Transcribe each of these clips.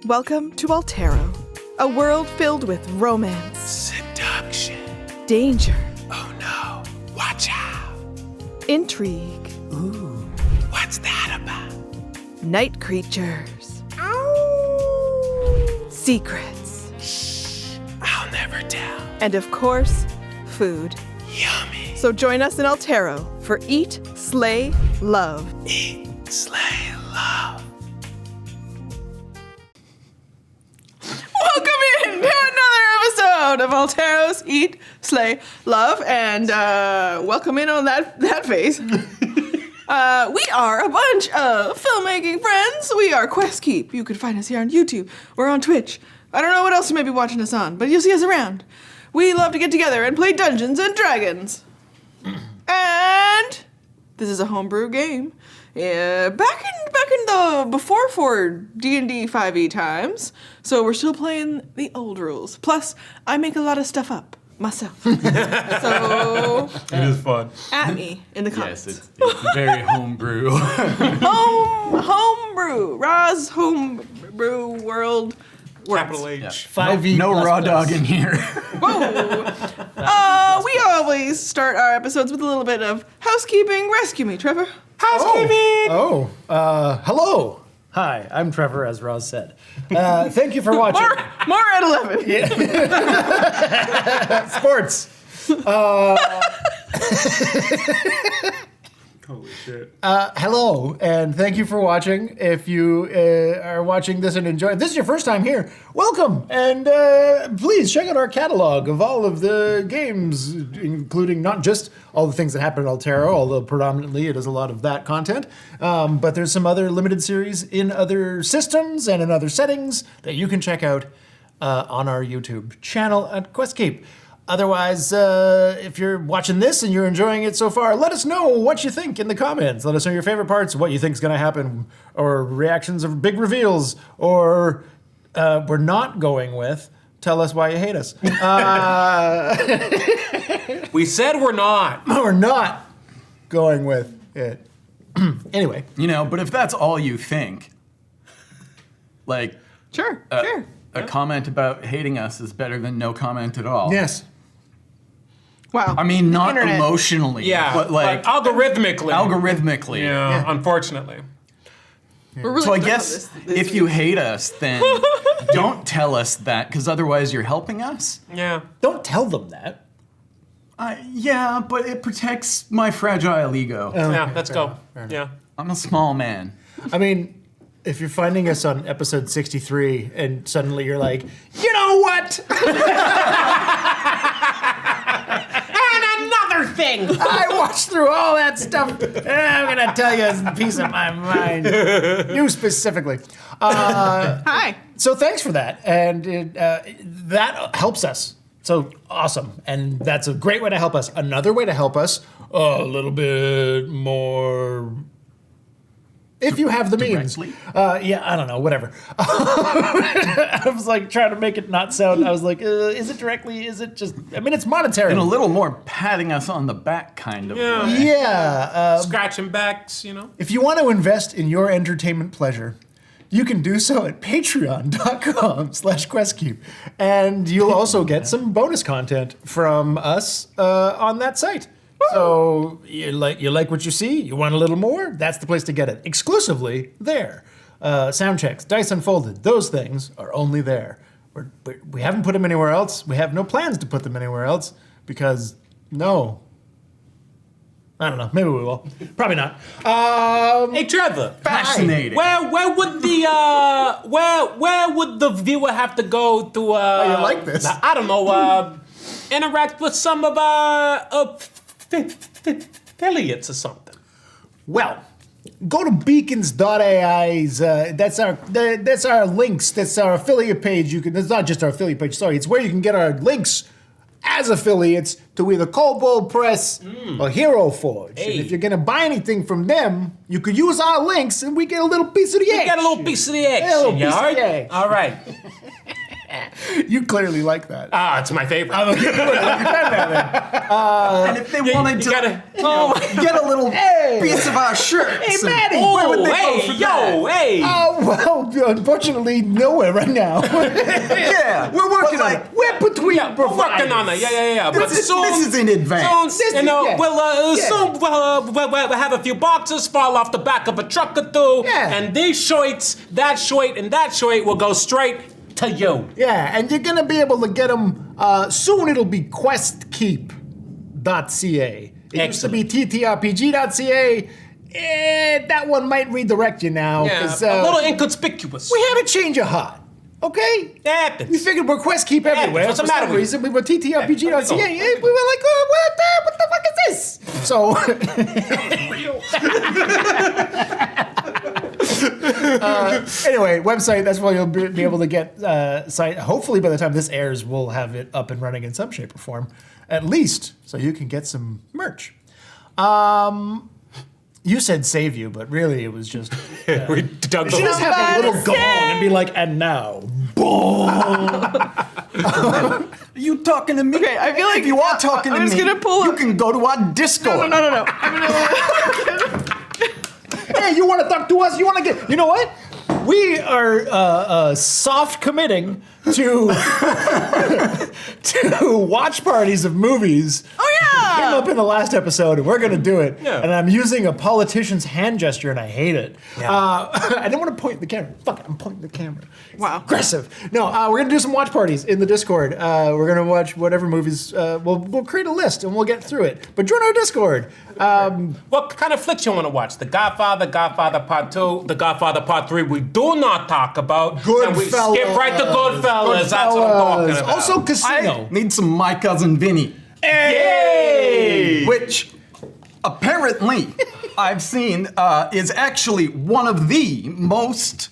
Welcome to Altero, a world filled with romance, seduction, danger, oh no, watch out, intrigue, ooh, what's that about? night creatures, ow, secrets, Shh, I'll never tell, and of course, food. Yummy. So join us in Altero for Eat, Slay, Love. Eat, slay, love. Welcome in to another episode of Altero's Eat, Slay, Love, and welcome in on that phase. We are a bunch of filmmaking friends. We are QuestKeep. You can find us here on YouTube or on Twitch. I don't know what else you may be watching us on, but you'll see us around. We love to get together and play Dungeons and Dragons. And this is a homebrew game. Back in the before for D&D 5e times. So we're still playing the old rules. Plus, I make a lot of stuff up myself. So It is fun. at me in the comments. Yes, it's very homebrew. Homebrew. Ra's homebrew world. Words. Capital H. Yeah. 5e No plus raw plus. dog in here. Whoa. We always start our episodes with a little bit of housekeeping. Rescue me, Trevor. Housekeeping! Hello. Hi, I'm Trevor, as Roz said. Thank you for watching. More at 11. Sports. Holy shit. Hello, and thank you for watching. If you are watching this and enjoy, this is your first time here, welcome, and please check out our catalog of all of the games, including not just all the things that happen at Altero, although predominantly it is a lot of that content, but there's some other limited series in other systems and in other settings that you can check out on our YouTube channel at QuestKeep. Otherwise, if you're watching this and you're enjoying it so far, let us know what you think in the comments. Let us know your favorite parts, what you think is going to happen, or reactions of big reveals, or we're not going with. Tell us why you hate us. We said we're not. We're not going with it. Anyway. You know, but if that's all you think, like, Sure. a comment about hating us is better than no comment at all. Yes. Wow. I mean, not Internet. emotionally, Yeah, but like algorithmically. algorithmically. Yeah, unfortunately. We're really So I good guess at this if you hate us, then don't tell us that, because otherwise you're helping us. Yeah. Don't tell them that. Yeah, but it protects my fragile ego. Yeah, let's go. Yeah. I'm a small man. I mean, if you're finding us on episode 63 and suddenly you're like, you know what? And another thing! I watched through all that stuff, and I'm gonna tell you a piece of my mind. You specifically. Hi. So thanks for that, and that helps us. So awesome, and that's a great way to help us. Another way to help us, a little bit more. If you have the means. Directly? Yeah, I don't know, whatever. I was like trying to make it not sound, I was like, is it directly, is it just, I mean, it's monetary. And a little more patting us on the back kind of Yeah. way. Yeah. Scratching backs, you know? If you want to invest in your entertainment pleasure, you can do so at patreon.com/questkeep. And you'll also get some bonus content from us on that site. So you like what you see? You want a little more? That's the place to get it. Exclusively there. Sound checks, Dice Unfolded, those things are only there. We haven't put them anywhere else. We have no plans to put them anywhere else because no. I don't know. Maybe we will. Probably not. Hey, Trevor. Fascinating. Where would the where would the viewer have to go to you like this? I don't know, interact with some of our affiliates or something? Well, go to beacons.ai's. That's our links. That's our affiliate page. That's not just our affiliate page. Sorry, it's where you can get our links as affiliates to either Kobold Press or Hero Forge. Hey. And if you're gonna buy anything from them, you could use our links, and we get a little piece of the action. You got a little piece of the action, Yeah, a little you piece of heard? the action. All right. You clearly like that. Ah, it's my favorite. And if they wanted to get a little piece of our shirts. Hey, Maddie! Where would they go hey, for yo, that? hey. Oh, well, unfortunately, nowhere right now. Yeah, we're working on it. We're between We're working on it. Yeah. But This soon, is in advance. soon, yeah. soon we'll have a few boxes fall off the back of a truck or two, Yeah. and these shirts, that shirt, and that shirt will go straight to you. Yeah, and you're gonna be able to get them, soon it'll be questkeep.ca. It used to be ttrpg.ca. That one might redirect you now, Yeah, because a little inconspicuous. we had a change of heart, okay? It happens. We figured we're questkeep everywhere. what's the For matter some with you? reason, we were ttrpg.ca. Yeah, We were like, oh, what the fuck is this? So, anyway, website, that's why you'll be able to get site. Hopefully by the time this airs, we'll have it up and running in some shape or form, at least, so you can get some merch. You said save you, but really it was just... We dug the You just have a little gong and be like, and now, Are you talking to me? Okay, I feel like if you are talking to I'm just me, gonna pull you up- can go to our Discord. No. I'm gonna. hey, you want to talk to us? You want to get... You know what? We are soft committing to to watch parties of movies. Oh yeah. Came up in the last episode, and we're gonna do it. Yeah. And I'm using a politician's hand gesture, and I hate it. Yeah. I didn't want to point the camera. Fuck it, I'm pointing the camera. Wow. Aggressive. No, we're gonna do some watch parties in the Discord. We're gonna watch whatever movies. We'll create a list and we'll get through it. But join our Discord. What kind of flicks you want to watch? The Godfather, Godfather Part 2, The Godfather Part 3 we do not talk about. And we Goodfellas. skip right to Goodfellas. That's what I'm talking about. Also, Casino. I need some My Cousin Vinny. Yay! Which apparently I've seen is actually one of the most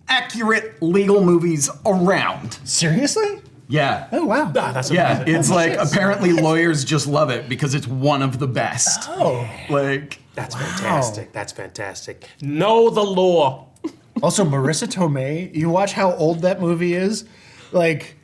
accurate legal movies around. Seriously? Yeah. Oh wow. That's Yeah, amazing. it's like apparently lawyers just love it because it's one of the best. Oh. Like, That's fantastic. That's fantastic. Know the law. Also, Marissa Tomei. You watch how old that movie is. Like,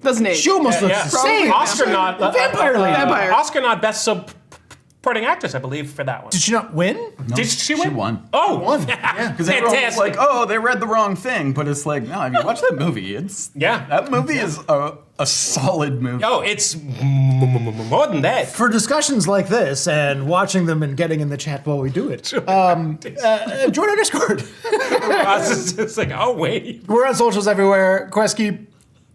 Doesn't age. she almost looks the same. Oscar not Vampire Lady. Vampire. Oscar not best supporting actress, I believe, for that one. Did she not win? Did she win? she won. Oh, Won. Yeah. Because everyone's fantastic. like, oh, they read the wrong thing. But it's like, no, if you watch that movie, that movie is a solid movie. Yo, it's more than that. For discussions like this and watching them and getting in the chat while we do it, join our Discord. It's like, oh wait. We're on socials everywhere. Questkeep.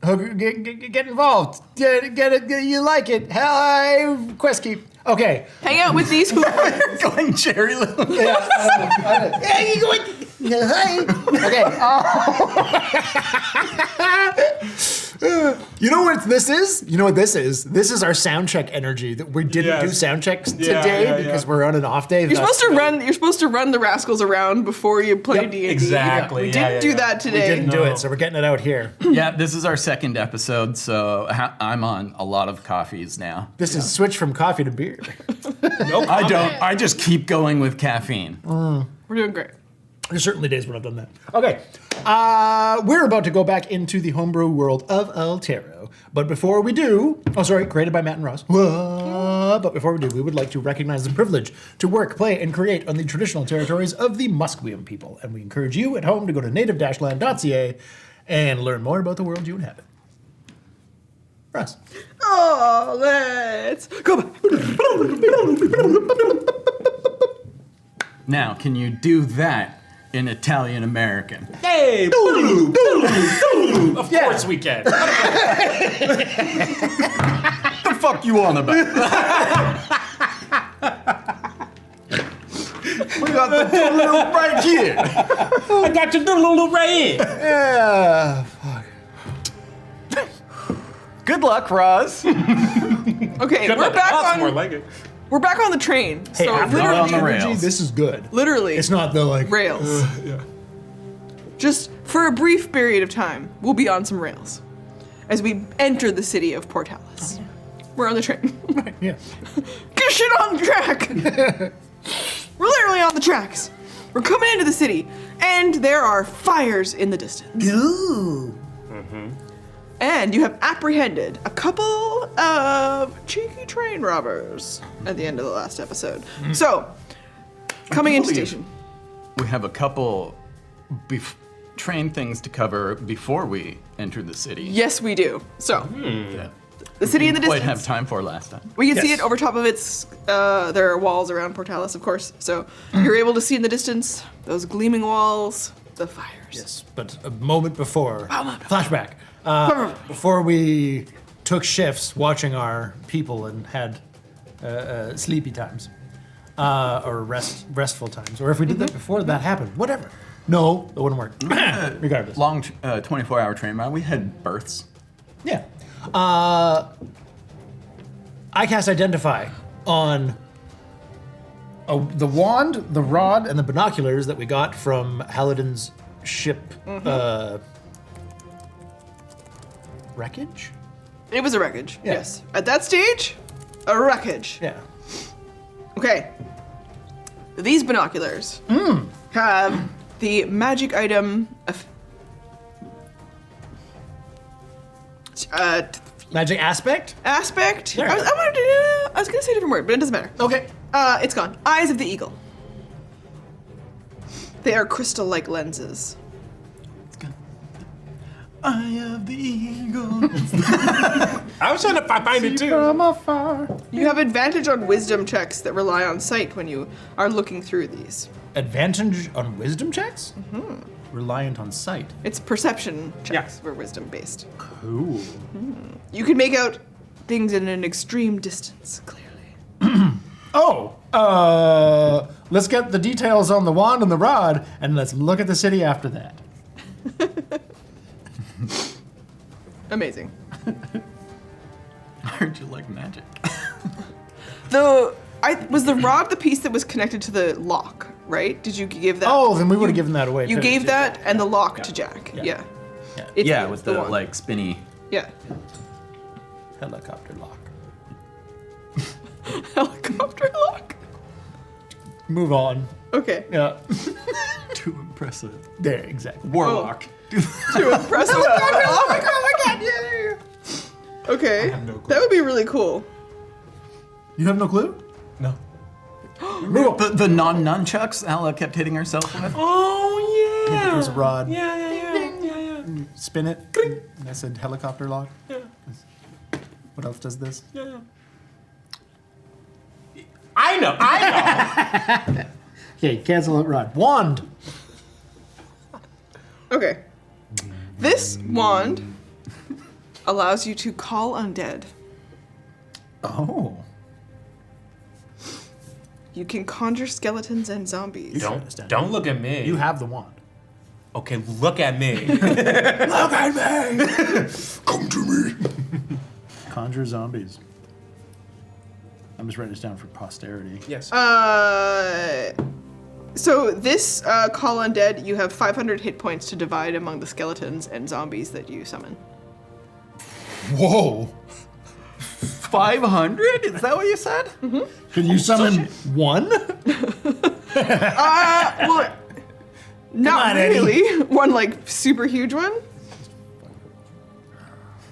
Get involved. Get it. You like it. Hi, Questkeep. Okay. Hang out with these who. You're going Jerry Lewis. Yeah, you going? Hi. Okay. You know what this is? You know what this is? This is our sound check energy that we didn't do Yes. sound checks today because we're on an off day. You're supposed to run the rascals around before you play Yep, D&D. exactly. We Yeah, didn't yeah, do yeah. that today. Didn't do it, so we're getting it out here. Yeah, this is our second episode, so I'm on a lot of coffees now. This is switch from coffee to beer. I don't. I just keep going with caffeine. We're doing great. There's certainly days when I've done that. Okay, we're about to go back into the homebrew world of Altero. But before we do, created by Matt and Ross. But before we do, we would like to recognize the privilege to work, play, and create on the traditional territories of the Musqueam people. And we encourage you at home to go to native-land.ca and learn more about the world you inhabit. Ross. Oh, let's go back. Now, can you do that in Italian American? Hey, of course we can. The fuck you on about? We got the doodle right here. I got your little right here. Yeah. Good luck, Roz. Okay, Good we're luck. back That's on. more like it. We're back on the train. Hey, So after we're on the energy, rails. this is good. literally, It's not the like. rails. Yeah. Just for a brief period of time, we'll be on some rails as we enter the city of Portalis. We're on the train. Yeah. Get shit on the track. We're literally on the tracks. We're coming into the city, and there are fires in the distance. Ooh. And you have apprehended a couple of cheeky train robbers at the end of the last episode. So, coming into station. We have a couple train things to cover before we enter the city. Yes, we do. So, Yeah. the city in the Quite distance. have time for last time. We can see Yes. it over top of its, there are walls around Portalis, of course. So, you're able to see in the distance those gleaming walls, the fires. Yes, but a moment before. Flashback. Before we took shifts watching our people and had sleepy times. Or restful times. Or if we did that before that happened. Whatever. No, it wouldn't work. Regardless. Long 24-hour train ride. We had births. Yeah. I cast Identify on the wand, the rod, and the binoculars that we got from Paladin's ship wreckage? It was a wreckage, Yeah. yes. At that stage, a wreckage. Yeah. Okay. These binoculars have the magic item of Magic aspect? aspect. There. I was gonna say a different word, but it doesn't matter. Okay. It's gone. Eyes of the eagle. They are crystal-like lenses. Eye of the eagle. I was trying to find it too. From afar. You have advantage on wisdom checks that rely on sight when you are looking through these. Advantage on wisdom checks? Reliant on sight. It's perception checks Yeah. were wisdom based. Cool. You can make out things in an extreme distance, clearly. Let's get the details on the wand and the rod, and let's look at the city after that. Amazing. I heard you like magic. Was the rod the piece that was connected to the lock, right? Did you give that? Oh, then we would have given that away. You too. gave that and the lock to Jack. Yeah. Yeah. Yeah. It's Yeah, with the one. like spinny. Yeah. Helicopter lock. Helicopter lock. Move on. Okay. Yeah. Too impressive. There, exactly. Warlock. Too impressive. Oh my god! Yeah, there you go. Okay. That would be really cool. You have no clue? No. The non-nunchucks Ella kept hitting herself with. Oh yeah. There's a rod. Yeah. Spin it. And I said helicopter lock. Yeah. What else does this? I know. Okay, cancel it, rod. Wand. Okay. This wand allows you to call undead. Oh. You can conjure skeletons and zombies. Don't look at me. You have the wand. Okay, look at me. Look at me! Come to me! Conjure zombies. I'm just writing this down for posterity. Yes. So this call undead, you have 500 hit points to divide among the skeletons and zombies that you summon. Whoa! 500? Is that what you said? Can you summon one? Well, not on, Eddie. really. One like super huge one.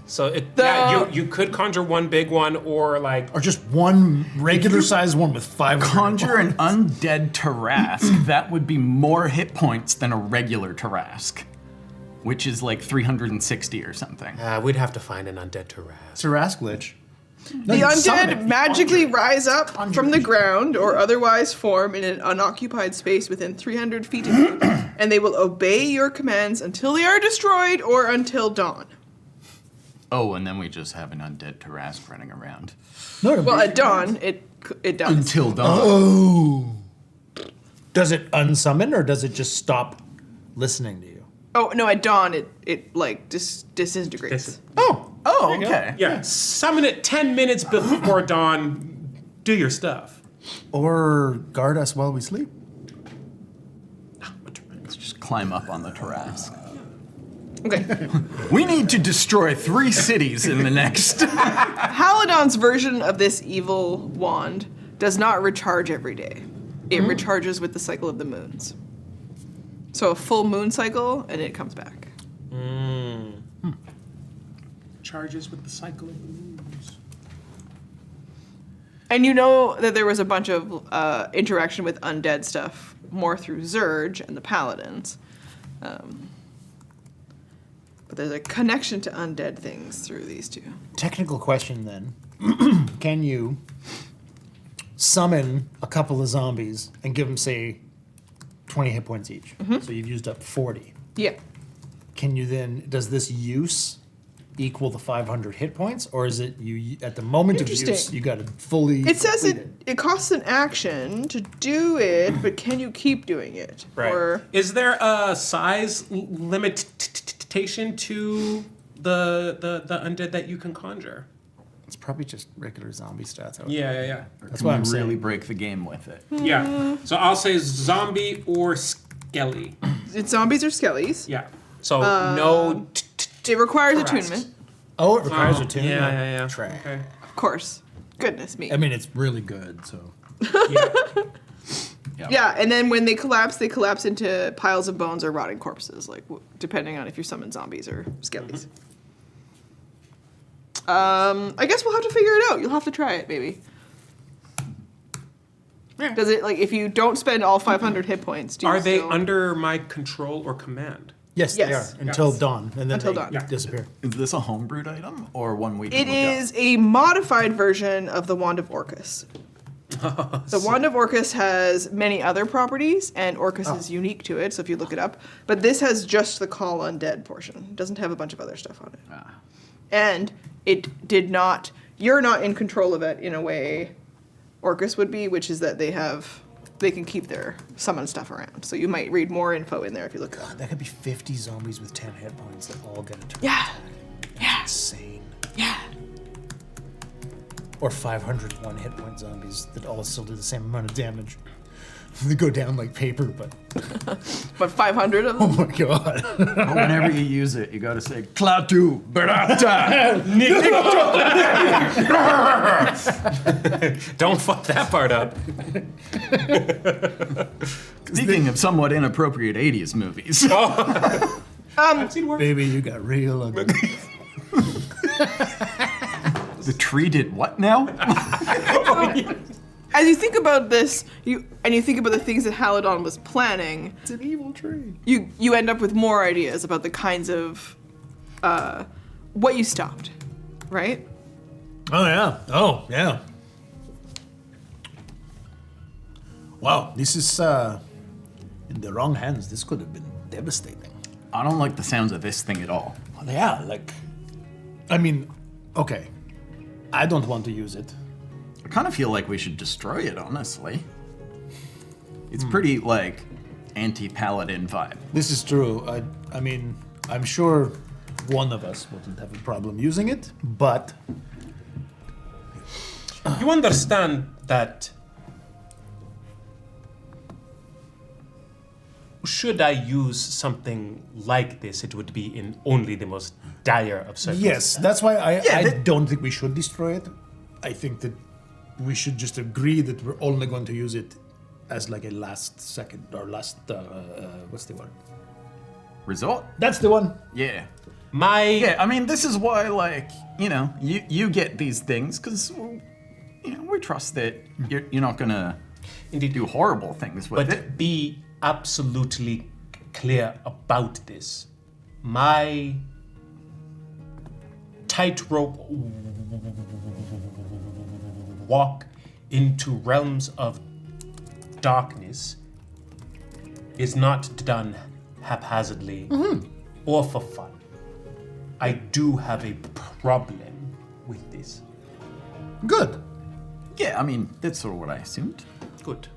So The- you could conjure one big one or like Or just one regular sized one with 500? Conjure an undead Tarrasque. That would be more hit points than a regular Tarrasque, which is like 360 or something. we'd have to find an undead Tarrasque. Tarrasque Lich. The undead magically rise up from the ground or otherwise form in an unoccupied space within 300 feet of you, and they will obey your commands until they are destroyed or until dawn. Oh, and then we just have an undead Tarrasque running around. No, Well, at dawn, it does. Until dawn. Oh. Does it unsummon or does it just stop listening to you? Oh no, at dawn it like disintegrates. Oh. Oh, okay. Yeah. Summon it 10 minutes before dawn. Do your stuff. Or guard us while we sleep. Let's just climb up on the Tarrasque. Okay. We need to destroy 3 cities in the next. Paladin's version of this evil wand does not recharge every day. It recharges with the cycle of the moons. So a full moon cycle, and it comes back. charges with the cycle of the moons. And you know that there was a bunch of interaction with undead stuff more through Zurge and the Paladins. But there's a connection to undead things through these two. Technical question then. Can you summon a couple of zombies and give them, say, 20 hit points each? So you've used up 40. Yeah. Can you then, does this use equal the 500 hit points? Or is it you at the moment of use, Interesting. you got to fully It says complete it costs an action to do it, but can you keep doing it? Right. Or Is there a size limitation to the undead that you can conjure? It's probably just regular zombie stats. Yeah. That's Can why we I'm saying. really break the game with it? Yeah. So I'll say zombie or skelly. it's zombies or skellies. Yeah. So no. It requires Correct. attunement, Oh, it requires Oh, a tune. yeah. Trash. Okay. of course. Goodness me. I mean, it's really good, so. Yeah. Yeah, and then when they collapse into piles of bones or rotting corpses, like depending on if you summon zombies or skellies. I guess we'll have to figure it out. You'll have to try it, maybe. Yeah. Does it like if you don't spend all 500 hit points? Do you Are they still- under my control or command? Yes, Yes. they are. Until Yes. dawn. And then Until they dawn. Yeah. disappear. Is this a homebrewed item or one we can It look is a modified version of the Wand of Orcus. The Wand of Orcus has many other properties, and Orcus is unique to it. So if you look it up, but this has just the Call Undead portion. It doesn't have a bunch of other stuff on it. And it did not. You're not in control of it in a way Orcus would be, which is that they can keep their summon stuff around. So you might read more info in there if you look it up. That could be 50 zombies with 10 hit points that all get a turn. Yeah. Yeah. Insane. Yeah. Or 501 hit point zombies that all still do the same amount of damage. They go down like paper, but But 500 of oh them. my god. But whenever you use it, you gotta say Klaatu Barata. Don't fuck that part up. Speaking of somewhat inappropriate 80s movies. I've seen worse. Baby, you got real ugly. The tree did what now? As you think about this, you think about the things that Haladon was planning, It's an evil tree. you end up with more ideas about the kinds of what you stopped, right? Oh, yeah. Oh, yeah. Wow, this is, in the wrong hands, this could have been devastating. I don't like the sounds of this thing at all. Well, yeah, like, I mean, okay. I don't want to use it. I kind of feel like we should destroy it, honestly. It's pretty, like, anti-Paladin vibe. This is true. I mean, I'm sure one of us wouldn't have a problem using it, but You understand that should I use something like this, it would be in only the most dire of circumstances. yes, that's why I that- don't think we should destroy it. I think that we should just agree that we're only going to use it as like a last second or last, what's the word? Resort? That's the one. Yeah. My I mean, this is why, like, you get these things, because, we trust that you're not gonna indeed do horrible things with But it. be absolutely clear about this. My tightrope walk into realms of darkness is not done haphazardly or for fun. I do have a problem with this. Good. Yeah, I mean, that's sort of what I assumed. Good.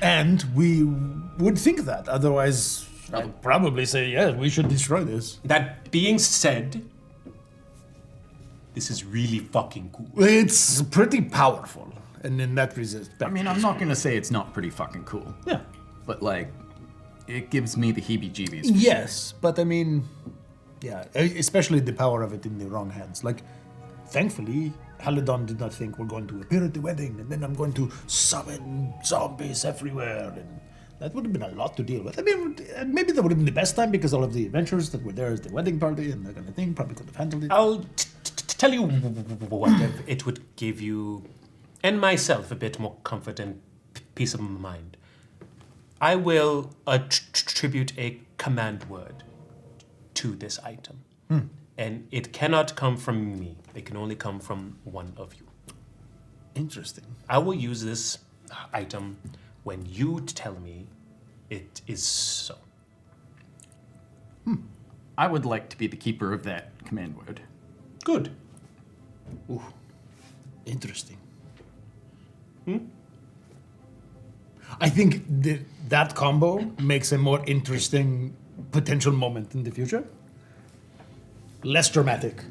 And we would think that. Otherwise, I would probably say, yeah, we should destroy this. That being said, this is really fucking cool. It's pretty powerful. And in that respect. I mean, I'm not gonna say it's not pretty fucking cool, yeah. but, like, it gives me the heebie-jeebies. Yes, but I mean, yeah, especially the power of it in the wrong hands. Like, thankfully, Haladon did not think we're going to appear at the wedding and then I'm going to summon zombies everywhere. And That would have been a lot to deal with. I mean, maybe that would have been the best time because all of the adventurers that were there as the wedding party and that kind of thing probably could have handled it. I'll tell you what, it would give you and myself a bit more comfort and peace of mind. I will attribute a command word to this item. And it cannot come from me. It can only come from one of you. Interesting. I will use this item when you tell me it is so. I would like to be the keeper of that command word. Good. Ooh, interesting. I think that combo makes a more interesting potential moment in the future. Less dramatic.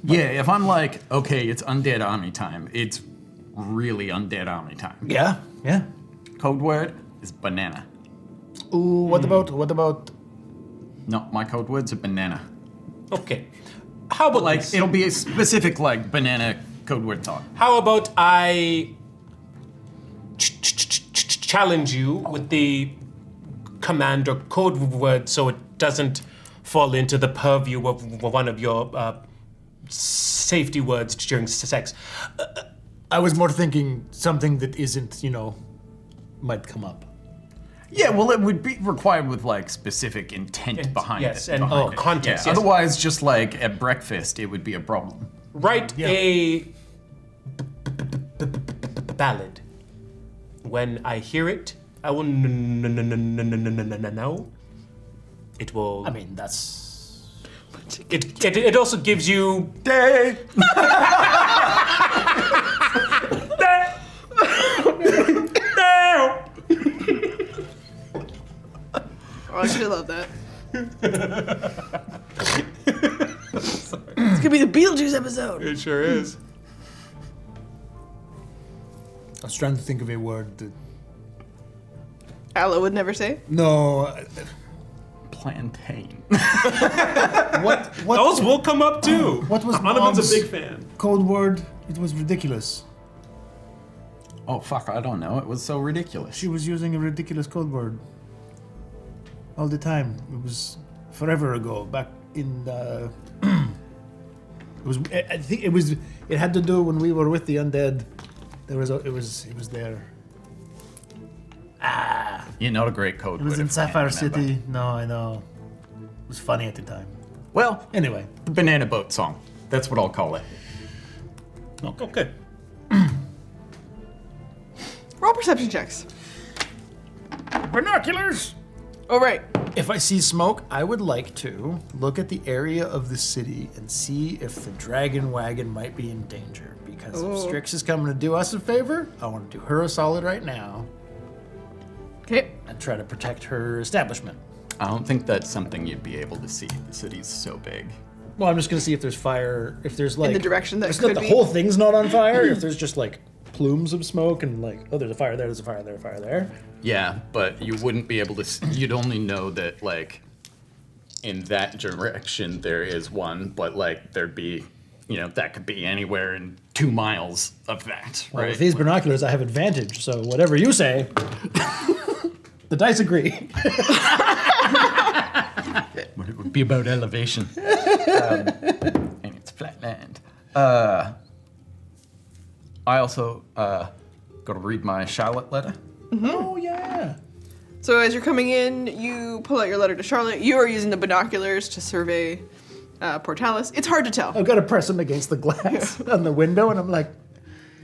Yeah, if I'm like, okay, it's undead army time, it's really undead army time. Yeah. Code word is banana. Ooh, what about? No, my code word's a banana. Okay. How about Like, this? it'll be a specific, like, banana code word talk. How about I challenge you with the command or code word so it doesn't fall into the purview of one of your safety words during sex. I was more thinking something that isn't, might come up. Yeah, well, it would be required with, like, specific intent behind yes, it. and behind it. context, Yeah, yes. otherwise, just like at breakfast, it would be a problem. Write a ballad. When I hear it, I will know. It will. I mean, that's. It also gives you. Day! Oh, I should love that. It's gonna be the Beetlejuice episode. It sure is. I was trying to think of a word that. Aloe would never say. No. Plantain. What? Those will come up too. What was Onovan's Mom's a big fan. code word? It was ridiculous. Oh, fuck, I don't know. It was so ridiculous. She was using a ridiculous code word all the time. It was forever ago, back in it was. I think it was. It had to do when we were with the undead. There was. It was there. You're not a great code It was word in if I can't Sapphire remember. City. No, I know. It was funny at the time. Well, Anyway, the banana boat song. That's what I'll call it. Okay. Roll perception checks. binoculars. Oh, right. If I see smoke, I would like to look at the area of the city and see if the dragon wagon might be in danger. Because if Strix is coming to do us a favor, I want to do her a solid right now Okay. and try to protect her establishment. I don't think that's something you'd be able to see. The city's so big. Well, I'm just gonna see if there's fire. If there's like the direction that it's could not the be. whole thing's not on fire. If there's just like plumes of smoke and like, oh, there's a fire there, there's a fire there, a fire there. Yeah, but you wouldn't be able to. You'd only know that like in that direction there is one, but like there'd be, that could be anywhere in 2 miles of that, Well, right? with these binoculars, I have advantage. So whatever you say, the dice agree. But it would be about elevation. And it's flat land. I also got to read my Charlotte letter. Oh yeah. So as you're coming in, you pull out your letter to Charlotte. You are using the binoculars to survey Portalis. It's hard to tell. I've got to press them against the glass on the window, and I'm like,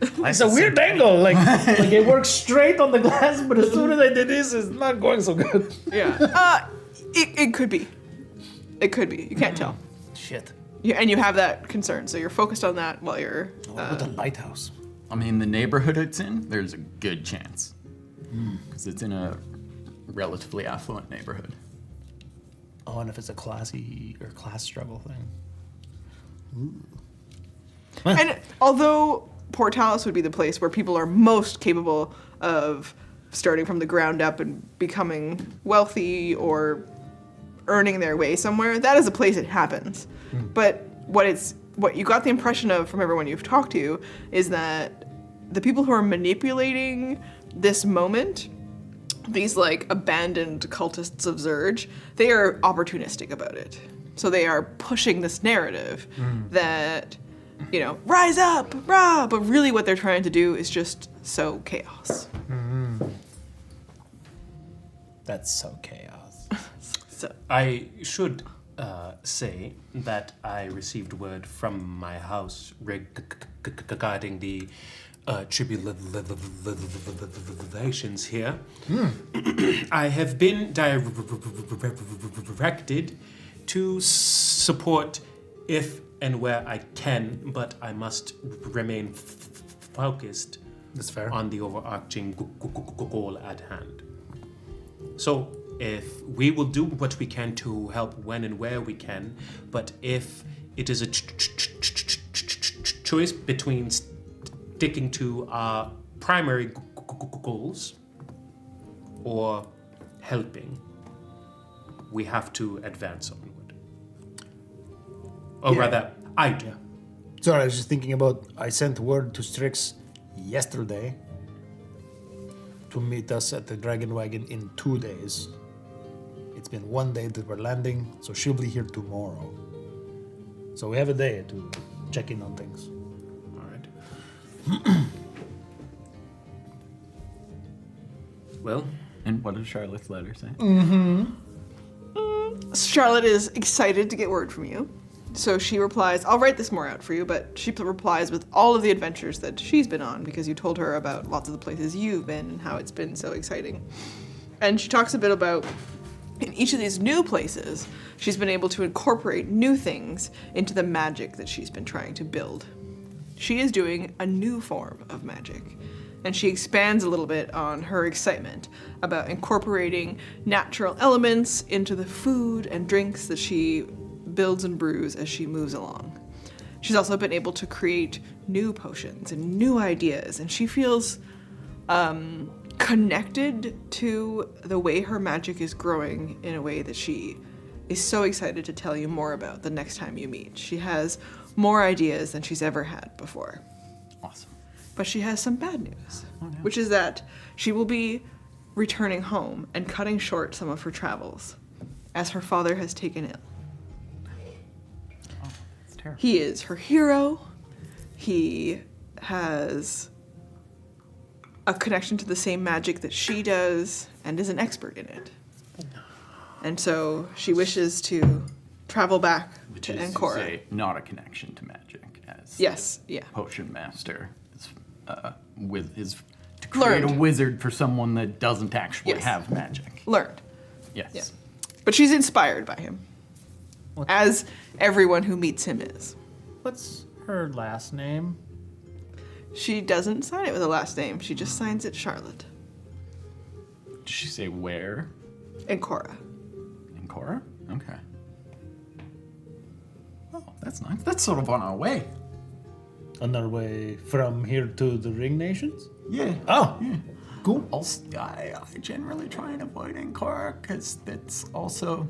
it's a weird angle. Like it works straight on the glass, but as soon as I did this, it's not going so good. Yeah. It could be. It could be. You can't tell. Shit. And you have that concern, so you're focused on that while you're. What about the lighthouse? I mean, the neighborhood it's in, there's a good chance. Because it's in a relatively affluent neighborhood. Oh, and if it's a classy or class struggle thing. And although Portalis would be the place where people are most capable of starting from the ground up and becoming wealthy or earning their way somewhere, that is a place it happens. But what you got the impression of from everyone you've talked to is that the people who are manipulating this moment these like abandoned cultists of Zurge, they are opportunistic about it. So they are pushing this narrative that, you know, rise up, rah, but really what they're trying to do is just sow chaos. That's so chaos. So I should say that I received word from my house regarding the tribulations here. I have been directed to support if and where I can, but I must remain focused That's fair. on the overarching goal at hand. So, if we will do what we can to help when and where we can, but if it is a choice between sticking to our primary goals or helping, we have to advance onward. Or rather, I do. Sorry, I was just thinking about, I sent word to Strix yesterday to meet us at the Dragon Wagon in 2 days. It's been 1 day that we're landing, so she'll be here tomorrow. So we have a day to check in on things. All right. Well, And what does Charlotte's letter say? Charlotte is excited to get word from you. So she replies, I'll write this more out for you, but she replies with all of the adventures that she's been on because you told her about lots of the places you've been and how it's been so exciting. And she talks a bit about in each of these new places, she's been able to incorporate new things into the magic that she's been trying to build. She is doing a new form of magic, and she expands a little bit on her excitement about incorporating natural elements into the food and drinks that she builds and brews as she moves along. She's also been able to create new potions and new ideas, and she feels connected to the way her magic is growing in a way that she is so excited to tell you more about the next time you meet. She has more ideas than she's ever had before. Awesome. But she has some bad news, which is that she will be returning home and cutting short some of her travels as her father has taken ill. It's terrible. He is her hero. He has a connection to the same magic that she does and is an expert in it. And so she wishes to travel back Which to is Ancora. to say, not a connection to magic, as Yes, yeah. Potion Master is, with his to create Learned. a wizard for someone that doesn't actually Yes. have magic. Learned. Yes. Yeah. But she's inspired by him, as everyone who meets him is. What's her last name? She doesn't sign it with a last name. She just signs it Charlotte. Did she say where? Ancora. In Cora? Okay. Oh, that's nice. That's sort of on our way. On our way from here to the Ring Nations? Yeah. Oh, Yeah. cool. I generally try and avoid Ancora because that's also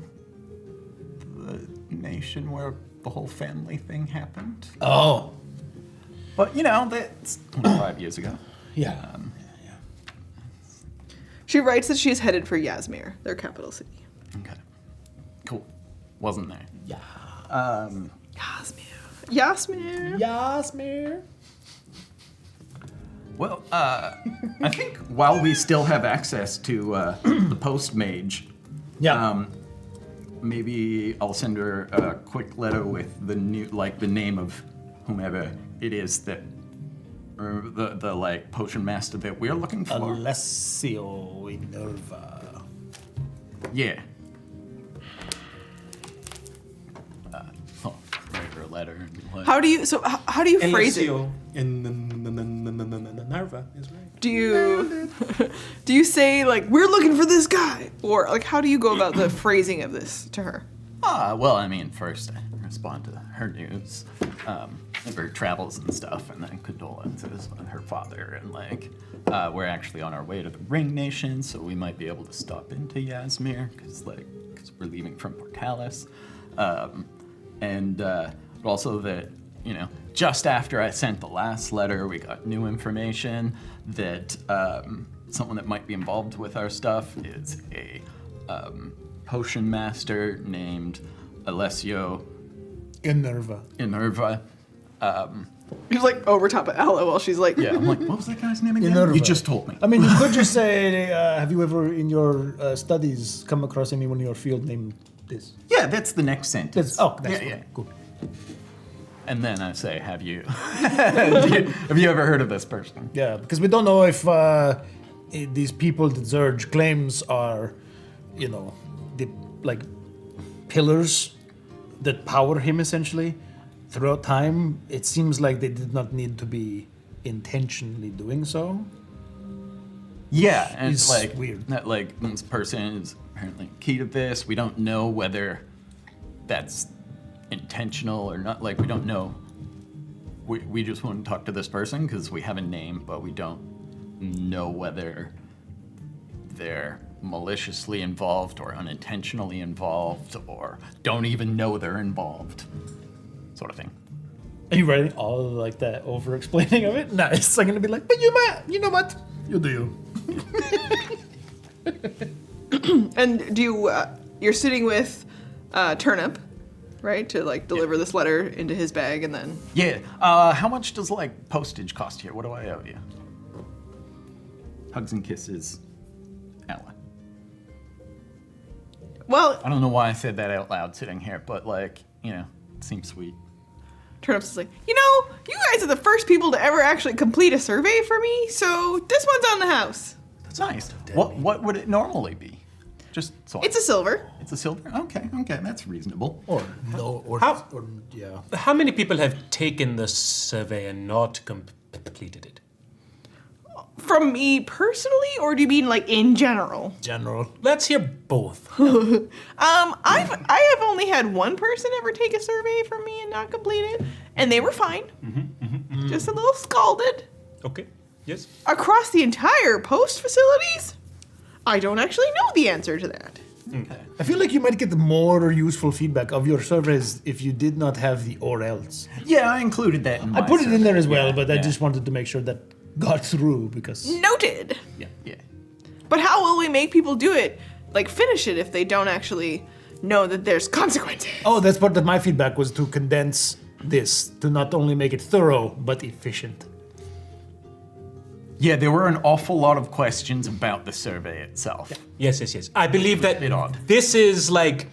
the nation where the whole family thing happened. Oh, But, you know, that's 25 years ago. yeah. She writes that she is headed for Yazmir, their capital city. Okay. Cool. Wasn't there. Yeah. Yazmir. Yazmir. Yasmir. Well, I think while we still have access to the post mage, Yeah. maybe I'll send her a quick letter with the new, like the name of whomever it is that, or the like potion master that we're looking for. Alessio Inerva. Yeah. Write her a letter. And be like, How do you how do you phrase it? Alessio in Narva is right. Do you say like we're looking for this guy, or like how do you go about the phrasing of this to her? well, I mean, first I respond to her news of her travels and stuff, and then condolences with her father, and like we're actually on our way to the Ring Nation, so we might be able to stop into Yazmir because we're leaving from Portalis, and also that just after I sent the last letter, we got new information that someone that might be involved with our stuff is a potion master named Alessio Inerva. Inerva. He's like over top of Ella while she's like, Yeah, I'm like, what was that guy's name again? Inerva. You just told me. I mean, you could just say, have you ever in your studies come across anyone in your field named this? Yeah, that's the next sentence. That's yeah. cool. And then I say, have you have you ever heard of this person? Yeah, because we don't know if these people that Zurge claims are, the like pillars that power him essentially. Throughout time, it seems like they did not need to be intentionally doing so. Yeah, and It's like weird. that this person is apparently key to this. We don't know whether that's intentional or not. Like we don't know. We just want to talk to this person because we have a name, but we don't know whether they're maliciously involved or unintentionally involved or don't even know they're involved. Sort of thing. Are you writing all like that over explaining of it? Nice. I'm gonna be like, but you know what? You do you. and do you, you're sitting with Turnip, right? To like deliver this letter into his bag and then. Yeah. How much does like postage cost here? What do I owe you? Hugs and kisses, Ella. Well, I don't know why I said that out loud sitting here, but like, it seems sweet. Turnip's is like, you guys are the first people to ever actually complete a survey for me, so this one's on the house. That's nice. What would it normally be? Just so It's a silver. It's a silver? Okay, that's reasonable. Or no, or yeah. How many people have taken the survey and not completed it? From me personally, or do you mean like in general? General. Let's hear both. I have only had one person ever take a survey from me and not complete it, and they were fine. Just a little scalded. Okay. Yes. Across the entire post facilities, I don't actually know the answer to that. Okay. I feel like you might get more useful feedback of your surveys if you did not have the or else. Yeah, I included that in my I put it in there as well, Yeah, but I yeah. just wanted to make sure that got through because Noted. Yeah. But how will we make people do it? Like finish it if they don't actually know that there's consequences. that's part of my feedback was to condense this to not only make it thorough but efficient. Yeah, there were an awful lot of questions about the survey itself. Yes. I believe that bit odd. this is like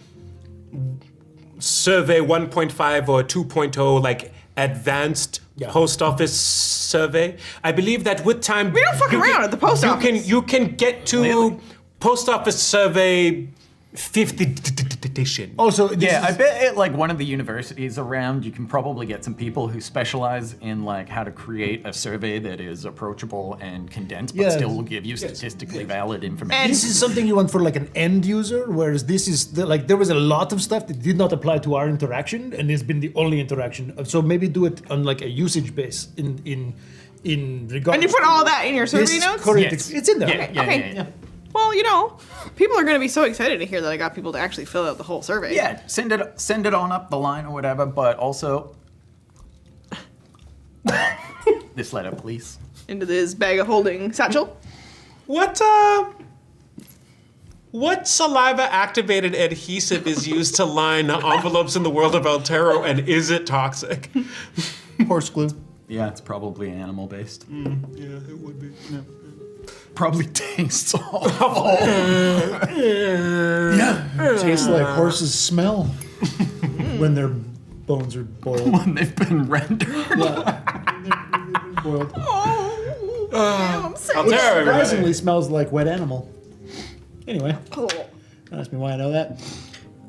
survey 1.5 or 2.0, like advanced post office survey. I believe that with time We don't fuck around at the post office. You can get to Really? post office survey 5th edition. Also, I bet at like one of the universities around, you can probably get some people who specialize in like how to create a survey that is approachable and condensed, but Yeah. still will give you statistically valid information. And- this is something you want for like an end user, whereas this is there was a lot of stuff that did not apply to our interaction, and it's been the only interaction. So maybe do it on like a usage base in regards. And you put all that in your survey this notes? current Yes. it's in there. Yeah, Okay. yeah. Well, people are going to be so excited to hear that I got people to actually fill out the whole survey. Yeah, send it on up the line or whatever, but also this letter, please. Into this bag of holding satchel. What saliva activated adhesive is used to line envelopes in the world of Altero, and is it toxic? Horse glue. Yeah, it's probably animal based. Yeah, it would be. Probably tastes awful. Tastes like horses smell when their bones are boiled. When they've been rendered. boiled. I'm sick. Altero, everybody. Surprisingly smells like wet animal. Anyway, Cool. don't ask me why I know that.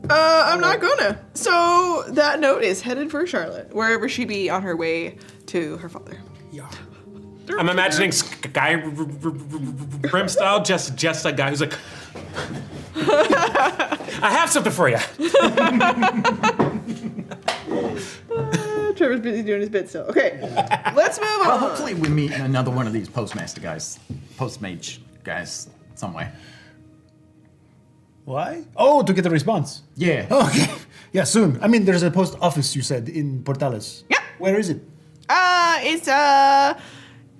I'm not gonna. So that note is headed for Charlotte, wherever she be on her way to her father. Yeah. I'm imagining Skyrim style, just a guy who's like, I have something for you. Trevor's busy doing his bit still. Okay, let's move Well, on. hopefully we meet another one of these postmage guys some way. Why? Oh, to get the response. Yeah. Okay. Yeah, soon. I mean, there's a post office, you said, in Portalis. Yeah. Where is it? It's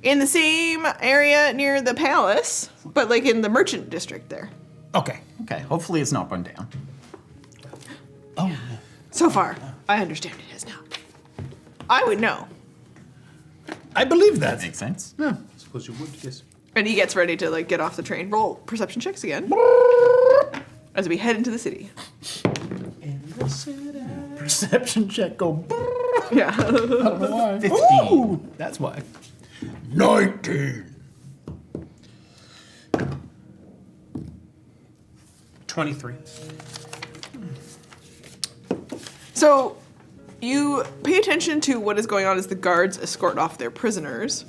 in the same area near the palace, but like in the merchant district there. Okay. Okay, hopefully it's not burned down. Oh, So far, I understand it has not. I would know. I believe that. Makes sense. Yeah. Suppose you would, yes. And he gets ready to like get off the train. Roll perception checks again as we head into the city. Perception check go. Yeah. I don't know why. 15. Ooh, that's why. 19. 23. So you pay attention to what is going on as the guards escort off their prisoners.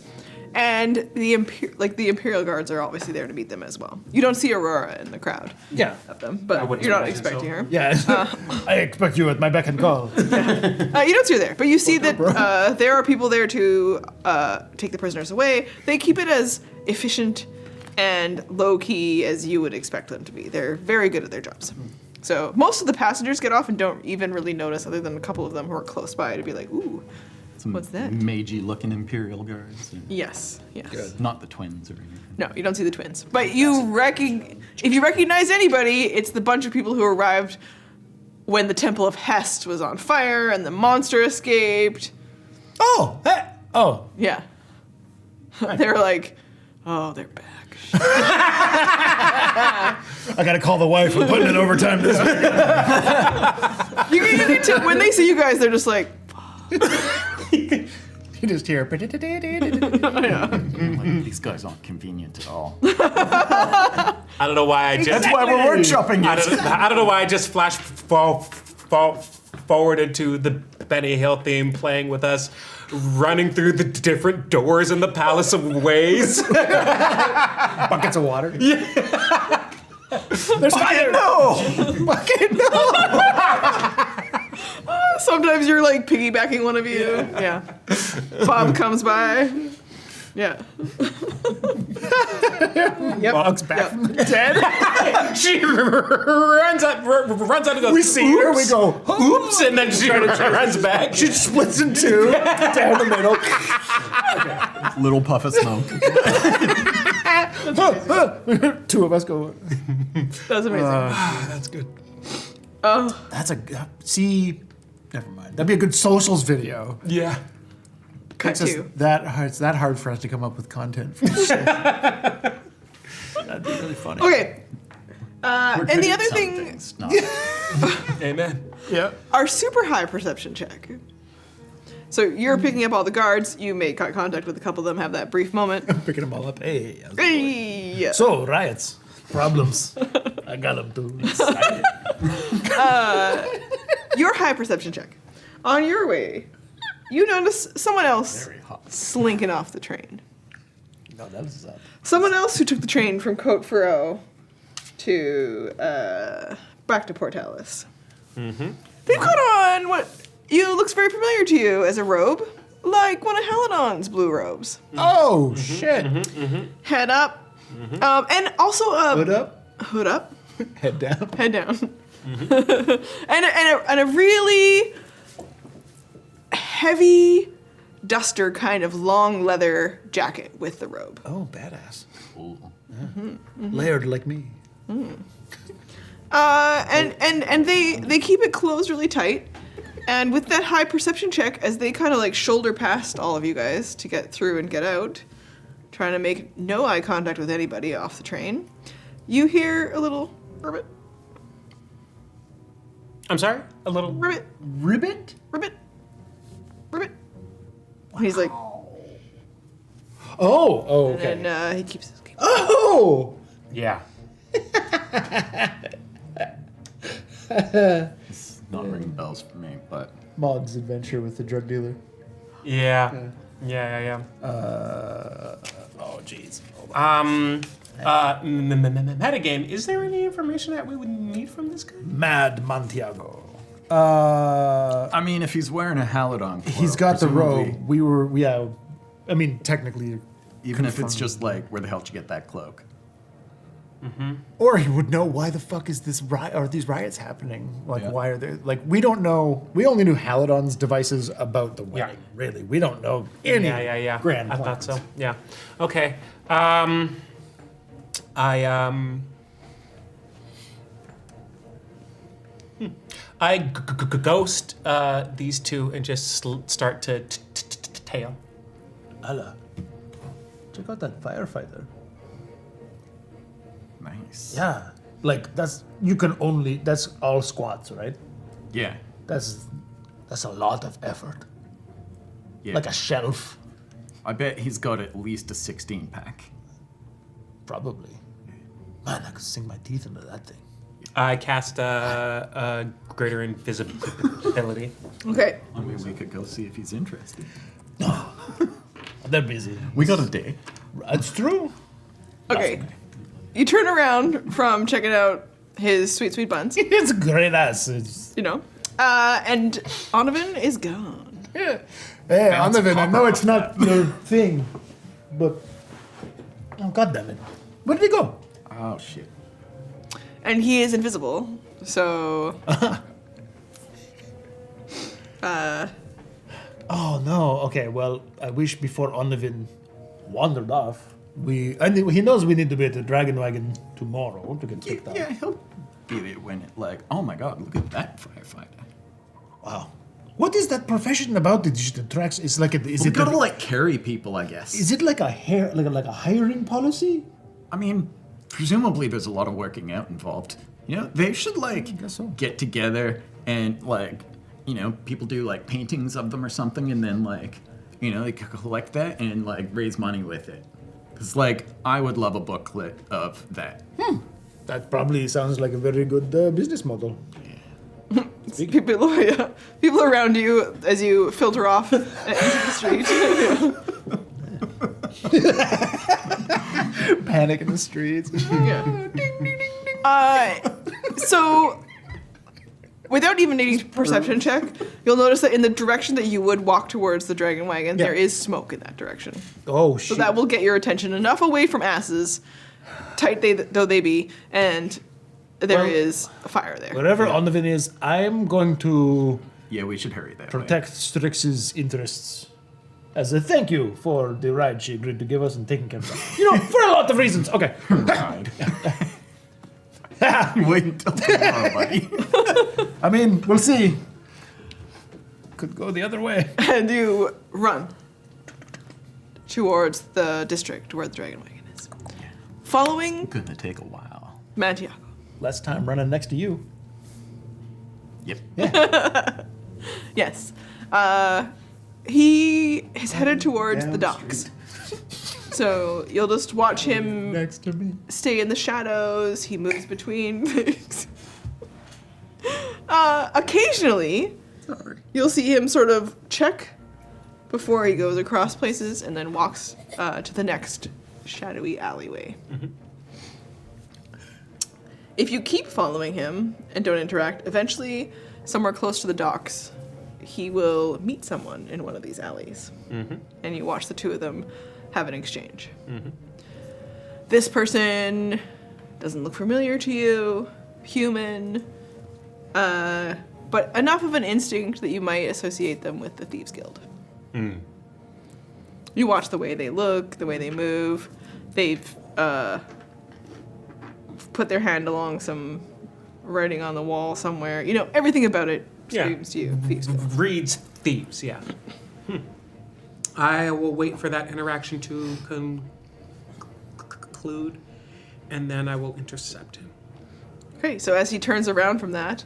And the Imperial guards are obviously there to meet them as well. You don't see Aurora in the crowd Yeah. of them, but wouldn't you're not imagine expecting so. her. Yeah. I expect you at my beck and call. You don't see her there, but you see that there are people there to take the prisoners away. They keep it as efficient and low-key as you would expect them to be. They're very good at their jobs. So most of the passengers get off and don't even really notice, other than a couple of them who are close by to be like, ooh, Some what's that? Magey looking Imperial guards. Yes. Not the twins or anything. No, you don't see the twins. But if you recognize anybody, it's the bunch of people who arrived when the Temple of Hest was on fire and the monster escaped. Oh, hey. Oh. Yeah. They were like, oh, they're back. I gotta call the wife. We're putting in overtime this week. When they see you guys, they're just like, You just hear. Like, these guys aren't convenient at all. I don't know why I just. That's why we're workshopping I it. don't know why I just flashed forwarded to the Benny Hill theme playing with us, running through the different doors in the Palace of Ways. Buckets of water. Yeah. There's fire. No. Bucket no. sometimes you're like piggybacking one of you. Yeah. Bob comes by. Yeah. Yep. Bog's back Yep. from the dead. She runs out and goes, We see her. We "Oops." go. Oops, and then she runs back. She splits in two down the middle. Little puff of smoke. Two of us go. That's amazing. That's good. Oh. That's a see. Never mind. That'd be a good socials video. Yeah. Cut It's just to. it's that hard for us to come up with content. For this show. That'd be really funny. Okay. And the other thing, Amen. Yeah. our super high perception check. So you're picking up all the guards. You make contact with a couple of them, have that brief moment. Picking them all up. Hey. Hey. So riots, problems. I got them too. Your high perception check. On your way, you notice someone else Very hot. slinking off the train. No, that was up. Someone else who took the train from Cote Furrow to back to Portalis. Mm-hmm. They've got on what looks very familiar to you as a robe, like one of Halidon's blue robes. Oh shit! Head up, and also Hood up, hood up, head down. head down, and a really heavy duster kind of long leather jacket with the robe. Oh, badass. Layered like me. And they keep it closed really tight. And with that high perception check, as they kind of like shoulder past all of you guys to get through and get out, trying to make no eye contact with anybody off the train, you hear a little ribbit, I'm sorry? A little. ribbit, Ribbit? ribbit, ribbit. And he's like, Oh, okay. and he keeps. Oh! Yeah. It's not ringing bells for me, but Mogg's adventure with the drug dealer. Yeah. Yeah. Oh, jeez. Metagame, is there any information that we would need from this guy? Mad Mantiago. I mean, if he's wearing a Halidon, He's got the presumably, robe. I mean, technically. Even if it's confirmed. just like, where the hell did you get that cloak? Or he would know why the fuck is this are these riots happening? Like, why are they? Like, we don't know. We only knew Haladon's devices about the wedding. Really, we don't know any. Grand. I thought plans. so. Yeah. Okay. I ghost these two and just start to tail. Ella, check out that firefighter. Nice. Yeah, like that's all squads, right? Yeah. That's a lot of effort. Yeah. Like a shelf, I bet he's got at least a 16-pack. probably. Man, I could sink my teeth into that thing. I cast a greater invisibility. Okay. I mean, we could go see if he's interested. They're busy. We got a day. It's true. Okay. You turn around from checking out his sweet, sweet buns, It's great ass. It's, you know, and Onovan is gone. yeah. Hey, Onovan, I know it's not your thing, but oh god damn it, where did he go? Oh, shit. And he is invisible, so... Oh no. Okay, well, I wish before Onovan wandered off, he knows we need to be at the Dragon Wagon tomorrow to get picked up. Yeah, he'll be there when it, like, oh my god, look at that firefighter. Wow. What is that profession about the digital tracks? It's like We gotta, like, carry people, I guess. Is it like a hiring policy? I mean, presumably there's a lot of working out involved. You know, they should, like, guess so. get together and, like, you know, people do, like, paintings of them or something, and then, like, you know, they collect that and, like, raise money with it. Because, like, I would love a booklet of that. That probably sounds like a very good business model. People around you as you filter off into the street. Panic in the streets. So, without even needing a perception check, you'll notice that in the direction that you would walk towards the dragon wagon, there is smoke in that direction. Oh shit. So that will get your attention enough away from asses, tight though they be, and there is a fire there. Wherever Onovan is, I'm going to Yeah, we should hurry that protect Strix's interests as a thank you for the ride she agreed to give us and taking care of us. You know, for a lot of reasons. Okay. way. Wait until tomorrow, buddy. I mean, we'll see. Could go the other way. And you run towards the district where the dragon wagon is. Following Gonna take a while. Mantiago. Less time running next to you. Yep. Yes. He is headed towards the docks. So you'll just watch him Next to me. stay in the shadows. He moves between things. Occasionally, you'll see him sort of check before he goes across places and then walks to the next shadowy alleyway. If you keep following him and don't interact, eventually, somewhere close to the docks, he will meet someone in one of these alleys. And you watch the two of them have an exchange. This person doesn't look familiar to you, human, but enough of an instinct that you might associate them with the Thieves Guild. You watch the way they look, the way they move. They've put their hand along some writing on the wall somewhere. You know, everything about it screams to you, Thieves Guild. Reads thieves, yeah. I will wait for that interaction to conclude, and then I will intercept him. Okay, so as he turns around from that,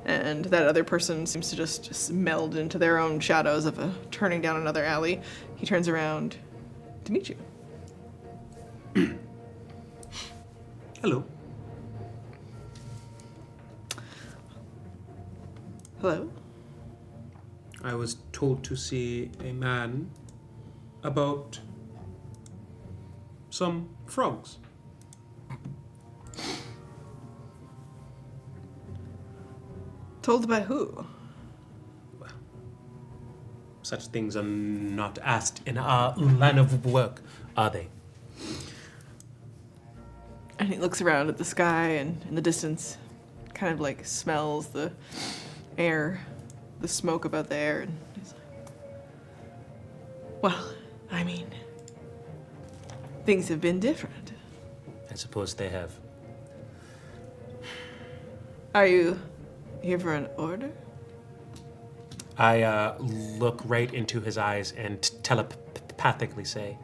and that other person seems to just meld into their own shadows of turning down another alley, he turns around to meet you. Hello. Hello? I was told to see a man about some frogs. Told by who? Such things are not asked in our line of work, are they? And he looks around at the sky and in the distance, kind of like smells the air, the smoke about the air. And he's like, well, I mean, things have been different. I suppose they have. Are you here for an order? I look right into his eyes and telepathically say,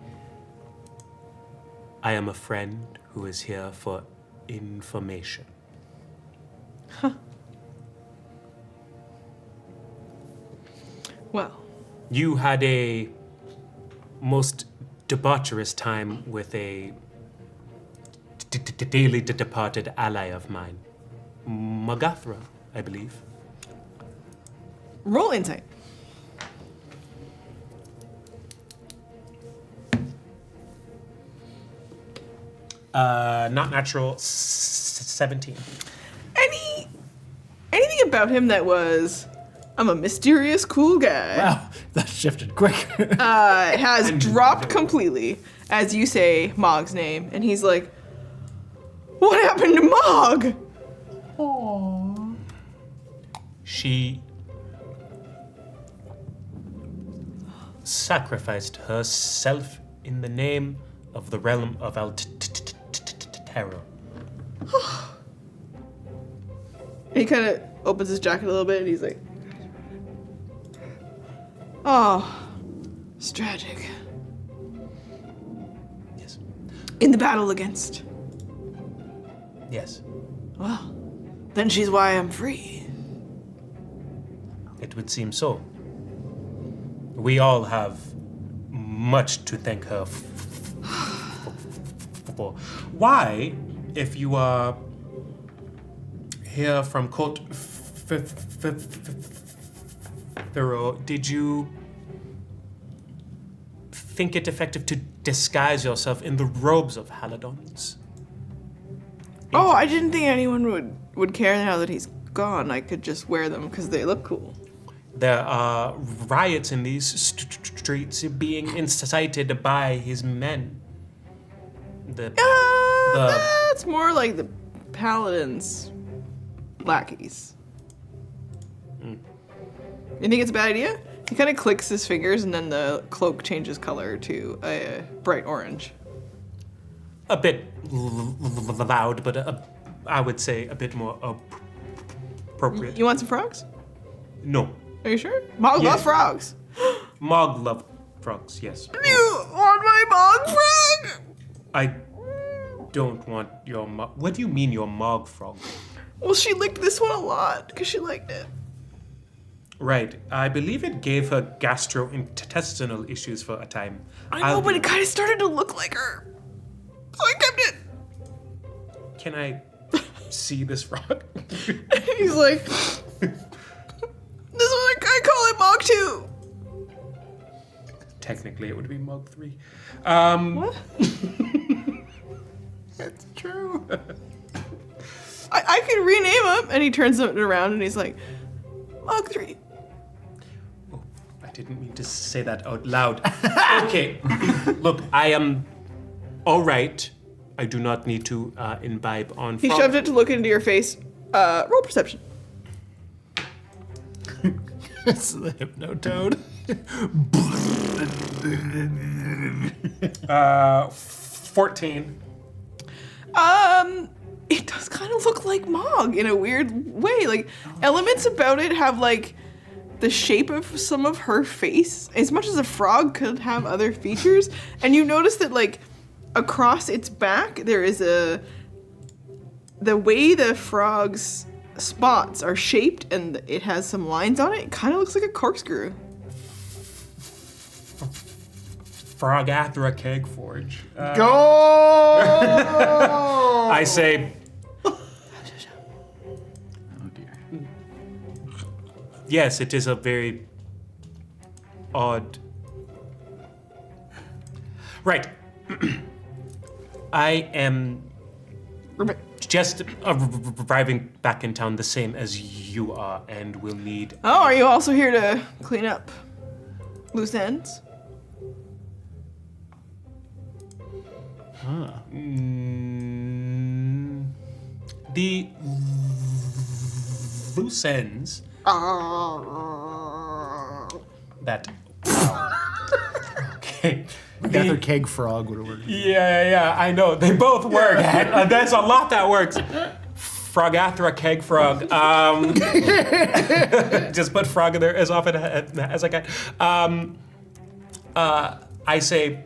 I am a friend who is here for information. Well, You had a most debaucherous time with a dearly departed ally of mine, Froggathra, I believe. roll insight. Not natural, 17. Anything about him that was, I'm a mysterious, cool guy, Wow, that shifted quick. has dropped completely as you say Mogg's name, and he's like, what happened to Mogg? She sacrificed herself in the name of the realm of Altero. And he kind of opens his jacket a little bit, and he's like, oh, it's tragic. Yes. In the battle against. Yes. Well, then she's why I'm free. It would seem so. We all have much to thank her for. Why, if you are here from Cult Pharaoh, did you think it effective to disguise yourself in the robes of Haladons? Oh, I didn't think anyone would care now that he's gone. I could just wear them because they look cool. There are riots in these streets being incited by his men. That's more like the Paladin's lackeys. You think it's a bad idea? He kind of clicks his fingers and then the cloak changes color to a bright orange. A bit loud, but I would say a bit more appropriate. You want some frogs? No. Are you sure? Mogg Yes. loves frogs. Mogg love frogs, yes. You want my Mogg frog? I don't want your Mogg. What do you mean your Mogg frog? Well, she licked this one a lot because she liked it. Right. I believe it gave her gastrointestinal issues for a time. I know, but it kind of started to look like her. So I kept it. Can I see this frog? And he's like, this one, I call it Mogg 2. Technically, it would be Mogg 3. What? It's true. I could rename him. And he turns it around and he's like, Mogg 3. Oh, I didn't mean to say that out loud. Okay. Look, I am all right. I do not need to imbibe on He frog. shoved it to look into your face. Roll perception. It's the Hypnotoad. 14. It does kind of look like Mogg in a weird way. Like, elements about it have, like, the shape of some of her face, as much as a frog could have other features. And you notice that, like, across its back, there is the way the frog's spots are shaped and it has some lines on it, it kind of looks like a corkscrew. Froggathra Kegfrog. Go! I say, Oh dear. yes, it is a very odd. Right. I am just arriving back in town the same as you are and will need. Oh, are you also here to clean up loose ends? the loose ends that. Okay. Gather Kegfrog would have worked. Yeah, I know. They both work. There's a lot that works. Froggathra, Kegfrog. Just put frog in there as often as I can. I say,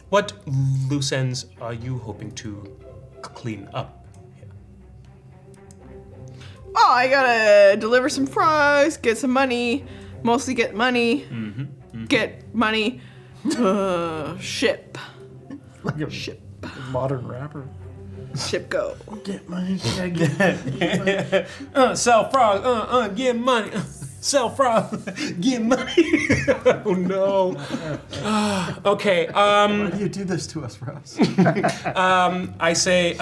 what loose ends are you hoping to clean up? Oh, I gotta deliver some frogs, get some money, mostly get money, get money, ship, Like a ship, modern rapper. ship go. Get money. Sell frog, get money. Sell frog, get money. Oh no. Okay. Why do you do this to us, Ross? I say.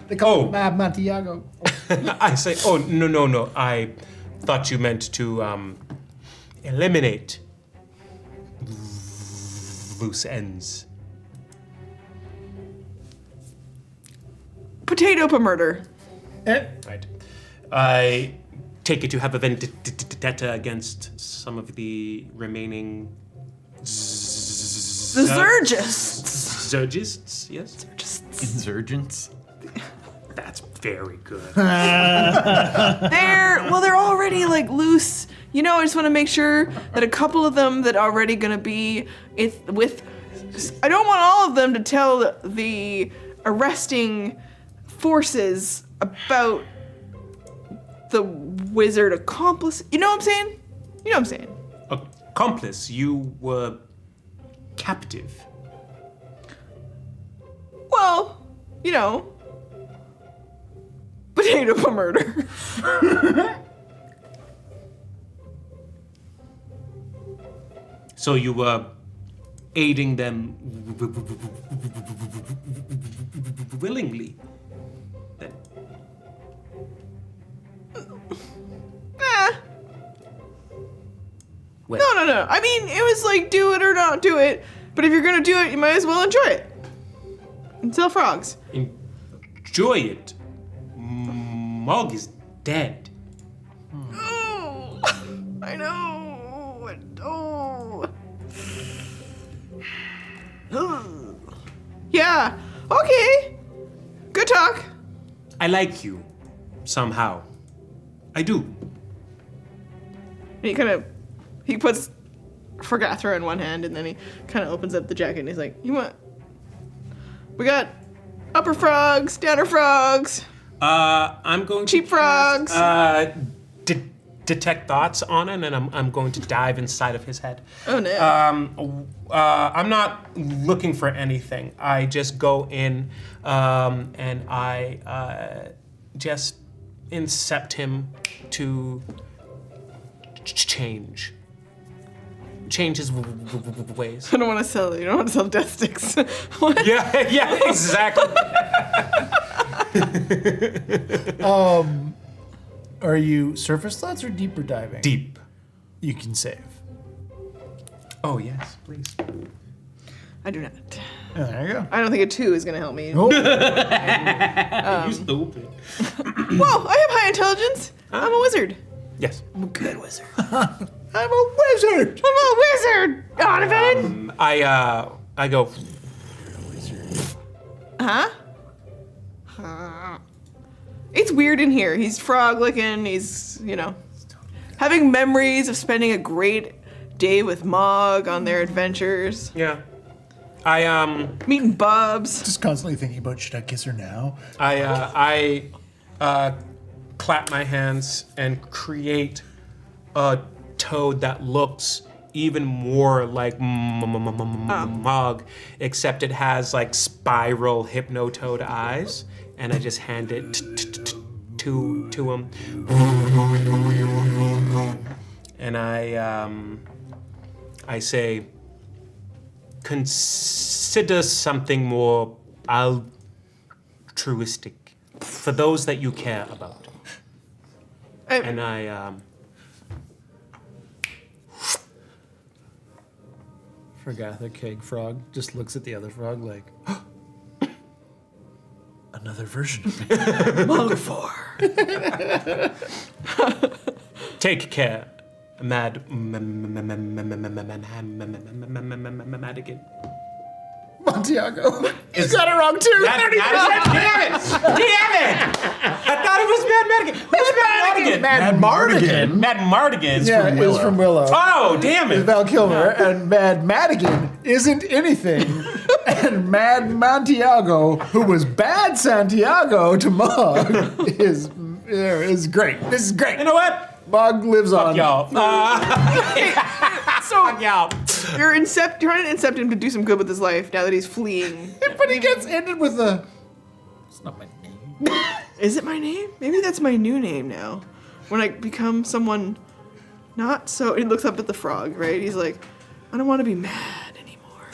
They call it Mad Mantiago. I say. Oh no. I thought you meant to eliminate loose ends. Potato per murder. Right. I take it you have a vendetta against some of the remaining The Zergists. Zergists, yes? Insurgents. That's very good. They're already like loose. You know, I just want to make sure that a couple of them that are already gonna be with. I don't want all of them to tell the arresting forces about the wizard accomplice. You know what I'm saying? You know what I'm saying? Accomplice, you were captive. Well, you know, potato for murder. So you were aiding them willingly. Then. Well, No. I mean, it was like do it or not do it. But if you're gonna do it, you might as well enjoy it. And sell frogs. enjoy it. Mogg is dead. Oh, I know. Oh. Yeah. Okay. Good talk. I like you. Somehow. I do. And he puts Froggathra in one hand, and then he kind of opens up the jacket, and he's like, we got upper frogs, downer frogs, I'm going cheap to frogs. detect thoughts on it, and I'm going to dive inside of his head. Oh, no. I'm not looking for anything. I just go in and I just incept him to change his ways. I don't want to sell it. You don't want to sell death sticks. What? Yeah, exactly. Are you surface thoughts or deeper diving? Deep. You can save. Oh yes, please. I do not. Oh, there you go. I don't think a 2 is going to help me. Oh, You stupid. Whoa, I have high intelligence. I'm a wizard. Yes. I'm a good wizard. I'm a wizard! I'm a wizard, Onovan. I go. Huh? It's weird in here. He's frog looking. He's, having memories of spending a great day with Mogg on their adventures. Yeah. I Meeting Bubs. Just constantly thinking about, should I kiss her now? I clap my hands and create a toad that looks even more like Mogg, except it has like spiral hypnotoad eyes, and I just hand it to him, and I say, consider something more altruistic for those that you care about. And I Froggathra Kegfrog just looks at the other frog like, another version of me. Mogg 4. Take care, Mad Madigan. Montiago. You got it wrong too. Damn it! I thought it was Mad Madigan. Who's Mad Madigan? Mad Mardigan. Mad Mardigan is Yeah, from is Willow. from Willow. Oh, damn Is it! Val Kilmer, and Mad Madigan isn't anything. And Mad Mantiago, who was bad Santiago to Mogg, is great. This is great. You know what? Mogg lives on. Y'all. So Y'all. you're trying to incept him to do some good with his life now that he's fleeing. But he gets ended with a. It's not my name. Is it my name? Maybe that's my new name now. When I become someone not so... He looks up at the frog, right? He's like, I don't want to be mad anymore.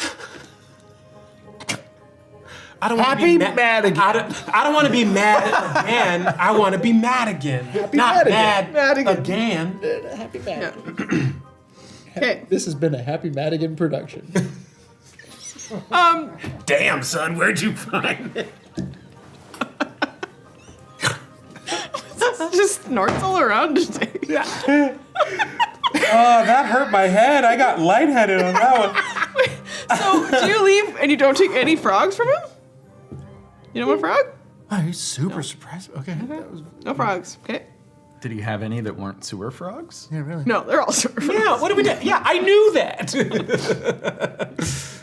I don't want to Happy be Madigan. I don't want to be mad again. I want to be mad again. Not Madigan. mad Madigan. again. Happy Yeah. Madigan. Okay. This has been a Happy Madigan production. Damn, son, where'd you find it? Just snorts all around today. Oh, that hurt my head. I got lightheaded on that one. So, do you leave and you don't take any frogs from him? You don't want a frog? Oh, he's super surprised. Okay. That was, No frogs. Okay. Did he have any that weren't sewer frogs? yeah, really. No, they're all frogs. Yeah, what do we do? Yeah, I knew that.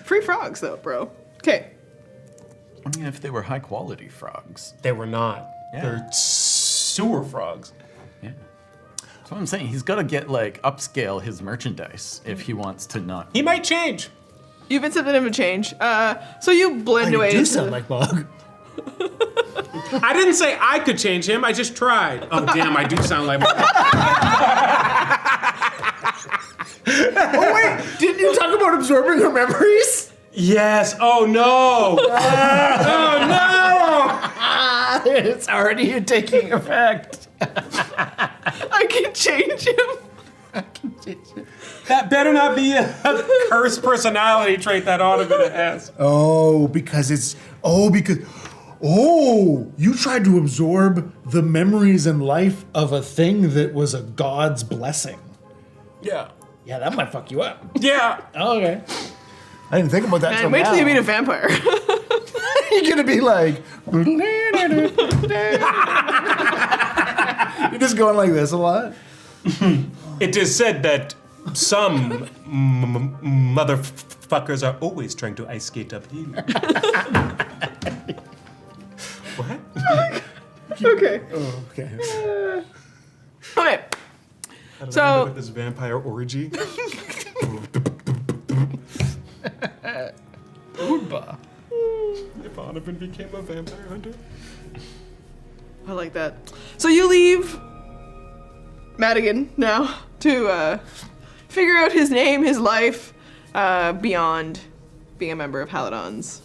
Free frogs, though, bro. Okay. I mean, if they were high quality frogs. They were not. Yeah. They're sewer frogs. Yeah. That's what I'm saying. He's got to get, like, upscale his merchandise if he wants to not. He might change. You've incepted him to change. So you blend away. You do into sound the- like Mogg. I didn't say I could change him. I just tried. Oh, damn, I do sound like Oh, wait. Didn't you talk about absorbing her memories? Yes. Oh, no. Oh, no. It's already taking effect. I can change him. That better not be a cursed personality trait that Onovan has. You tried to absorb the memories and life of a thing that was a god's blessing. Yeah. Yeah, that might fuck you up. Yeah. Oh, okay. I didn't think about that And till wait till now. you meet a vampire. You're gonna be like, you're just going like this a lot. It is said that some motherfuckers are always trying to ice skate uphill. What? Okay. Oh, okay. Okay. So With this vampire orgy. If Onovan became a vampire hunter. I like that. So you leave Madigan now to figure out his name, his life, beyond being a member of Paladin's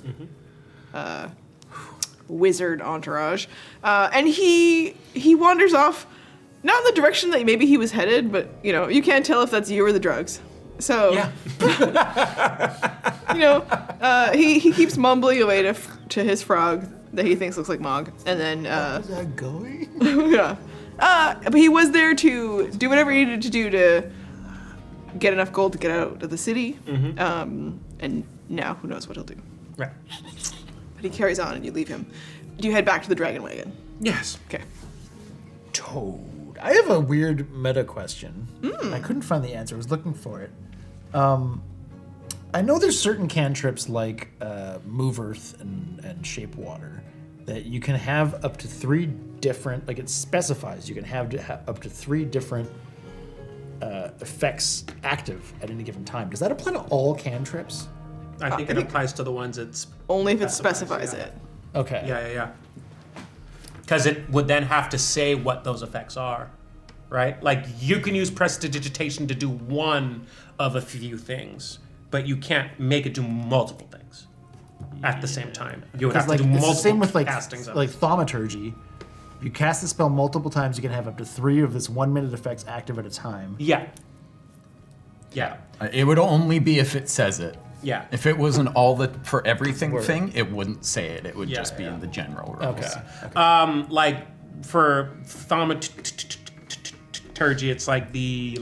wizard entourage. And he wanders off, not in the direction that maybe he was headed, but you know, you can't tell if that's you or the drugs. So Yeah. you know, he keeps mumbling away to his frog that he thinks looks like Mogg, and then Is that going? yeah. But he was there to do whatever he needed to do to get enough gold to get out of the city. And now who knows what he'll do. Right. But he carries on and you leave him. Do you head back to the dragon wagon? Yes. Okay. Toad. I have a weird meta question. I couldn't find the answer. I was looking for it. I know there's certain cantrips like Move Earth and Shape Water that you can have up to 3 different, like it specifies, you can have up to 3 different effects active at any given time. Does that apply to all cantrips? I think it applies to the ones it's. Only if it specifies it. Okay. Yeah. Because it would then have to say what those effects are, right? Like you can use prestidigitation to do one of a few things, but you can't make it do multiple things at the same time. You would have to do It's multiple the same with castings of like it. thaumaturgy. If you cast the spell multiple times, you can have up to 3 of this 1-minute effects active at a time. Yeah. It would only be if it says it. Yeah. If it was an all the for everything thing, it wouldn't say it. It would Yeah, just be in the general rules. Okay. Like for thaumaturgy, it's like the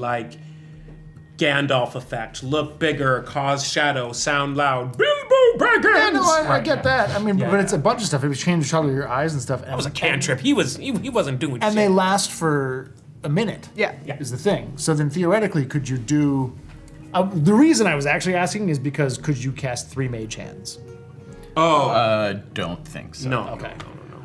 Gandalf effect. Look bigger, cause shadow, sound loud. Bilbo Baggins. Yeah, no, I get that. I mean, but it's a bunch of stuff. It was changing the color of your eyes and stuff. That was a cantrip. He wasn't doing shit. And they last for a minute. Yeah. Is the thing. So then theoretically, could you do? The reason I was actually asking is because could you cast 3 mage hands? Don't think so. No. Okay.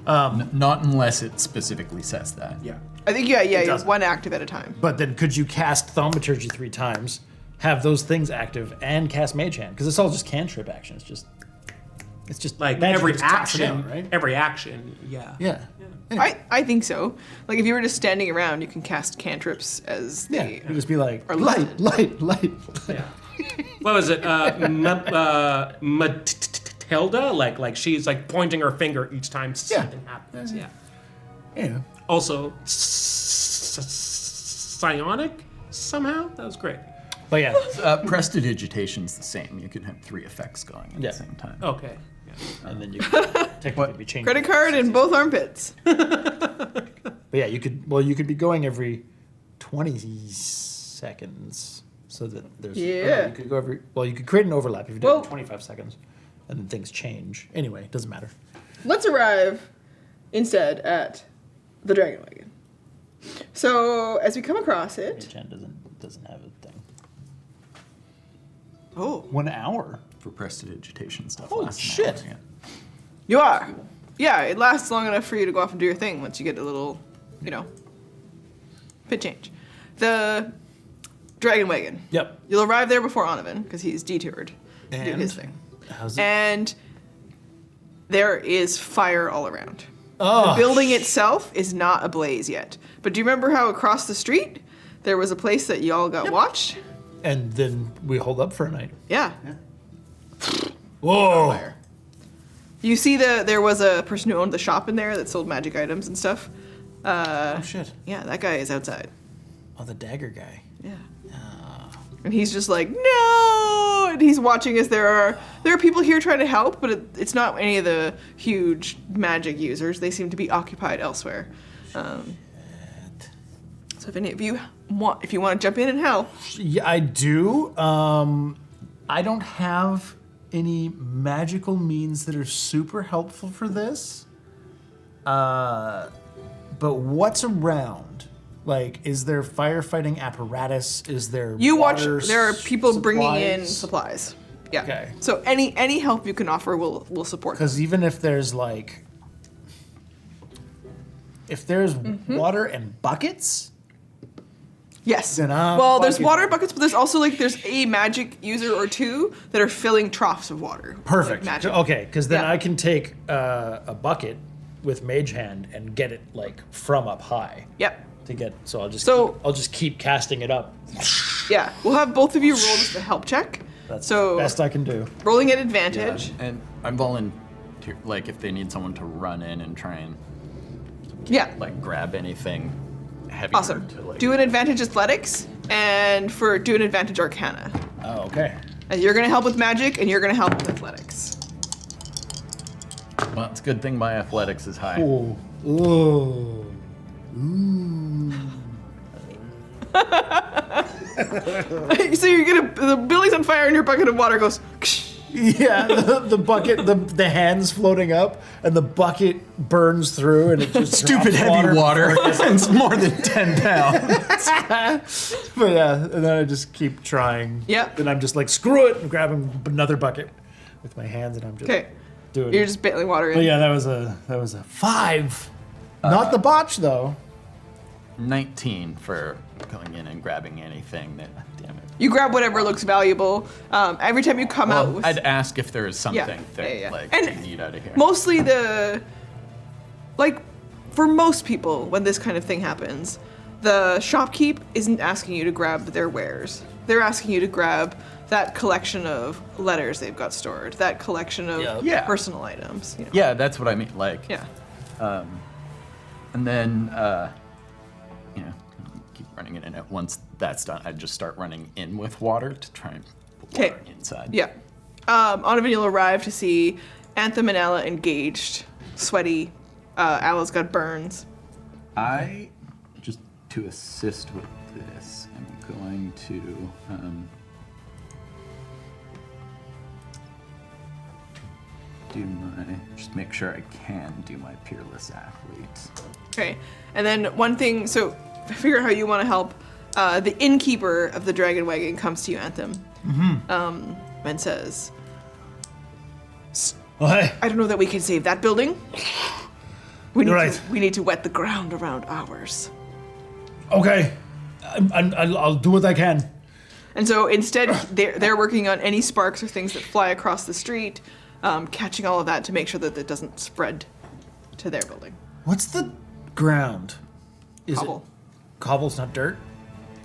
No. Not unless it specifically says that. Yeah. I think yeah, doesn't. one active at a time. But then could you cast thaumaturgy 3 times, have those things active, and cast mage hand? Because it's all just cantrip action. It's just Like magic every just toss it action, out, right? every action, yeah. Yeah. I think so. Like if you were just standing around, you can cast cantrips as Yeah. they. You just be like Or light. Yeah. What was it? Matilda? Like she's like pointing her finger each time something happens. Yeah. Yeah. Also, psionic somehow. That was great. But yeah. Prestidigitation's the same. You can have 3 effects going at Yeah. the same time. Okay. And then you could technically be changing. Credit card in both armpits. But yeah, you could be going every 20 seconds, so that there's. Yeah. You could go you could create an overlap if you do it Well- in 25 seconds, and then things change. Anyway, it doesn't matter. Let's arrive instead at the Dragon Wagon. So as we come across it, Mage hand doesn't have a thing. oh, 1 hour. For prestidigitation stuff. Holy lasts an shit. hour, yeah. you are. Yeah, it lasts long enough for you to go off and do your thing once you get a little, bit change. The Dragon Wagon. Yep. You'll arrive there before Onovan because he's detoured to do And? his thing. How's it? And there is fire all around. Oh, The building itself is not ablaze yet. But do you remember how across the street there was a place that y'all got watched? and then we hold up for a night. Yeah. Whoa. Fire. You see there was a person who owned the shop in there that sold magic items and stuff. Oh shit. Yeah, that guy is outside. Oh, the dagger guy. Yeah. And he's just like, no! And he's watching as there are people here trying to help, but it's not any of the huge magic users. They seem to be occupied elsewhere. So if any of you want to jump in and help, Yeah, I do. I don't have any magical means that are super helpful for this. But what's around? Like, is there firefighting apparatus? Is there you watch. water There are people bringing in supplies? supplies. Yeah. Okay. So any help you can offer will support. Because even if there's like, water and buckets, Yes. Then I'm Well, there's fucking- water buckets, but there's also there's a magic user or two that are filling troughs of water. perfect. Like magic. Okay, because then Yeah. I can take a bucket with mage hand and get it like from up high. Yep. So I'll just keep casting it up. Yeah. We'll have both of you roll just a help check. That's So- the best I can do. Rolling at advantage. And I'm volunteer, like if they need someone to run in and try and Yeah. like grab anything heavy. Awesome. To, like, Do an advantage athletics and do an advantage arcana. Oh, okay. And you're gonna help with magic and you're gonna help with athletics. Well, it's a good thing my athletics is high. Ooh. Ooh. So the building's on fire and your bucket of water goes. Yeah, the bucket, the hands floating up, and the bucket burns through, and it just Stupid drops heavy water. It's more than 10 pounds. But yeah, and then I just keep trying. Yeah. Then I'm just like, screw it, and grabbing another bucket with my hands, and I'm just Okay. doing You're it. just bailing water in. But yeah, that was a 5. Not the botch though. 19 for going in and grabbing anything that. Damn it. You grab whatever looks valuable. Every time you come out Well, with I'd ask if there is something that yeah. like And they need out of here. mostly for most people when this kind of thing happens, the shopkeep isn't asking you to grab their wares. They're asking you to grab that collection of letters they've got stored, that collection of Yeah. personal items. You know. Yeah, that's what I mean. Like, Yeah. and then keep running in and out. Once that's done, I'd just start running in with water to try and pull Okay. water inside. Yeah. Onovan, you'll arrive to see Anthem and Ella engaged, sweaty. Ella's got burns. Just to assist with this, I'm going to just make sure I can do my Peerless Athlete. Okay, and then one thing, so figure out how you want to help. The innkeeper of the Dragon Wagon comes to you, Anthem, and says, Hey. I don't know that we can save that building. We need to wet the ground around ours. Okay. I'll do what I can. And so instead, they're working on any sparks or things that fly across the street, catching all of that to make sure that it doesn't spread to their building. What's the ground? Is Cobble. it cobble's not dirt?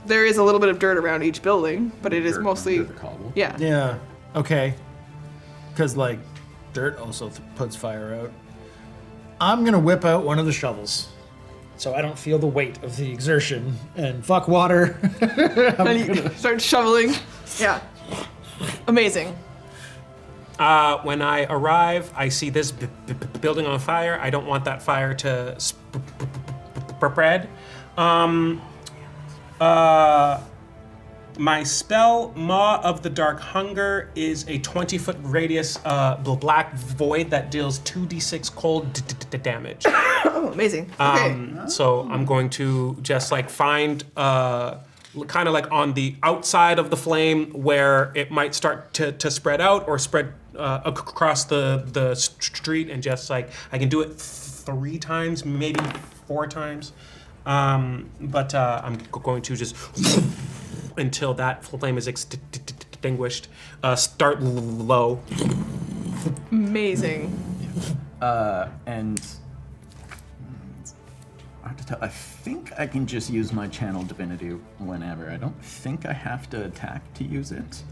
There is a little bit of dirt around each building, but it is Dirt mostly under the cobble. yeah. Yeah. Okay. Because like dirt also puts fire out. I'm gonna whip out one of the shovels, so I don't feel the weight of the exertion. And fuck water. And you start shoveling. Yeah. Amazing. When I arrive, I see this building on fire. I don't want that fire to spread. My spell, Maw of the Dark Hunger, is a 20-foot radius black void that deals 2d6 cold damage. Oh, amazing. Okay. So I'm going to just like find kind of like on the outside of the flame where it might start to spread out or spread across the street, and just like I can do it 3 times, maybe 4 times. But I'm going to just until that flame is extinguished. Start low. Amazing. And I have to tell, I think I can just use my channel divinity whenever. I don't think I have to attack to use it.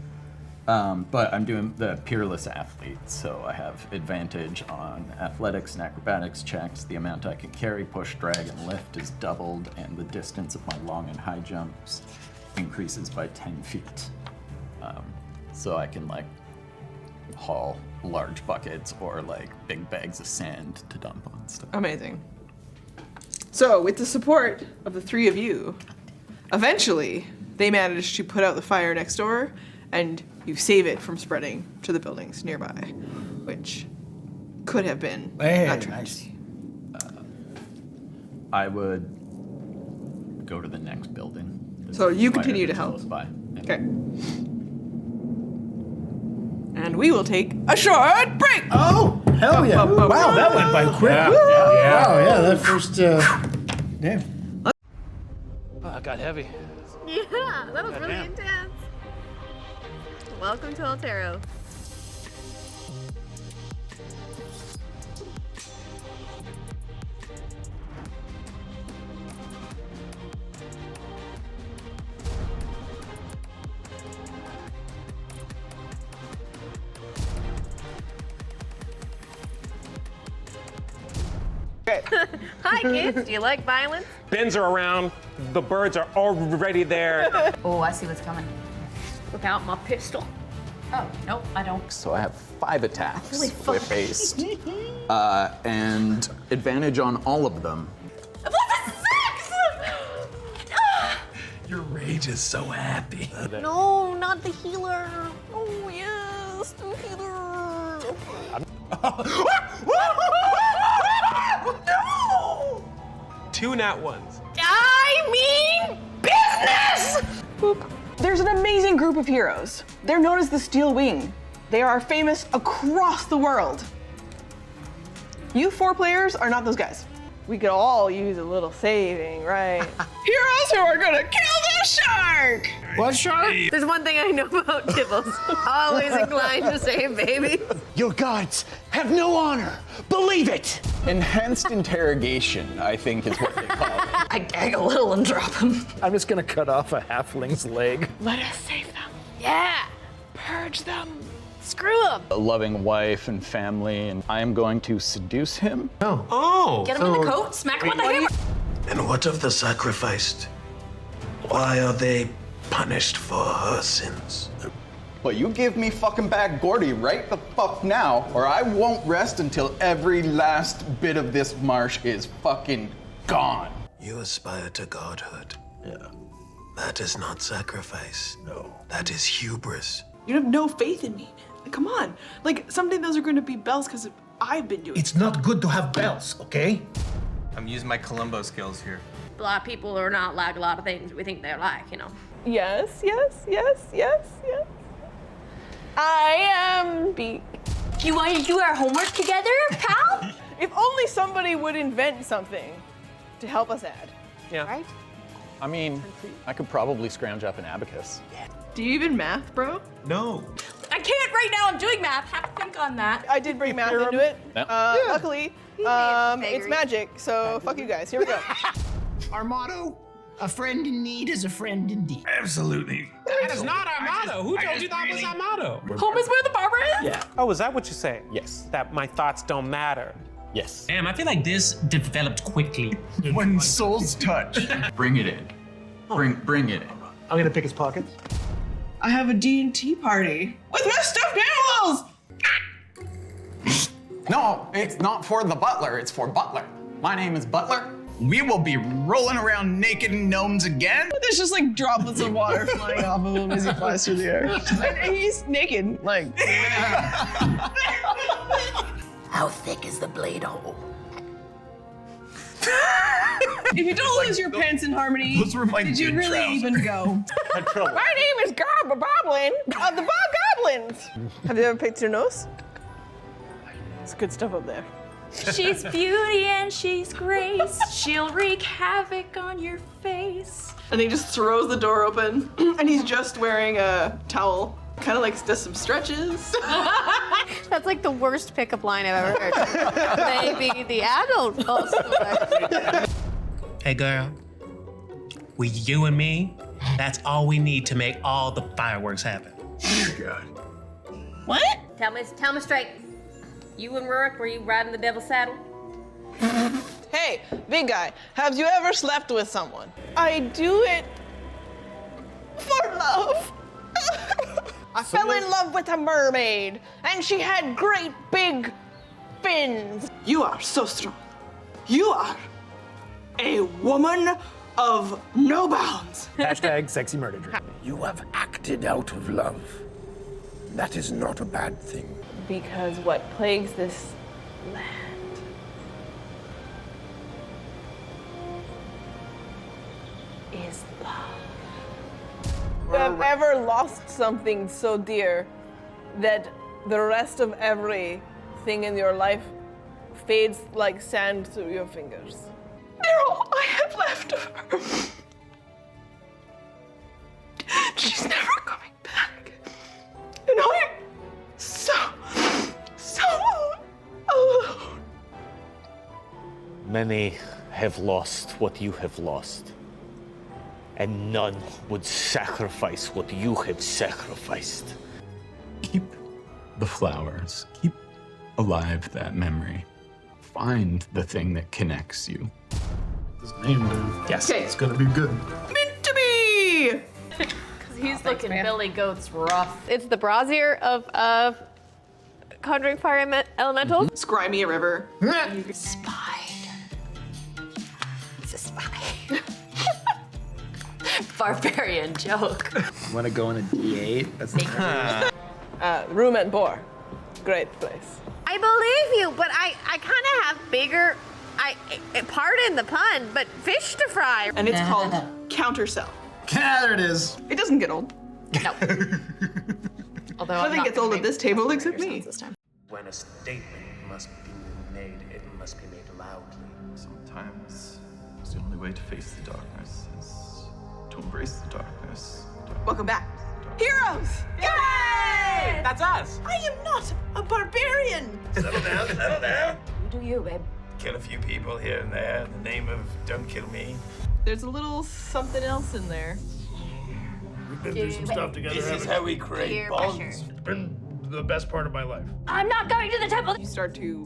But I'm doing the Peerless Athlete, so I have advantage on athletics and acrobatics checks. The amount I can carry, push, drag, and lift is doubled, and the distance of my long and high jumps increases by 10 feet. So I can like haul large buckets or like big bags of sand to dump on stuff. Amazing. So, with the support of the 3 of you, eventually they manage to put out the fire next door, and you save it from spreading to the buildings nearby, which could have been a tragedy. I would go to the next building. So you Fire continue to that's help. close by. Yeah. Okay. And we will take a short break. Oh, hell yeah. Wow, that went by quick. Yeah. Wow, yeah, that first, damn. Oh, it got heavy. Yeah, that was really intense. Welcome to Altero. Hi kids, do you like violence? Bins are around. The birds are already there. Oh, I see what's coming. Whip out my pistol. Oh, nope, I don't. So I have 5 attacks Holy fuck. with haste, and advantage on all of them. Your rage is so happy. No, not the healer. Oh yes, the healer. No! 2 nat ones. I mean business! There's an amazing group of heroes. They're known as the Steel Wing. They are famous across the world. You 4 players are not those guys. We could all use a little saving, right? Heroes who are gonna kill the shark! What shark? There's one thing I know about Tibbles. Always inclined to save babies. Your guards have no honor. Believe it. Enhanced interrogation, I think, is what they call it. I gag a little and drop him. I'm just gonna cut off a halfling's leg. Let us save them. Yeah. Purge them. Screw them. A loving wife and family, and I am going to seduce him. Oh. Get him in the coat, smack him with the hammer. And what of the sacrificed? Why are they punished for her sins? But you give me fucking back Gordy right the fuck now, or I won't rest until every last bit of this marsh is fucking gone. You aspire to godhood. Yeah. That is not sacrifice. No. That is hubris. You have no faith in me. Come on. Like, someday those are going to be bells because I've been doing it. It's not good to have bells, okay? I'm using my Columbo skills here. A lot of people are not like a lot of things we think they're like, you know. Yes, yes, yes, yes, yes. I am Beak. You want to do our homework together, pal? If only somebody would invent something to help us add. Yeah. Right? I mean, I could probably scrounge up an abacus. Do you even math, bro? No. I can't right now. I'm doing math. Have to think on that. I did bring math into it. No. Luckily, it's magic, so fuck you guys. Here we go. Our motto, a friend in need is a friend indeed. Absolutely. That is not our motto. Who told you that was our motto? Home is where the barber is? Yeah. Oh, is that what you're saying? Yes. That my thoughts don't matter. Yes. Damn, I feel like this developed quickly. When souls touch. Bring it in. Bring it in. I'm gonna pick his pockets. I have a D&T party with my stuffed animals! No, it's not for the butler, it's for Butler. My name is Butler. We will be rolling around naked gnomes again. There's just like droplets of water flying off of him as he flies through the air. And he's naked, like. How thick is the blade hole? If you don't lose your pants in harmony, Those were my did you good really trousers. even go? My name is Goblin of the Bogoblins. Have you ever picked your nose? It's good stuff up there. She's beauty and she's grace. She'll wreak havoc on your face. And he just throws the door open, and he's just wearing a towel. Kind of like does some stretches. That's like the worst pickup line I've ever heard. Maybe the adult also. Hey girl, with you and me, that's all we need to make all the fireworks happen. God. What? Tell me straight. You and Rurik, were you riding the devil's saddle? Hey, big guy, have you ever slept with someone? I do it for love. I fell in love with a mermaid, and she had great big fins. You are so strong. You are a woman of no bounds. Hashtag sexy murder dream. You have acted out of love. That is not a bad thing. Because what plagues this land is love. You have ever lost something so dear that the rest of everything in your life fades like sand through your fingers? They're all I have left of her. She's never coming back. And I'm so alone. Many have lost what you have lost, and none would sacrifice what you have sacrificed. Keep the flowers. Keep alive that memory. Find the thing that connects you. His name, dude. Yes. Okay. It's gonna be good. Meant to be. Because he's looking Billy Goat's rough. It's the brazier of conjuring fire elementals. Scry me a river. Spider. It's a spy. Barbarian joke. Want to go on a D8? That's the Room and Boar. Great place. I believe you, but I kind of have bigger, pardon the pun, but fish to fry. And it's called Countercell. There it is. It doesn't get old. No. Although Nothing gets old at this table except me. This time. When a statement must be made, it must be made loudly. Sometimes it's the only way to face the darkness is to embrace the darkness. Welcome back. Heroes! Yay! That's us. I am not a barbarian. Settle down, settle down. You do you, babe. Kill a few people here and there in the name of don't kill me. There's a little something else in there. We've been through some stuff together. This is how we create Peer bonds. pressure. It's been the best part of my life. I'm not going to the temple. You start to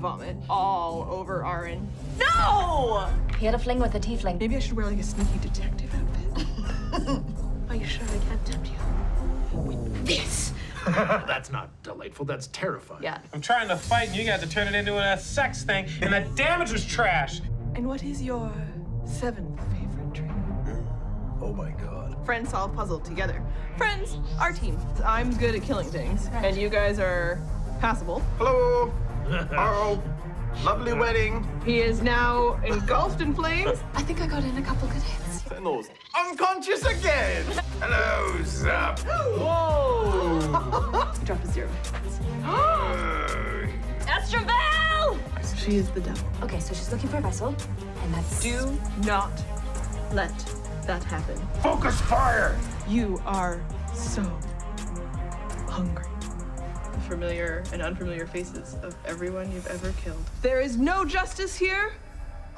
vomit all over Arin. No! He had a fling with a tiefling. Maybe I should wear like a sneaky detective outfit. Are you sure I can't tempt you? With this. That's not delightful, that's terrifying. Yeah. I'm trying to fight and you guys are turning it into a sex thing, and the damage was trash. And what is your 7th favorite trait? Oh my god. Friends solve puzzle together. Friends, our team. I'm good at killing things, and you guys are passable. Hello. Oh, lovely wedding. He is now engulfed in flames. I think I got in a couple good hits. Sentinels unconscious again. Hello, Zap. Whoa! Drop a 0. Estravel! She is the devil. Okay, so she's looking for a vessel, and that's... Do not let that happen. Focus fire. You are so hungry. The familiar and unfamiliar faces of everyone you've ever killed. There is no justice here,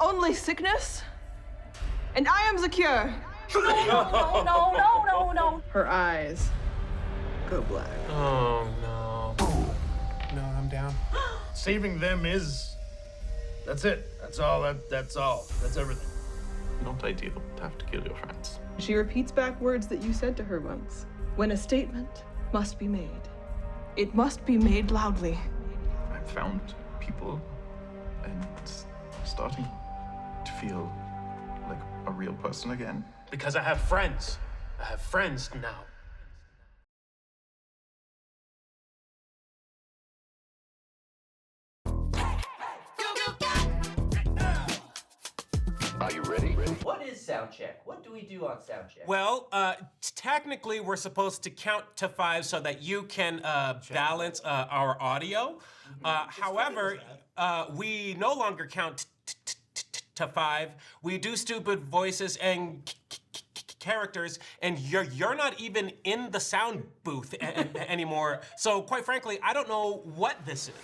only sickness. And I am the cure. No. Her eyes go black. Oh no. No, I'm down. Saving them is... That's it. That's all. That's all. That's everything. Not ideal to have to kill your friends. She repeats back words that you said to her once. When a statement must be made, it must be made loudly. I've found people and starting to feel like a real person again. Because I have friends. I have friends now. Are you ready? What is sound check? What do we do on sound check? Well, technically, we're supposed to count to 5 so that you can balance our audio. However, we no longer count to 5. We do stupid voices and characters, and you're not even in the sound booth anymore. So, quite frankly, I don't know what this is.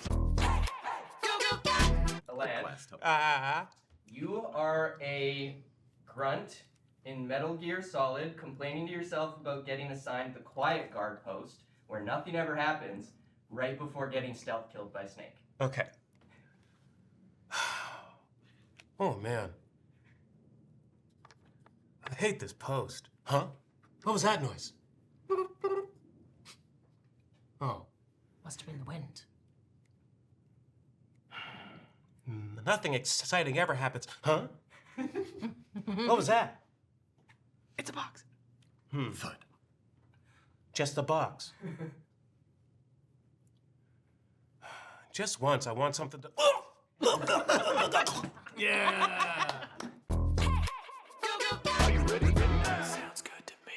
Alan, you are a grunt in Metal Gear Solid complaining to yourself about getting assigned the quiet guard post where nothing ever happens right before getting stealth killed by Snake. Okay. Oh, man. I hate this post. Huh? What was that noise? Oh. Must have been the wind. Nothing exciting ever happens. Huh? What was that? It's a box. Fun. Just a box. Just once, I want something to... Yeah! Are you ready? Sounds good to me.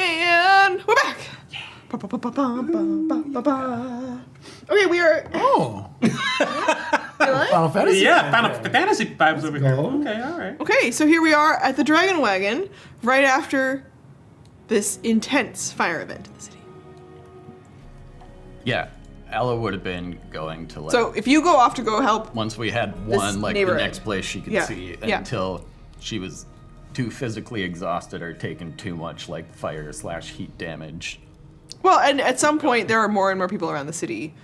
And we're back. Okay, we are. Oh. You like? Final Fantasy. Yeah, Final Fantasy vibes over here. Okay, all right. Okay, so here we are at the Dragon Wagon, right after this intense fire event in the city. Yeah, Ella would have been going to like. So if you go off to go help, once we had this one, like the neighborhood. next place she could Yeah, see yeah. until she was too physically exhausted or taking too much like fire/heat damage. well, and at some point there are more and more people around the city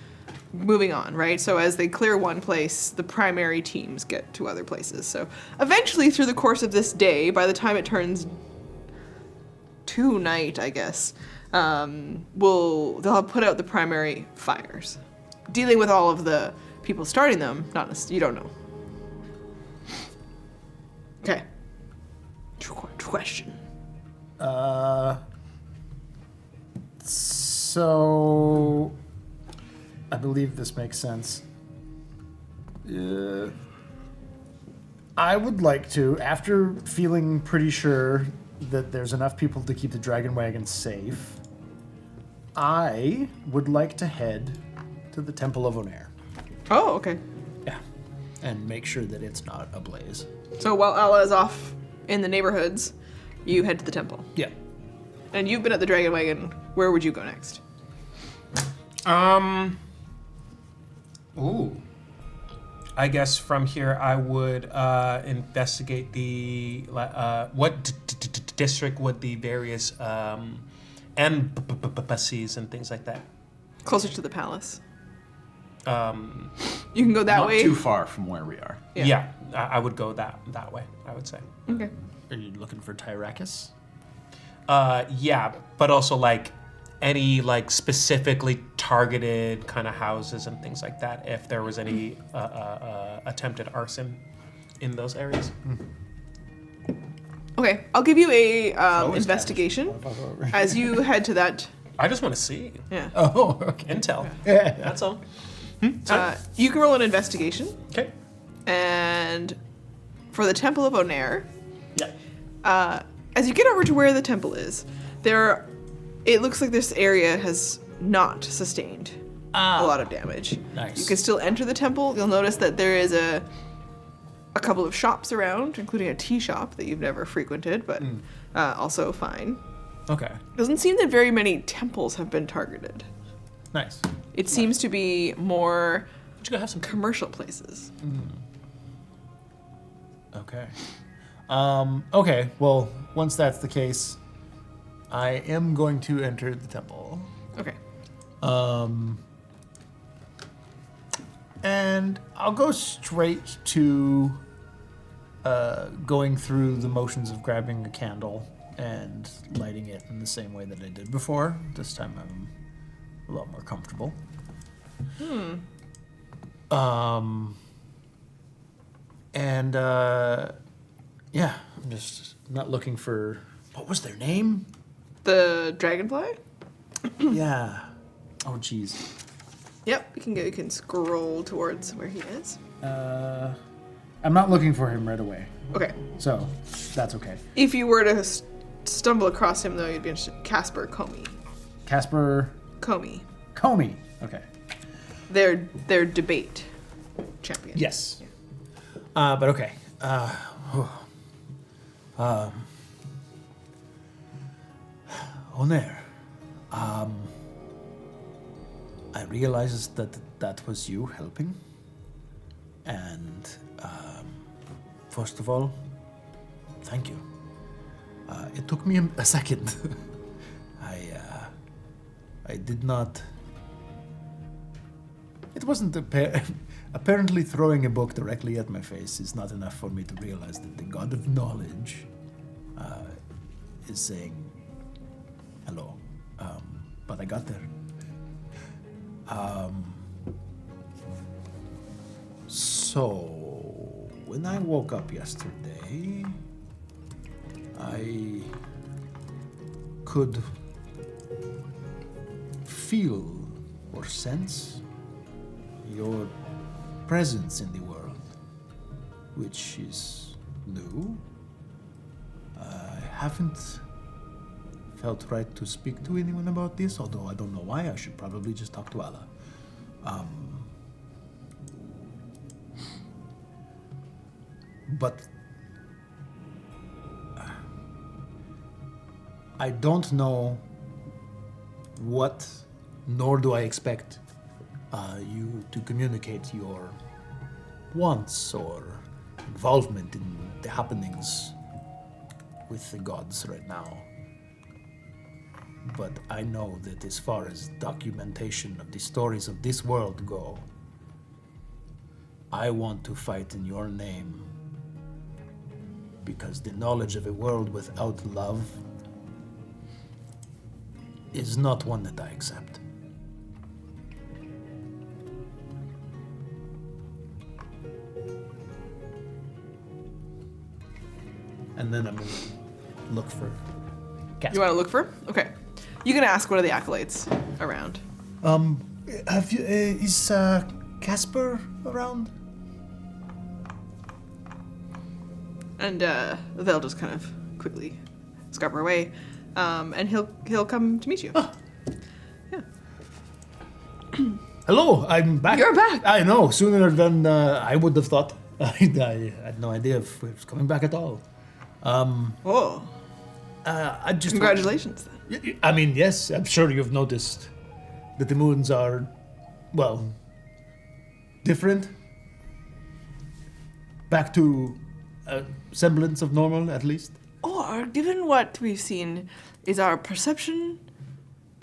moving on, right? So as they clear one place, the primary teams get to other places. So eventually through the course of this day, by the time it turns to night, I guess, they'll have put out the primary fires. Dealing with all of the people starting them, not necessarily, you don't know. Okay. Question. So I believe this makes sense. I would like to, after feeling pretty sure that there's enough people to keep the Dragon Wagon safe, I would like to head to the Temple of Onair. Oh, okay. Yeah. And make sure that it's not ablaze. So while Ella is off in the neighborhoods, you head to the temple. Yeah. And you've been at the Dragon Wagon. Where would you go next? Ooh. I guess from here I would investigate the what district would the various embassies and things like that Closer to the palace. Um, You can go that Not way. too far from where we are. yeah, I would go that way, I would say. Okay. Are you looking for Tyrakis? Yeah, but also like any like specifically targeted kind of houses and things like that. If there was any attempted arson in those areas. Okay, I'll give you a investigation as you head to that. I just want to see. Yeah. Oh, okay. Intel. Yeah. That's all. You can roll an investigation. Okay. And for the Temple of Onair, yeah. As you get over to where the temple is, it looks like this area has not sustained a lot of damage. Nice. You can still enter the temple. You'll notice that there is a couple of shops around, including a tea shop that you've never frequented, but also fine. Okay. Doesn't seem that very many temples have been targeted. Nice. It seems to be more you go have some commercial places. Okay. Okay, well, once that's the case, I am going to enter the temple. Okay. And I'll go straight to going through the motions of grabbing a candle and lighting it in the same way that I did before. This time I'm a lot more comfortable. And yeah, I'm just not looking for, what was their name? The dragonfly? Yeah. Oh, jeez. Yep, you can scroll towards where he is. I'm not looking for him right away. Okay. So, that's okay. If you were to stumble across him, though, you'd be interested. Casper Comey. Casper... Comey. Comey. Okay. Their debate champion. Yes. But okay. Onair. I realized that was you helping. And first of all, thank you. It took me a second. I did not. It wasn't apparently throwing a book directly at my face is not enough for me to realize that the god of knowledge is saying hello. But I got there. So when I woke up yesterday, I could feel or sense your presence in the world, which is new. I haven't felt right to speak to anyone about this, although I don't know why. I should probably just talk to Allah. But I don't know what, nor do I expect you to communicate your wants or involvement in the happenings with the gods right now. But I know that as far as documentation of the stories of this world go, I want to fight in your name, because the knowledge of a world without love is not one that I accept. And then I'm gonna look for Casper. You want to look for? Okay. You can ask what are the acolytes around. Have you, is Casper around? And they'll just kind of quickly scupper away, and he'll come to meet you. Hello, I'm back. You're back. I know, sooner than I would have thought. I had no idea if it was coming back at all. I just Congratulations, then. I mean, yes, I'm sure you've noticed that the moons are, well, different. Back to a semblance of normal, at least. Or, given what we've seen, is our perception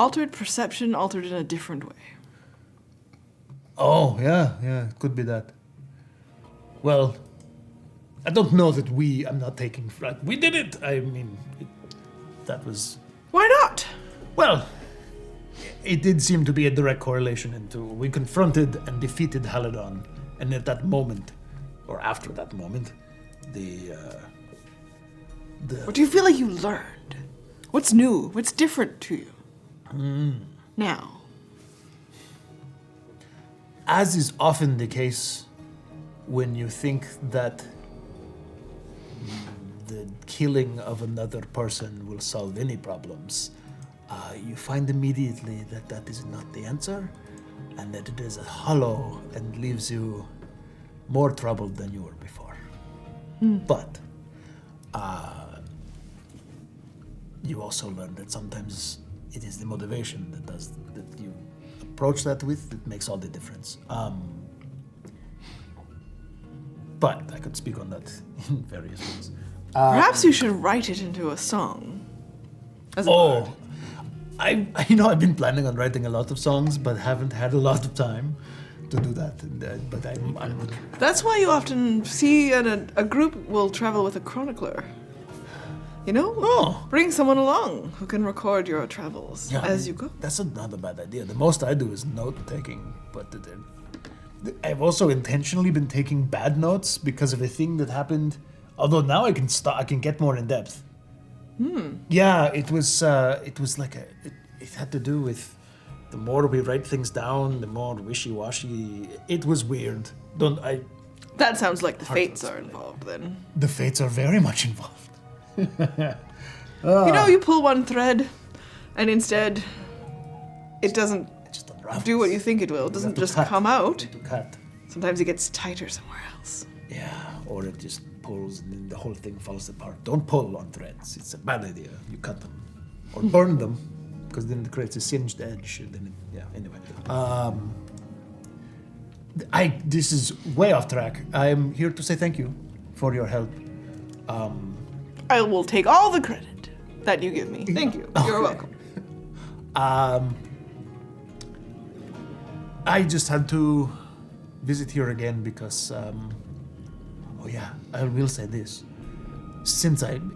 Altered perception, altered in a different way. Oh, yeah, it could be that. Well, I don't know that I'm not taking flight. We did it! I mean, that was... Why not? Well, it did seem to be a direct correlation into... We confronted and defeated Haladon, and at that moment, or after that moment, What do you feel like you learned? What's new? What's different to you? Now. As is often the case when you think that the killing of another person will solve any problems, you find immediately that that is not the answer, and that it is hollow and leaves you more troubled than you were before. But you also learn that sometimes it is the motivation that you approach that with that makes all the difference. But I could speak on that in various ways. Perhaps you should write it into a song. I've been planning on writing a lot of songs, but haven't had a lot of time to do that. But I'm That's why you often see a group will travel with a chronicler. You know? Bring someone along who can record your travels as you go. That's not a bad idea. The most I do is note-taking, but I've also intentionally been taking bad notes because of a thing that happened. Although now I can get more in depth. Yeah, it was like it had to do with the more we write things down, the more wishy-washy. It was weird. That sounds like the fates are involved then. The fates are very much involved. You know, you pull one thread, and instead, it doesn't do what you think it will. It doesn't just come out. Sometimes it gets tighter somewhere else. Yeah, or it just pulls and then the whole thing falls apart. Don't pull on threads. It's a bad idea. You cut them. Or burn them, because then it creates a singed edge. And then anyway. This is way off track. I'm here to say thank you for your help. I will take all the credit that you give me. Thank you. You're welcome. I just had to visit here again because, I will say this.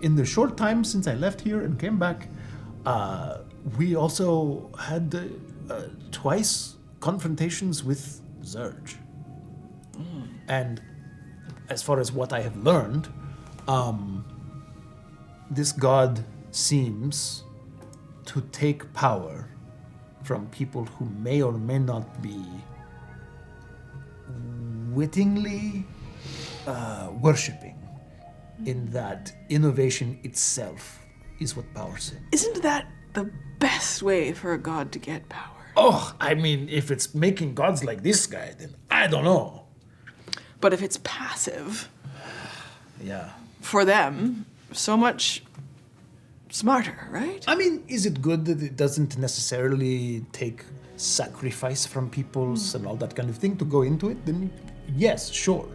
In the short time since I left here and came back, we also had twice confrontations with Zurge. And as far as what I have learned, this god seems to take power from people who may or may not be wittingly worshipping, in that innovation itself is what powers him. Isn't that the best way for a god to get power? Oh, I mean, if it's making gods like this guy, then I don't know. But if it's passive, yeah, for them, so much smarter, right? I mean, is it good that it doesn't necessarily take sacrifice from peoples and all that kind of thing to go into it? Then yes, sure.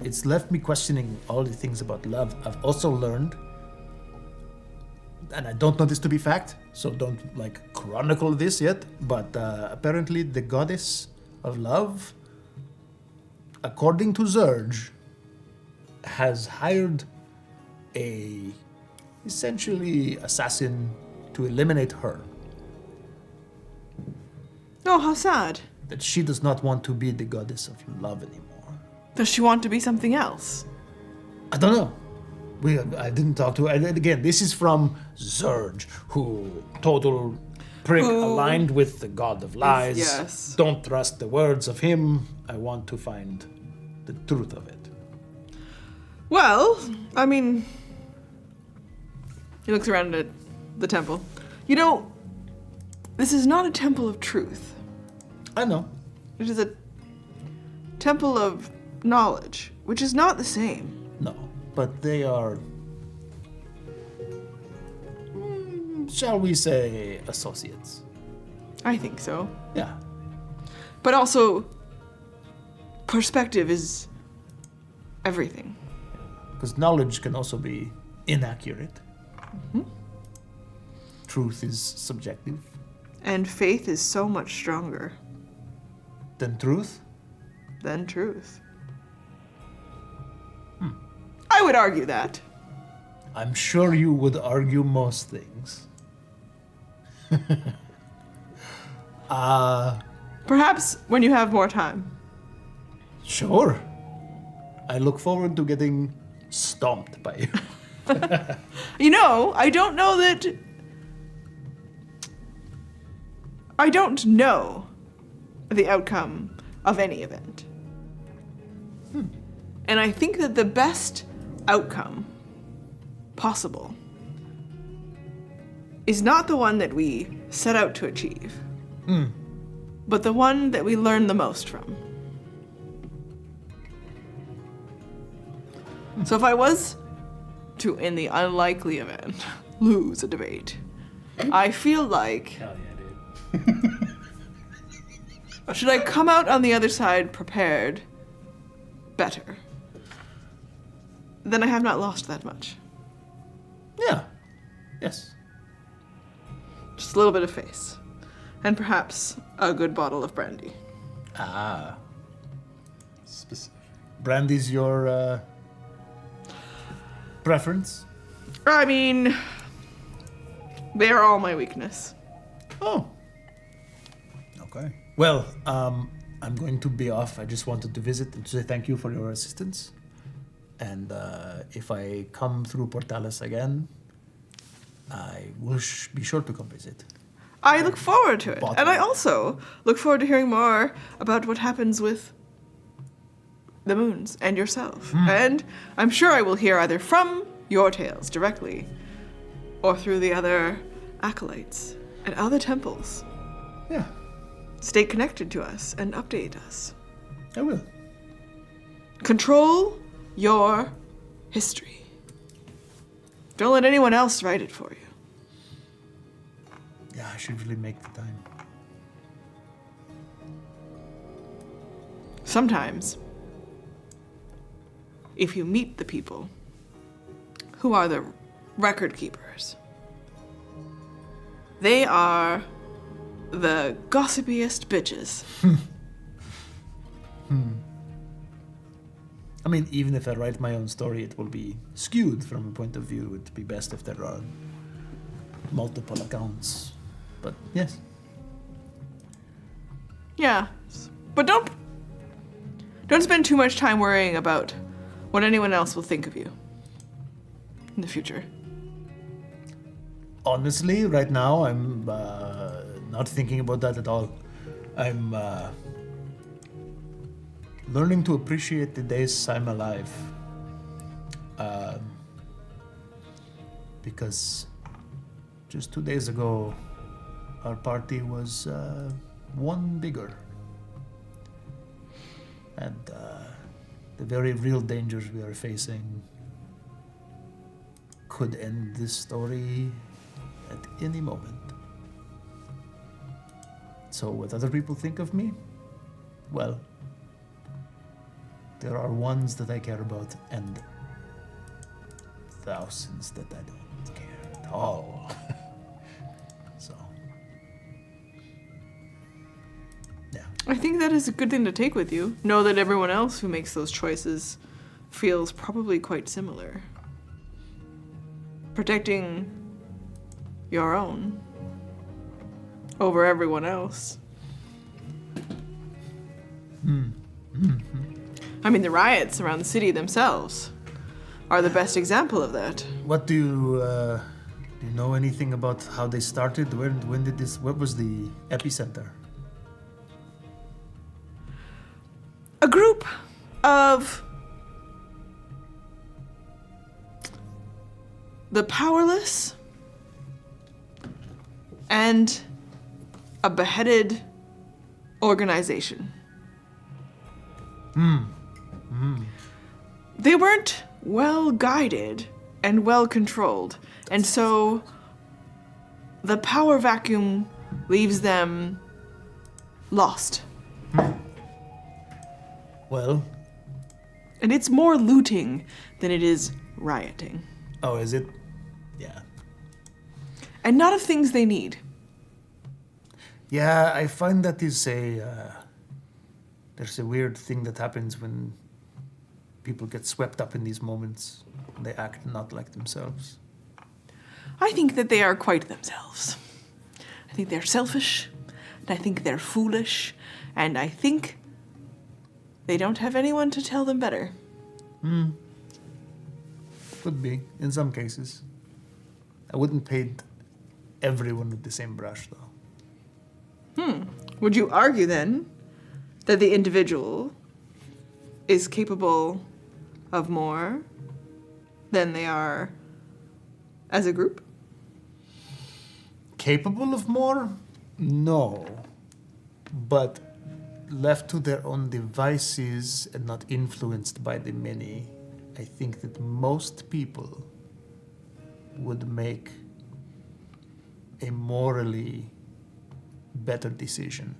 It's left me questioning all the things about love. I've also learned, and I don't know this to be fact, so don't chronicle this yet, but apparently the goddess of love, according to Zurge, has hired a essentially assassin to eliminate her. Oh, how sad. That she does not want to be the goddess of love anymore. Does she want to be something else? I don't know. I didn't talk to her. And again, this is from Zurge, who total prick aligned with the god of lies. Yes. Don't trust the words of him. I want to find the truth of it. Well, I mean, he looks around at the temple. You know, this is not a temple of truth. I know. It is a temple of knowledge, which is not the same. No, but they are, shall we say, associates. I think so. Yeah. But also, perspective is everything. Because knowledge can also be inaccurate. Truth is subjective. And faith is so much stronger Than truth? than truth. I would argue that. I'm sure you would argue most things. Perhaps when you have more time. Sure. I look forward to getting stomped by you. You know, I don't know that... I don't know the outcome of any event. And I think that the best outcome possible is not the one that we set out to achieve, but the one that we learn the most from. So if I was to, in the unlikely event, lose a debate, I feel like... should I come out on the other side prepared better, then I have not lost that much. Yeah. Yes. Just a little bit of face. And perhaps a good bottle of brandy. Ah. Specific. Brandy's your preference? I mean, they're all my weakness. Oh. Okay. Well, I'm going to be off. I just wanted to visit and to say thank you for your assistance. And if I come through Portalis again, I will be sure to come visit. I look forward to it. And I also look forward to hearing more about what happens with the moons and yourself. And I'm sure I will hear either from your tales directly or through the other acolytes and other temples. Yeah. Stay connected to us and update us. I will. Control your history. Don't let anyone else write it for you. Yeah, I should really make the time. Sometimes, if you meet the people who are the record keepers, they are the gossipiest bitches. I mean, even if I write my own story, it will be skewed from a point of view. It'd be best if there are multiple accounts. But yes. Yeah, but don't spend too much time worrying about what anyone else will think of you in the future. Honestly, right now, I'm not thinking about that at all. I'm learning to appreciate the days I'm alive. Because just 2 days ago, our party was one bigger. And the very real dangers we are facing could end this story at any moment. So what other people think of me? Well, there are ones that I care about and thousands that I don't care at all. So, yeah. I think that is a good thing to take with you. Know that everyone else who makes those choices feels probably quite similar. Protecting your own over everyone else. I mean, the riots around the city themselves are the best example of that. What do you know anything about how they started? When did this? What was the epicenter? A group of the powerless and a beheaded organization. They weren't well guided and well controlled, and so the power vacuum leaves them lost. Well, and it's more looting than it is rioting. Oh, is it? Yeah. And not of things they need. Yeah, I find that is there's a weird thing that happens when people get swept up in these moments. They act not like themselves. I think that they are quite themselves. I think they're selfish, and I think they're foolish, and I think they don't have anyone to tell them better. Could be, in some cases. I wouldn't paint everyone with the same brush, though. Would you argue, then, that the individual is capable of more than they are as a group? Capable of more? No. But left to their own devices and not influenced by the many, I think that most people would make a morally better decision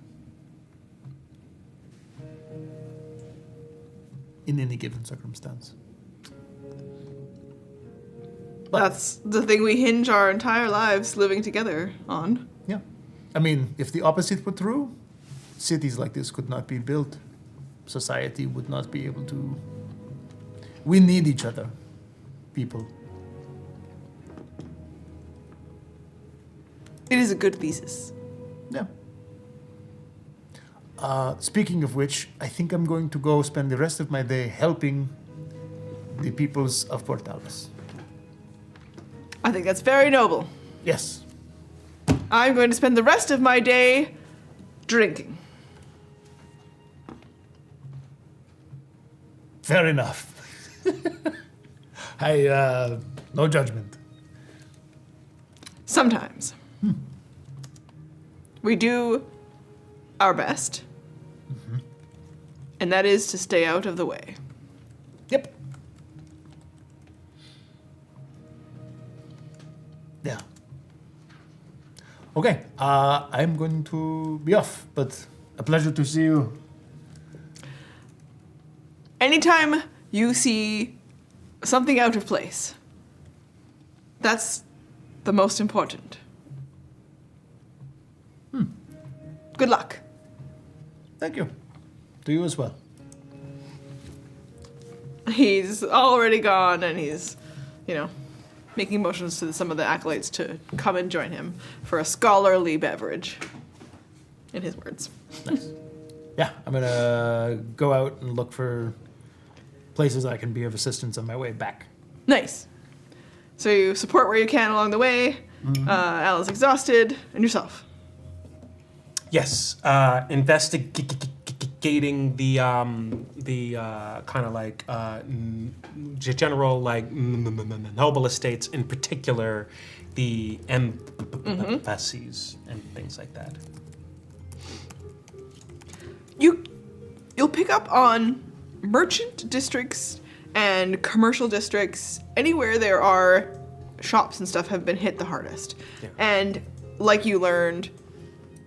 in any given circumstance. That's the thing we hinge our entire lives living together on. Yeah. I mean, if the opposite were true, cities like this could not be built. Society would not be able to. We need each other, people. It is a good thesis. Yeah. Speaking of which, I think I'm going to go spend the rest of my day helping the peoples of Portalis. I think that's very noble. Yes. I'm going to spend the rest of my day drinking. Fair enough. No judgment. Sometimes. We do our best. And that is to stay out of the way. Yep. Yeah. Okay, I'm going to be off, but a pleasure to see you. Anytime you see something out of place, that's the most important. Good luck. Thank you. To you as well. He's already gone, and he's, making motions to some of the acolytes to come and join him for a scholarly beverage, in his words. Nice. Yeah, I'm gonna go out and look for places I can be of assistance on my way back. Nice. So you support where you can along the way. Al is exhausted, and yourself. Yes, investigating the kind of like general like noble estates, in particular the embassies and things like that. You'll pick up on merchant districts and commercial districts. Anywhere there are shops and stuff have been hit the hardest. Yeah. And like you learned,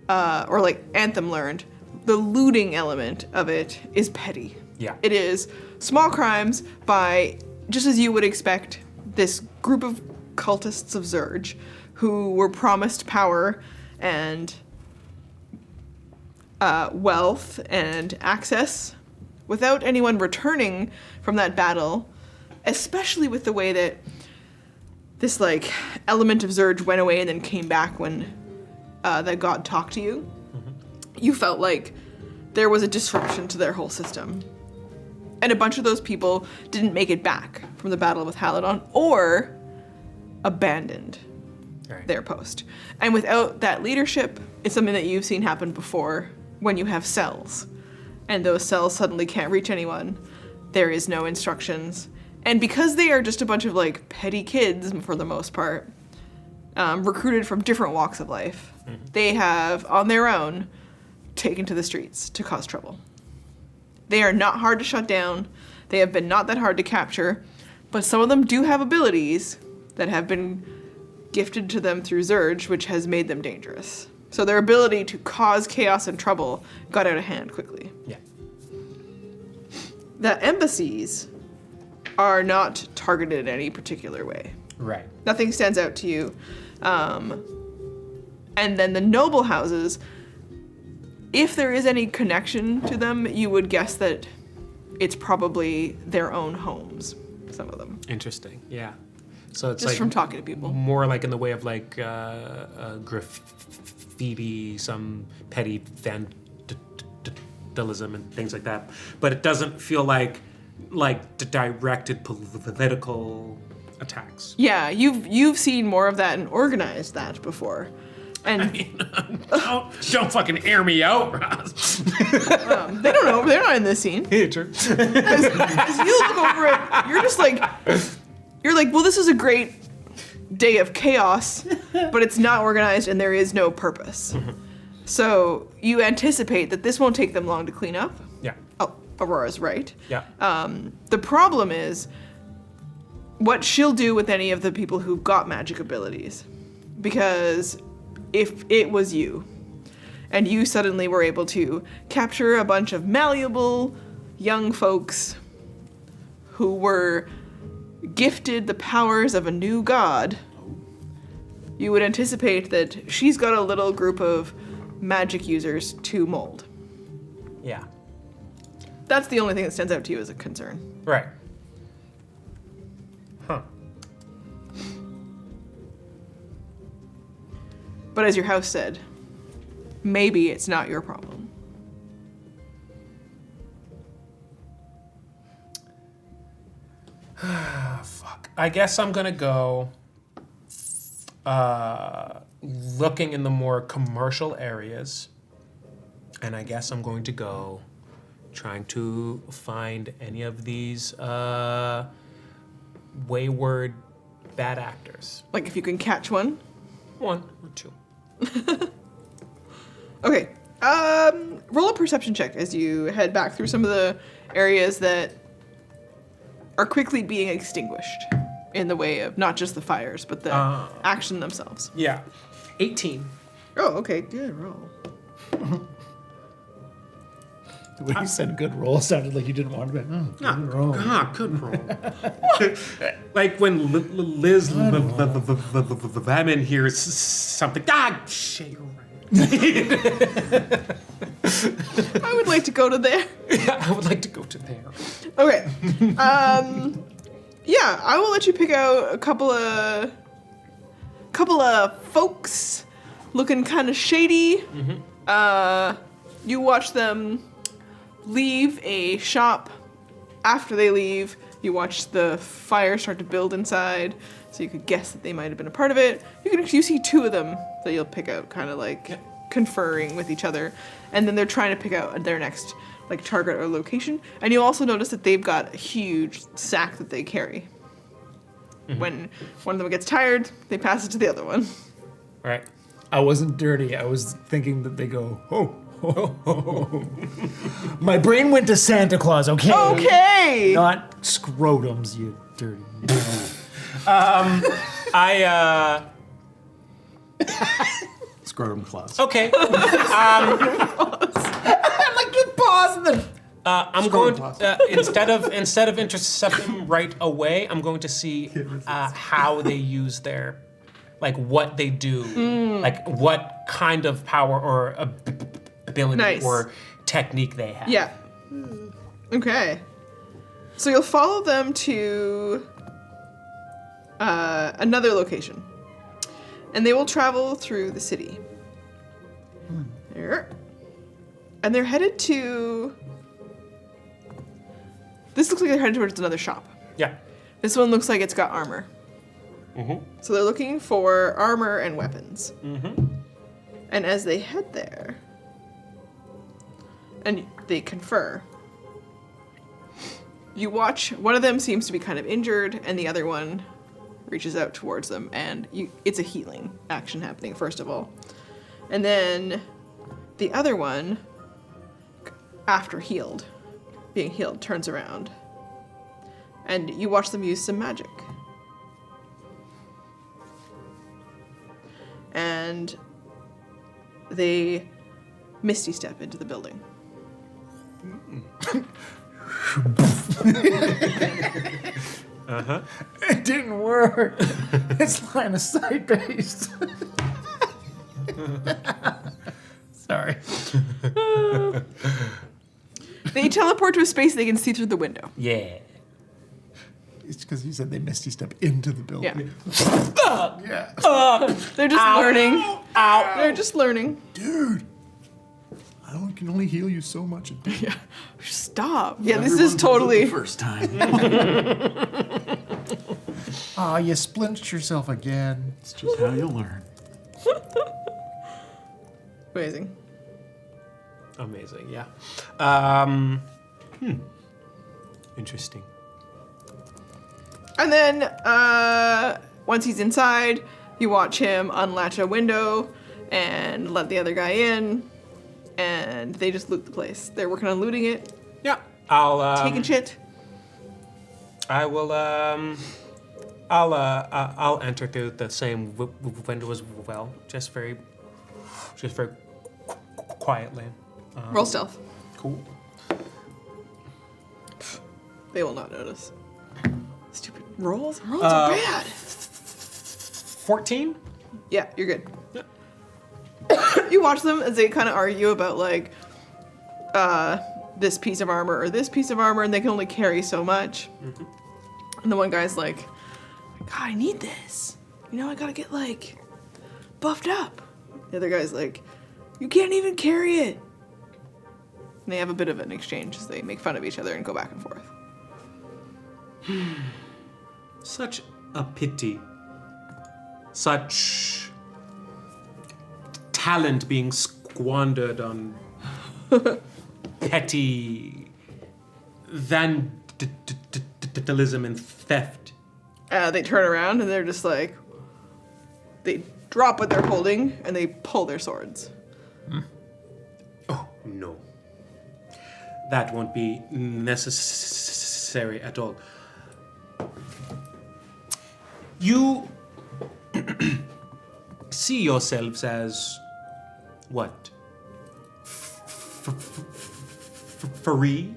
or like Anthem learned, the looting element of it is petty. Yeah. It is small crimes by, just as you would expect, this group of cultists of Zurge who were promised power and wealth and access without anyone returning from that battle, especially with the way that this like element of Zurge went away and then came back when that god talked to you. You felt like there was a disruption to their whole system. And a bunch of those people didn't make it back from the battle with Haladon or abandoned their post. And without that leadership, it's something that you've seen happen before when you have cells. And those cells suddenly can't reach anyone. There is no instructions. And because they are just a bunch of like petty kids for the most part, recruited from different walks of life, they have, on their own, taken to the streets to cause trouble. They are not hard to shut down. They have been not that hard to capture, but some of them do have abilities that have been gifted to them through Zurge, which has made them dangerous. So their ability to cause chaos and trouble got out of hand quickly. Yeah. The embassies are not targeted in any particular way. Right. Nothing stands out to you. And then the noble houses, if there is any connection to them, you would guess that it's probably their own homes, some of them. Interesting. Yeah. So it's Just like from talking to people. more like in the way of like graffiti, some petty vandalism and things like that. But it doesn't feel like directed political attacks. Yeah, you've seen more of that and organized that before. And I mean, don't fucking air me out, Ross. They don't know. They're not in this scene. Yeah, true. As you look over it, you're like, well, this is a great day of chaos, but it's not organized and there is no purpose. So you anticipate that this won't take them long to clean up. Yeah. Oh, Aurora's right. Yeah. The problem is what she'll do with any of the people who've got magic abilities. Because if it was you, and you suddenly were able to capture a bunch of malleable young folks who were gifted the powers of a new god, you would anticipate that she's got a little group of magic users to mold. Yeah. That's the only thing that stands out to you as a concern. Right. Huh. But as your house said, maybe it's not your problem. Fuck. I guess I'm gonna go looking in the more commercial areas, and I guess I'm going to go trying to find any of these wayward bad actors. Like if you can catch one? One or two. Okay. Roll a perception check as you head back through some of the areas that are quickly being extinguished in the way of not just the fires, but the action themselves. Yeah. 18. Oh, okay. Good roll. The way you said good roll sounded like you didn't want to be. Oh, good roll. Good roll. Like when Liz Lemon hears something. Shit, you're right. I would like to go to there. Yeah, I would like to go to there. Okay. Yeah, I will let you pick out a couple of folks looking kind of shady. You watch them leave a shop. After they leave, you watch the fire start to build inside, so you could guess that they might have been a part of it. You see two of them that you'll pick out, kind of like conferring with each other, and then they're trying to pick out their next like target or location. And you'll also notice that they've got a huge sack that they carry. When one of them gets tired, they pass it to the other one. Right. I wasn't dirty. I was thinking that they go, ho, ho, ho, ho. My brain went to Santa Claus, okay? Okay! Not scrotums, you dirty. Scrotum Claus. Okay. I'm like, just pause and then. I'm going to, instead of intercepting right away, I'm going to see how they use their, like what they do, like what kind of power or ability or technique they have. Yeah. Okay. So you'll follow them to another location, and they will travel through the city. There. And they're headed to. This looks like they're headed towards another shop. Yeah. This one looks like it's got armor. So they're looking for armor and weapons. And as they head there, and they confer, you watch, one of them seems to be kind of injured, and the other one reaches out towards them, and it's a healing action happening, first of all. And then the other one, after being healed, turns around. And you watch them use some magic. And they misty step into the building. It didn't work. It's line of sight based. Sorry. They teleport to a space they can see through the window. Yeah. It's because you said they misty step into the building. Yeah. They're just learning. Ow. They're just learning. Dude. I can only heal you so much a day. Yeah. Stop. Yeah, this is totally. First time. Aw, you splinched yourself again. It's just how you learn. Amazing. Amazing, yeah. Interesting. And then once he's inside, you watch him unlatch a window and let the other guy in, and they just loot the place. They're working on looting it. Yeah, I'll taking shit. I will. I'll enter through the same window as well, just very quietly. Roll stealth. Cool. They will not notice. Stupid rolls. Rolls are bad. 14? Yeah, you're good. You watch them as they kind of argue about like this piece of armor or this piece of armor, and they can only carry so much. Mm-hmm. And the one guy's like, God, I need this. You know, I gotta get like buffed up. The other guy's like, you can't even carry it. And they have a bit of an exchange as they make fun of each other and go back and forth. Such a pity. Such talent being squandered on petty vandalism and theft. They turn around and they're just like, they drop what they're holding and they pull their swords. Oh, no. That won't be necessary at all. You see yourselves as what? Free?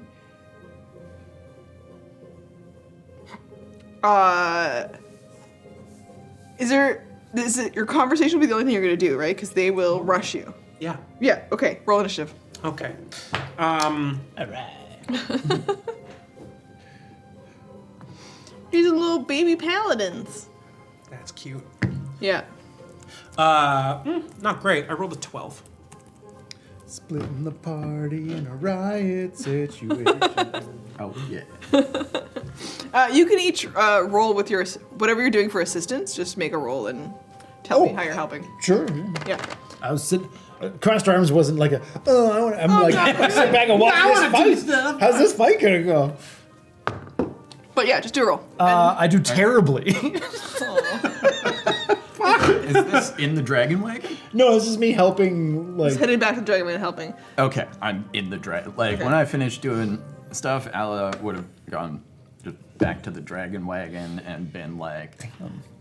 Is it your conversation will be the only thing you're gonna do, right? Because they will rush you. Yeah. Yeah, okay. Roll initiative. Okay. Alright. These are little baby paladins. That's cute. Yeah. Not great. I rolled a 12. Splitting the party in a riot situation. Oh, yeah. You can each roll with your, whatever you're doing for assistance, just make a roll and tell me how you're helping. Sure. Yeah. I was sitting. Crossed arms wasn't like a. I'm sit back and watch this fight. How's this fight gonna go? But yeah, just do a roll. I do terribly. Is this in the dragon wagon? No, this is me helping. Like Just heading back to the dragon and helping. Okay, I'm in the dragon. Like Okay. when I finished doing stuff, Ala would have gone just back to the dragon wagon and been like,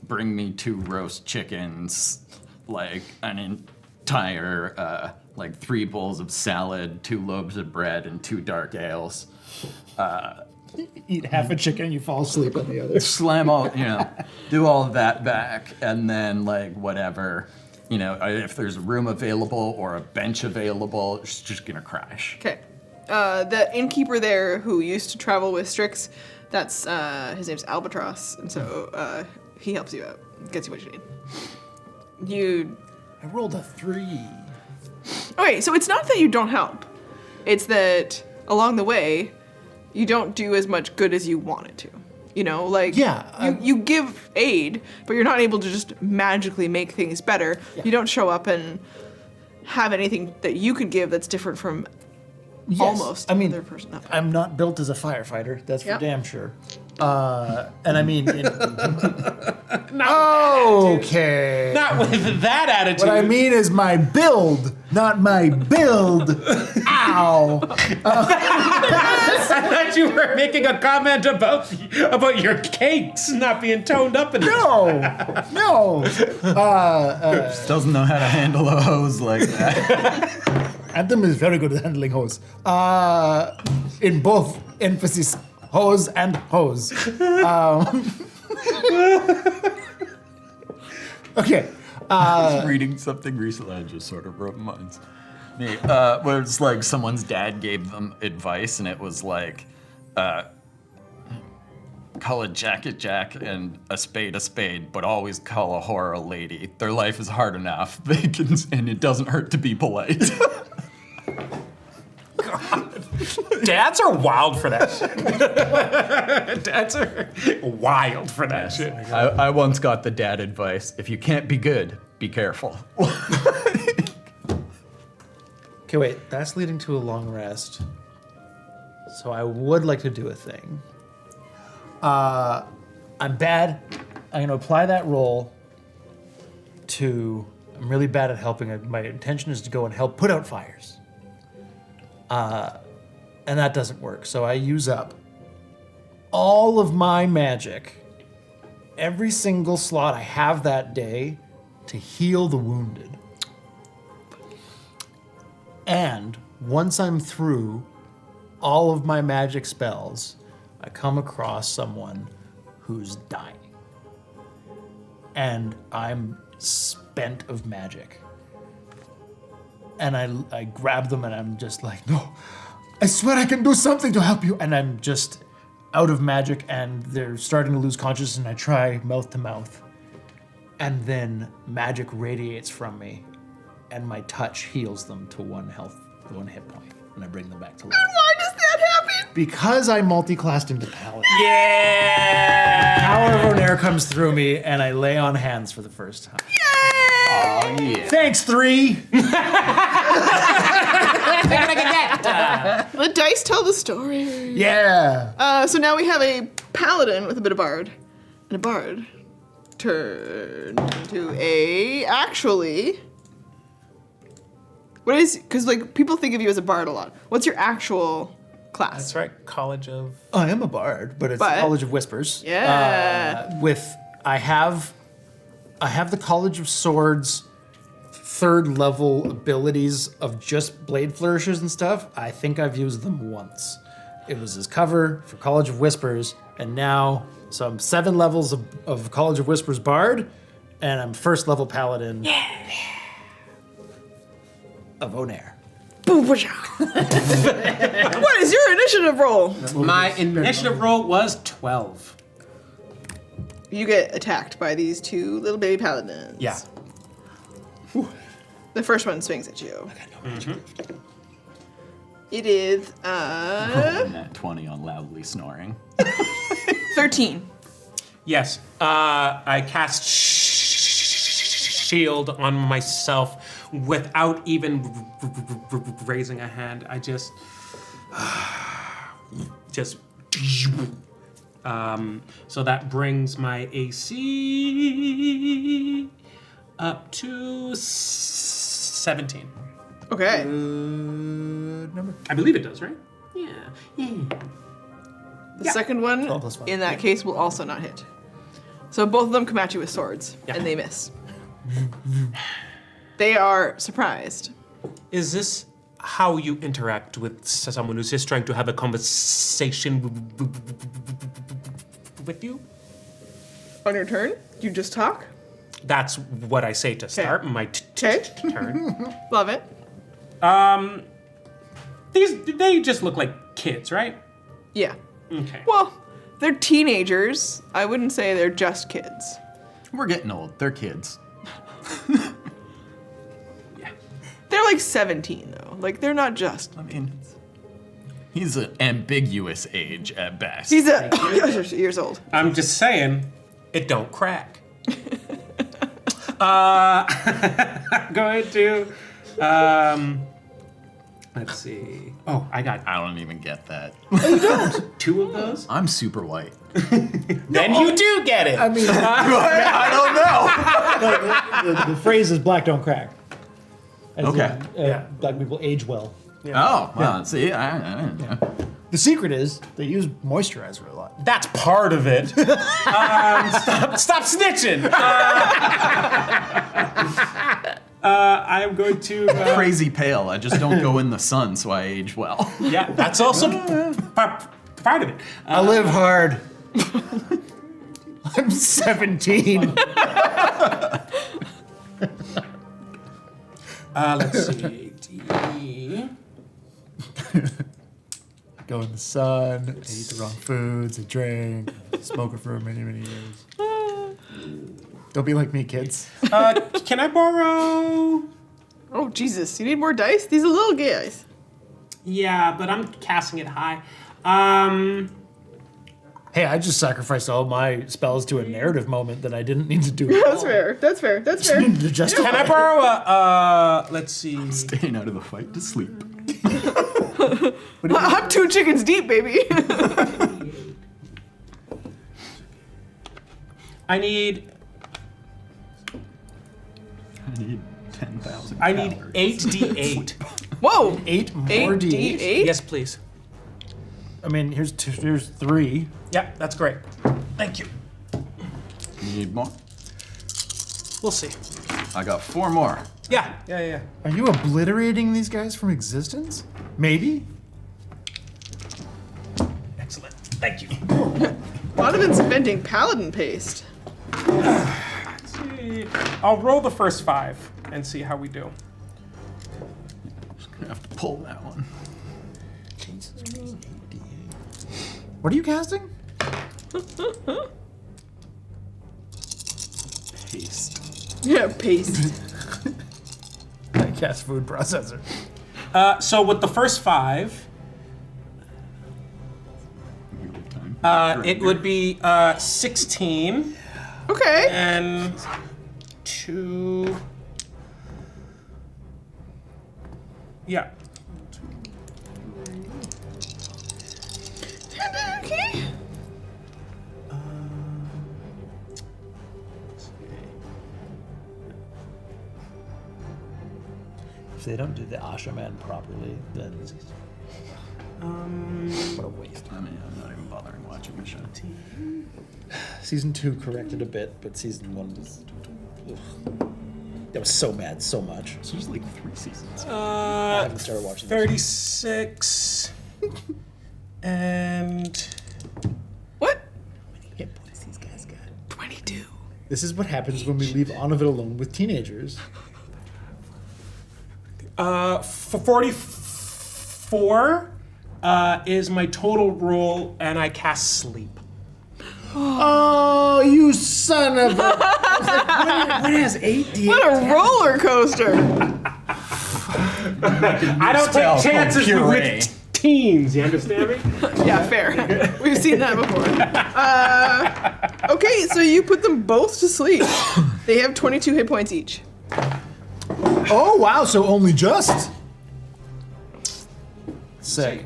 "Bring me 2 roast chickens, like an entire, like 3 bowls of salad, 2 loaves of bread, and 2 dark ales." Eat half a chicken, you fall asleep on the other. Slam all, do all of that back, and then like whatever, if there's a room available or a bench available, it's just gonna crash. Okay. The innkeeper there who used to travel with Strix, that's his name's Albatross, and so he helps you out, gets you what you need. I rolled a 3. Okay, so it's not that you don't help. It's that along the way, you don't do as much good as you wanted to. You give aid, but you're not able to just magically make things better. Yeah. You don't show up and have anything that you could give that's different from almost other person. I'm not built as a firefighter, that's for damn sure. And I mean... okay. Not with that attitude. What I mean is my build, not my build. Ow. I thought you were making a comment about your cakes not being toned up enough. No. Just doesn't know how to handle a hose like that. Anthem is very good at handling hose. In both emphasis, hose and hose. Okay. I was reading something recently and just sort of rubbed minds. Me, where it's like someone's dad gave them advice, and it was like, call a jack and a spade, but always call a whore a lady. Their life is hard enough. And it doesn't hurt to be polite. Dads are wild for that shit. Dads are wild for that shit. I once got the dad advice: if you can't be good, be careful. Okay, wait. That's leading to a long rest. So I would like to do a thing. I'm bad. I'm going to apply that roll to... I'm really bad at helping. My intention is to go and help put out fires. And that doesn't work. So I use up all of my magic, every single slot I have that day, to heal the wounded. And once I'm through all of my magic spells, I come across someone who's dying. And I'm spent of magic. And I grab them and I'm just like, no, I swear I can do something to help you. And I'm just out of magic and they're starting to lose consciousness and I try mouth to mouth. And then magic radiates from me and my touch heals them to 1 hit point. And I bring them back to life. And why does that happen? Because I multi-classed into Paladin. Yeah! Power of Onair comes through me and I lay on hands for the first time. Oh, yeah. Thanks, 3! The dice tell the story. Yeah. So now we have a paladin with a bit of bard. And a bard turned into a... Actually... What is... Because, like, people think of you as a bard a lot. What's your actual class? That's right. College of... I am a bard, but it's the College of Whispers. Yeah. I have the College of Swords 3rd level abilities of just blade flourishes and stuff. I think I've used them once. It was as cover for College of Whispers, and now, so I'm 7 levels of College of Whispers Bard, and I'm 1st level Paladin of Onair. What is your initiative roll? My initiative roll was 12. You get attacked by these 2 little baby paladins. Yeah. The first one swings at you. Mm-hmm. It is Nat 20 on loudly snoring. 13. Yes. I cast shield on myself without even raising a hand. I just so that brings my AC up to 17. Okay. Number. I believe it does, right? Yeah. The second one, 12 plus 1. in that case, will also not hit. So both of them come at you with swords, and they miss. They are surprised. Is this how you interact with someone who's just trying to have a conversation with you? On your turn, you just talk? That's what I say to start my turn. Love it. They just look like kids, right? Yeah. Okay. Well, they're teenagers. I wouldn't say they're just kids. We're getting old. They're kids. They're like 17, though. Like, they're not just... I mean, he's an ambiguous age at best. He's years old. I'm just saying, it don't crack. Going to... let's see. Oh, I don't even get that. Oh, you don't? 2 of those? I'm super white. Then you do get it. I mean, I don't know. The phrase is black don't crack. As Okay. in, black people age well. Oh, well, see, I didn't know. The secret is they use moisturizer a lot. That's part of it. Stop snitching. I am going to... Crazy pale. I just don't go in the sun, so I age well. Yeah, that's also part of it. I live hard. I'm 17. Let's see. Go in the sun, ate the wrong foods, I drank, smoker for many, many years. Don't be like me, kids. Can I borrow? Oh, Jesus. You need more dice? These are little guys. Yeah, but I'm casting it high. Hey, I just sacrificed all my spells to a narrative moment that I didn't need to do. That's fair. That's fair. That's fair. Can I borrow a, let's see. Staying out of the fight to sleep. I'm 2 chickens deep, baby. I need 10,000. I need 8d8. Whoa! 8 more 8d8? D8? Yes, please. I mean, here's 3. Yeah, that's great. Thank you. You need more? We'll see. I got 4 more. Yeah. Are you obliterating these guys from existence? Maybe? Excellent. Thank you. Onovan's inventing Paladin paste. Let's see. I'll roll the first 5 and see how we do. Just gonna have to pull that one. What are you casting? Paste. Yeah, paste. I cast food processor. So with the first 5, it would be 16. Okay. And 2. Yeah. Okay. If they don't do the Ashaman properly, then what a waste. I mean, I'm not even bothering watching the show. Season 2 corrected a bit, but season 1 was... Ugh. That was so mad, so much. So there's like 3 seasons. I haven't started watching 36. And... What? How many hit points these guys got? 22. This is what happens when we leave Onovan alone with teenagers. 44 is my total roll, and I cast sleep. Oh, you son of a... I was like, what has 8D? What a roller coaster. I don't take chances with teens, you understand me? Yeah, fair. We've seen that before. Okay, so you put them both to sleep. They have 22 hit points each. Oh, wow, so only just. Sick.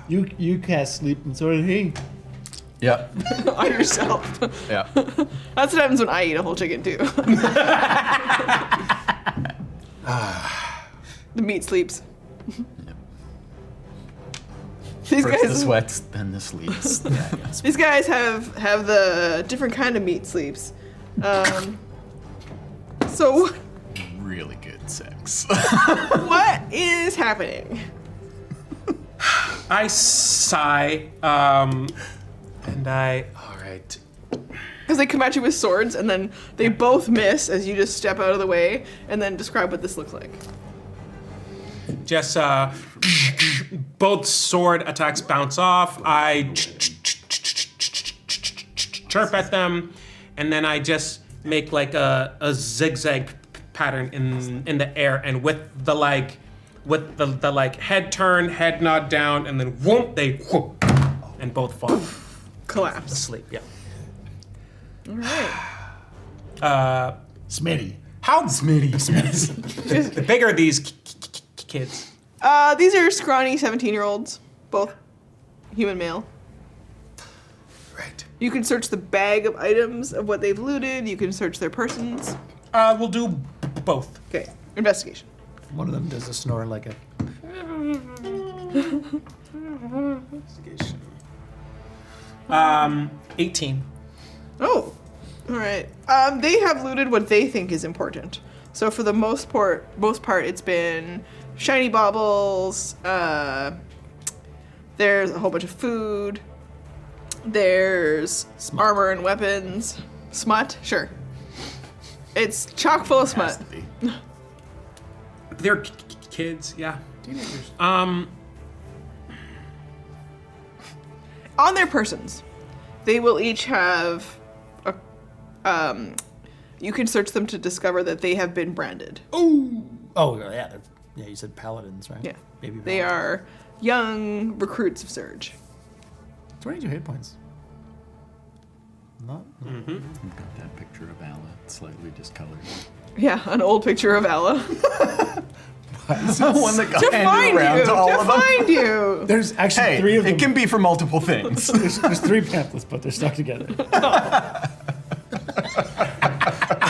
You cast sleep and so did he. Yeah. On yourself. Yeah. That's what happens when I eat a whole chicken, too. The meat sleeps. These First guys, the sweats, then the sleeps. Yeah, yes. These guys have the different kind of meat sleeps. So Really good sex. what is happening? I sigh, and all right. Because they come at you with swords, and then they both miss as you just step out of the way, and then describe what this looks like. Just both sword attacks bounce off. I chirp at them, and then I just make like a zigzag pattern in the air, and with the head turn, head nod down, and then whoop, they whoop, and both fall. Collapse. Asleep. Yeah. All right. Smitty. How big are these kids? These are scrawny 17-year-olds, both human male. Right. You can search the bag of items of what they've looted. You can search their persons. We'll do both. Okay, investigation. One of them does a snore like a... Investigation. 18. Oh, all right. They have looted what they think is important. So for the most part, it's been shiny baubles. There's a whole bunch of food. There's armor and weapons. Smut, sure. It's chock full of smut. They're kids, yeah. Teenagers. On their persons, they will each have you can search them to discover that they have been branded. Oh, yeah. Yeah, you said paladins, right? Yeah. Baby They are young recruits of Surge. 22 hit points. Not. I've got that picture of Ala, slightly discolored. Yeah, an old picture of Ella. One that got To handed find around you, to all to of them. find you. There's actually Hey, 3 of them. it can be for multiple things. There's 3 pamphlets, but they're stuck together.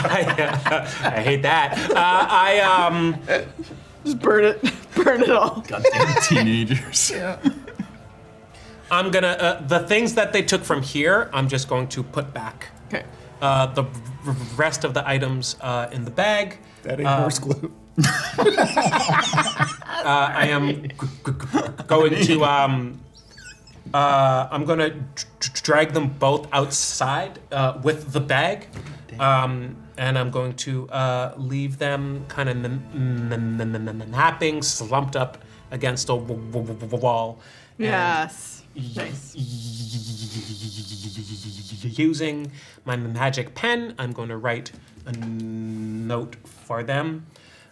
I hate that. Just burn it. Burn it all. Goddamn teenagers. Yeah. I'm gonna the things that they took from here. I'm just going to put back. Okay. The rest of the items in the bag. That ain't horse glue. I am going to I'm gonna drag them both outside with the bag, and I'm going to leave them kind of napping, slumped up against a wall. Yes. Nice. Using my magic pen, I'm going to write a note for them,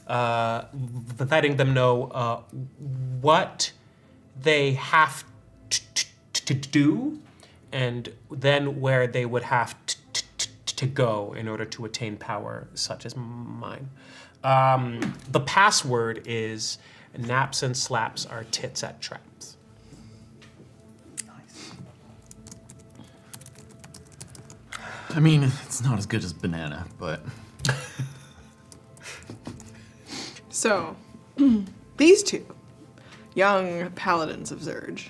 letting them know what they have to do, and then where they would have to go in order to attain power such as mine. The password is naps and slaps our tits at traps. I mean, it's not as good as banana, but... So, these 2 young paladins of Zurge,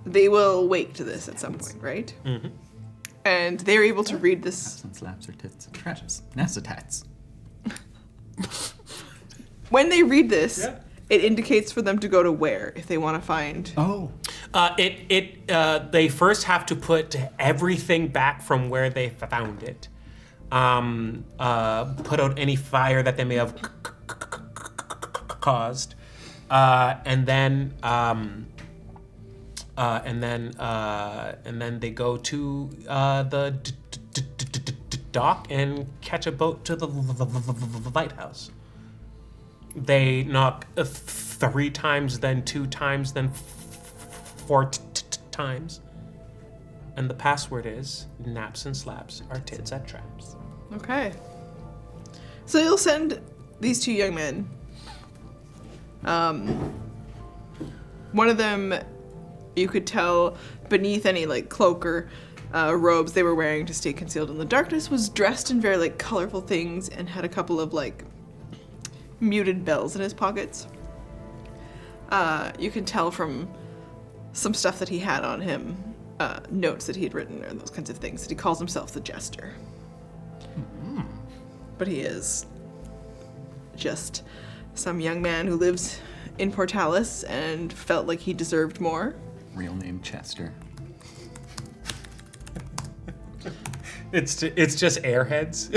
they will wake to this at some point, right? Mm-hmm. And they're able to read this. Naps and slaps or tits and traps. NASA tats. When they read this, it indicates for them to go to where if they want to find. Oh. They first have to put everything back from where they found it. Put out any fire that they may have caused, and then they go to the dock and catch a boat to the lighthouse. They knock 3 times, then 2 times, then 4 times. And the password is naps and slaps our tits at traps. Okay. So you'll send these 2 young men. One of them, you could tell beneath any like cloak or robes they were wearing to stay concealed in the darkness, was dressed in very like colorful things and had a couple of like muted bells in his pockets. You can tell from some stuff that he had on him, notes that he had written or those kinds of things, that he calls himself the Jester. But he is just some young man who lives in Portalis and felt like he deserved more. Real name Chester. It's just airheads.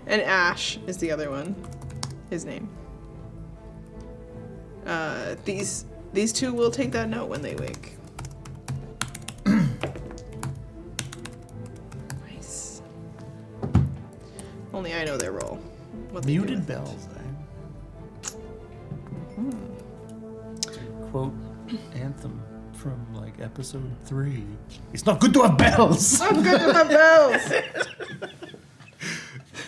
And Ash is the other one, his name. These 2 will take that note when they wake. Nice. Only I know their role. What they do Muted with it. bells, Quote Anthem from like episode 3. It's not good to have bells. Not good to have bells.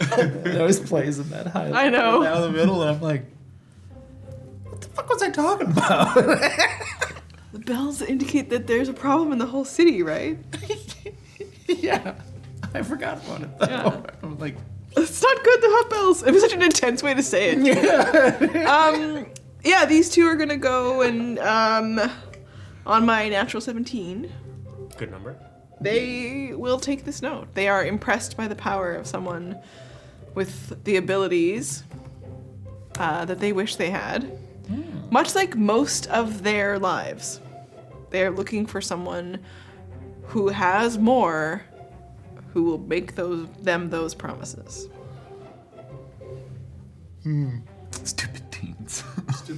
It always plays in that highlight. I know. Down the middle, and I'm like, what the fuck was I talking about? The bells indicate that there's a problem in the whole city, right? Yeah. I forgot about it though. Yeah. I'm like, it's not good to have bells. It was such an intense way to say it. Yeah, these 2 are gonna go and on my natural 17. Good number. They will take this note. They are impressed by the power of someone with the abilities that they wish they had. Much like most of their lives. They're looking for someone who has more, who will make them those promises. Stupid teens.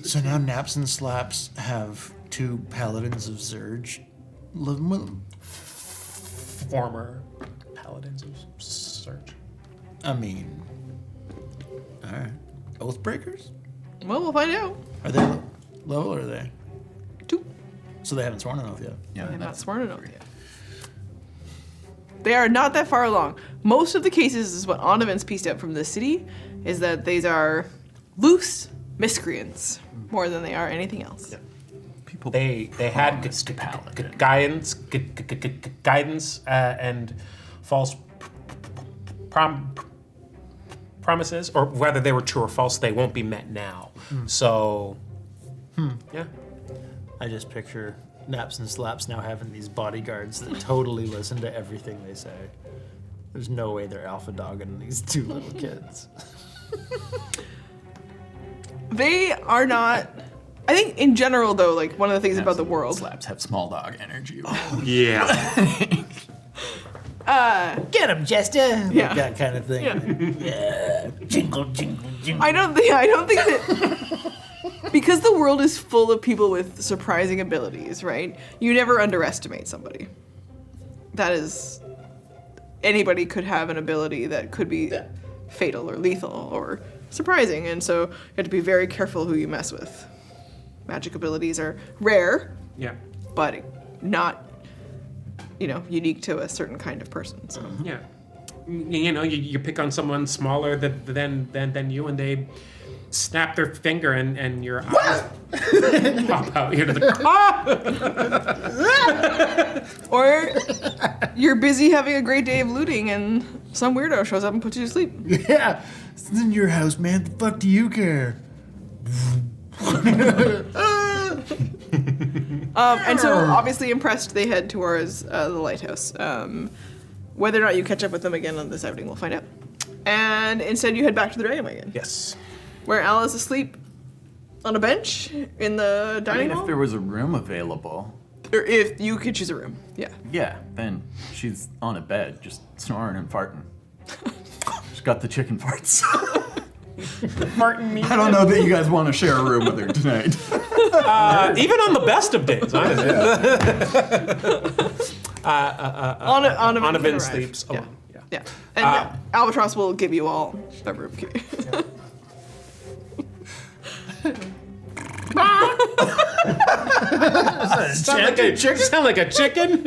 So now Naps and Slaps have 2 paladins of Zurge living with them? Former paladins of Surge. I mean, alright. Oathbreakers? Well, we'll find out. Are they level or are they? 2. So they haven't sworn an oath yet? They have not sworn an oath yet. They are not that far along. Most of the cases is what Onovan's pieced out from the city, is that these are loose miscreants more than they are anything else. Yeah. They had guidance and false promises, or whether they were true or false, they won't be met now. So, yeah. I just picture Naps and Slaps now having these bodyguards that totally listen to everything they say. There's no way they're alpha dogging these 2 little kids. They are not. I think in general, though, like one of the things about the world. Slaps have small dog energy. Yeah. Get him, Jester. Yeah. Like that kind of thing. Yeah. Jingle, jingle, jingle. I don't think that because the world is full of people with surprising abilities, right? You never underestimate somebody. That is, anybody could have an ability that could be fatal or lethal or surprising, and so you have to be very careful who you mess with. Magic abilities are rare, but not, unique to a certain kind of person. So. Yeah. You pick on someone smaller than you, and they snap their finger, and your eyes pop out here to the Or you're busy having a great day of looting, and some weirdo shows up and puts you to sleep. Yeah. It's in your house, man. The fuck do you care? And so, obviously impressed, they head towards the lighthouse. Whether or not you catch up with them again on this outing, we'll find out. And instead, you head back to the Dragon Wagon. Yes. Where Al is asleep on a bench in the dining hall. If there was a room available. Or if you could choose a room, yeah. Yeah, then she's on a bed, just snoring and farting. She's got the chicken farts. I don't know that you guys want to share a room with her tonight. Even on the best of days, honestly. Onovan sleeps alone. Yeah. And Albatross will give you all a room key. Sound like a chicken?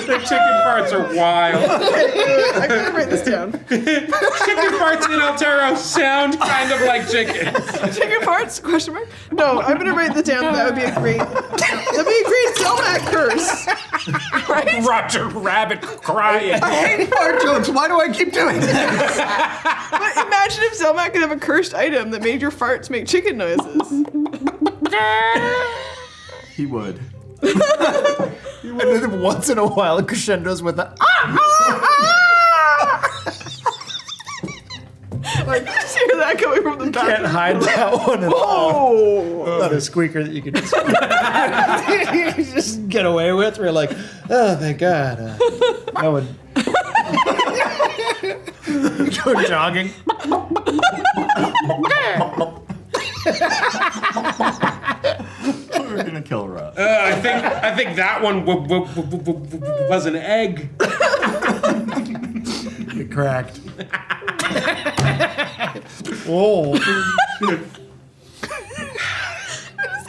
The chicken farts are wild. I'm gonna write this down. Chicken farts in Altero sound kind of like chickens. Chicken farts? Question mark? No, I'm gonna write this down. That would be a great Zelmac curse. Right? Roger Rabbit crying. I hate fart jokes. Why do I keep doing this? But imagine if Zelmac could have a cursed item that made your farts make chicken noises. He would. And then once in a while, it crescendos with a Like, just hear that coming from the back. Can't hide that one at all. Not a squeaker that you can just get away with. We're like, oh, thank God. No one. Go jogging. We're gonna kill Rob. I think that one was an egg. It cracked. Oh.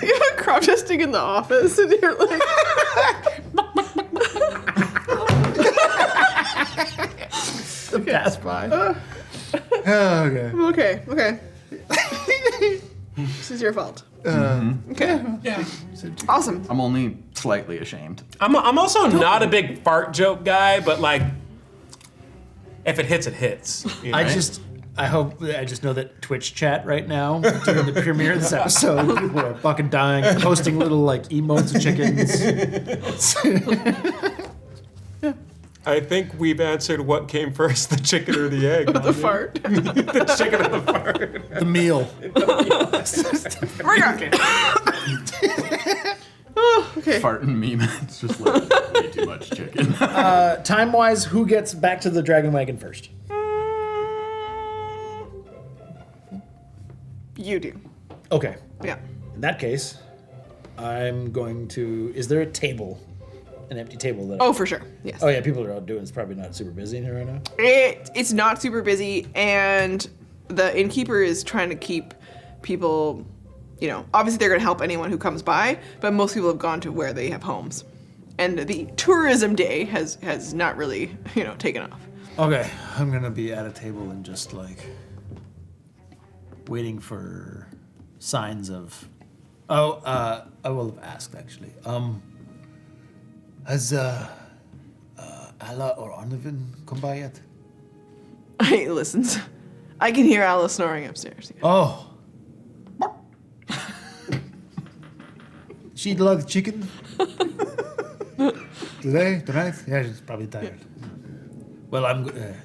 You have a crop dusting in the office, and you're like. The pass by. Okay. This is your fault. Okay. Yeah. Awesome. I'm only slightly ashamed. I'm also not a big fart joke guy, but like, if it hits, it hits. You know? I just know that Twitch chat right now during the premiere of this episode, people are fucking dying, posting little like emotes of chickens. I think we've answered what came first, the chicken or the egg. The fart. The chicken or the fart. The meal. Okay. Farting meme. It's just like way too much chicken. Time-wise, who gets back to the dragon wagon first? You do. Okay. Yeah. In that case, I'm going to... Is there a table? An empty table that... Oh, for sure. Yes. Oh, yeah, people are out doing it's probably not super busy in here right now. It's not super busy, and the innkeeper is trying to keep people, obviously they're going to help anyone who comes by, but most people have gone to where they have homes. And the tourism day has not really, taken off. Okay, I'm going to be at a table and just, waiting for signs of... I will have asked, actually. Has Alla or Onovan come by yet? He listens. I can hear Alla snoring upstairs. Yeah. Oh. She eat a lot of chicken? Today? Tonight? Yeah, she's probably tired. Well,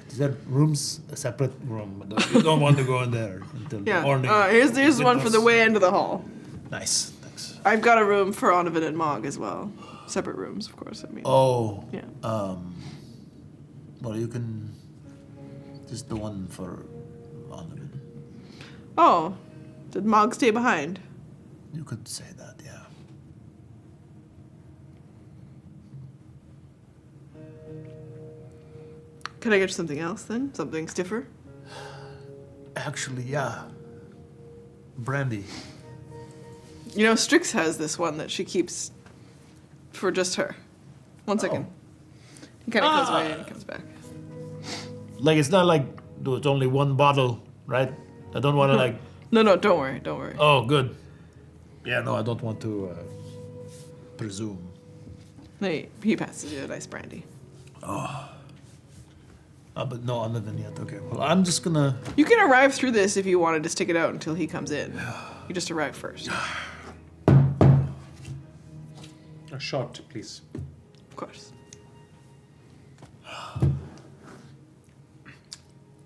is there rooms? A separate room? You don't want to go in there until the morning. Here's one for the way end of the hall. Nice, thanks. I've got a room for Onovan and Mogg as well. Separate rooms, of course. Oh. Yeah. Well, you can... Just the one for Onovan. Oh. Did Mogg stay behind? You could say that, yeah. Can I get you something else then? Something stiffer? Actually, yeah. Brandy. Strix has this one that she keeps for just her. 1 second. He kind of goes away and he comes back. It's not like it's only one bottle, right? I don't want to No, don't worry. Oh, good. Yeah, no, I don't want to presume. He passes you a nice brandy. But no, Onovan yet. Okay, well, I'm just gonna... You can arrive through this if you wanted to stick it out until he comes in. You just arrive first. A shot, please. Of course.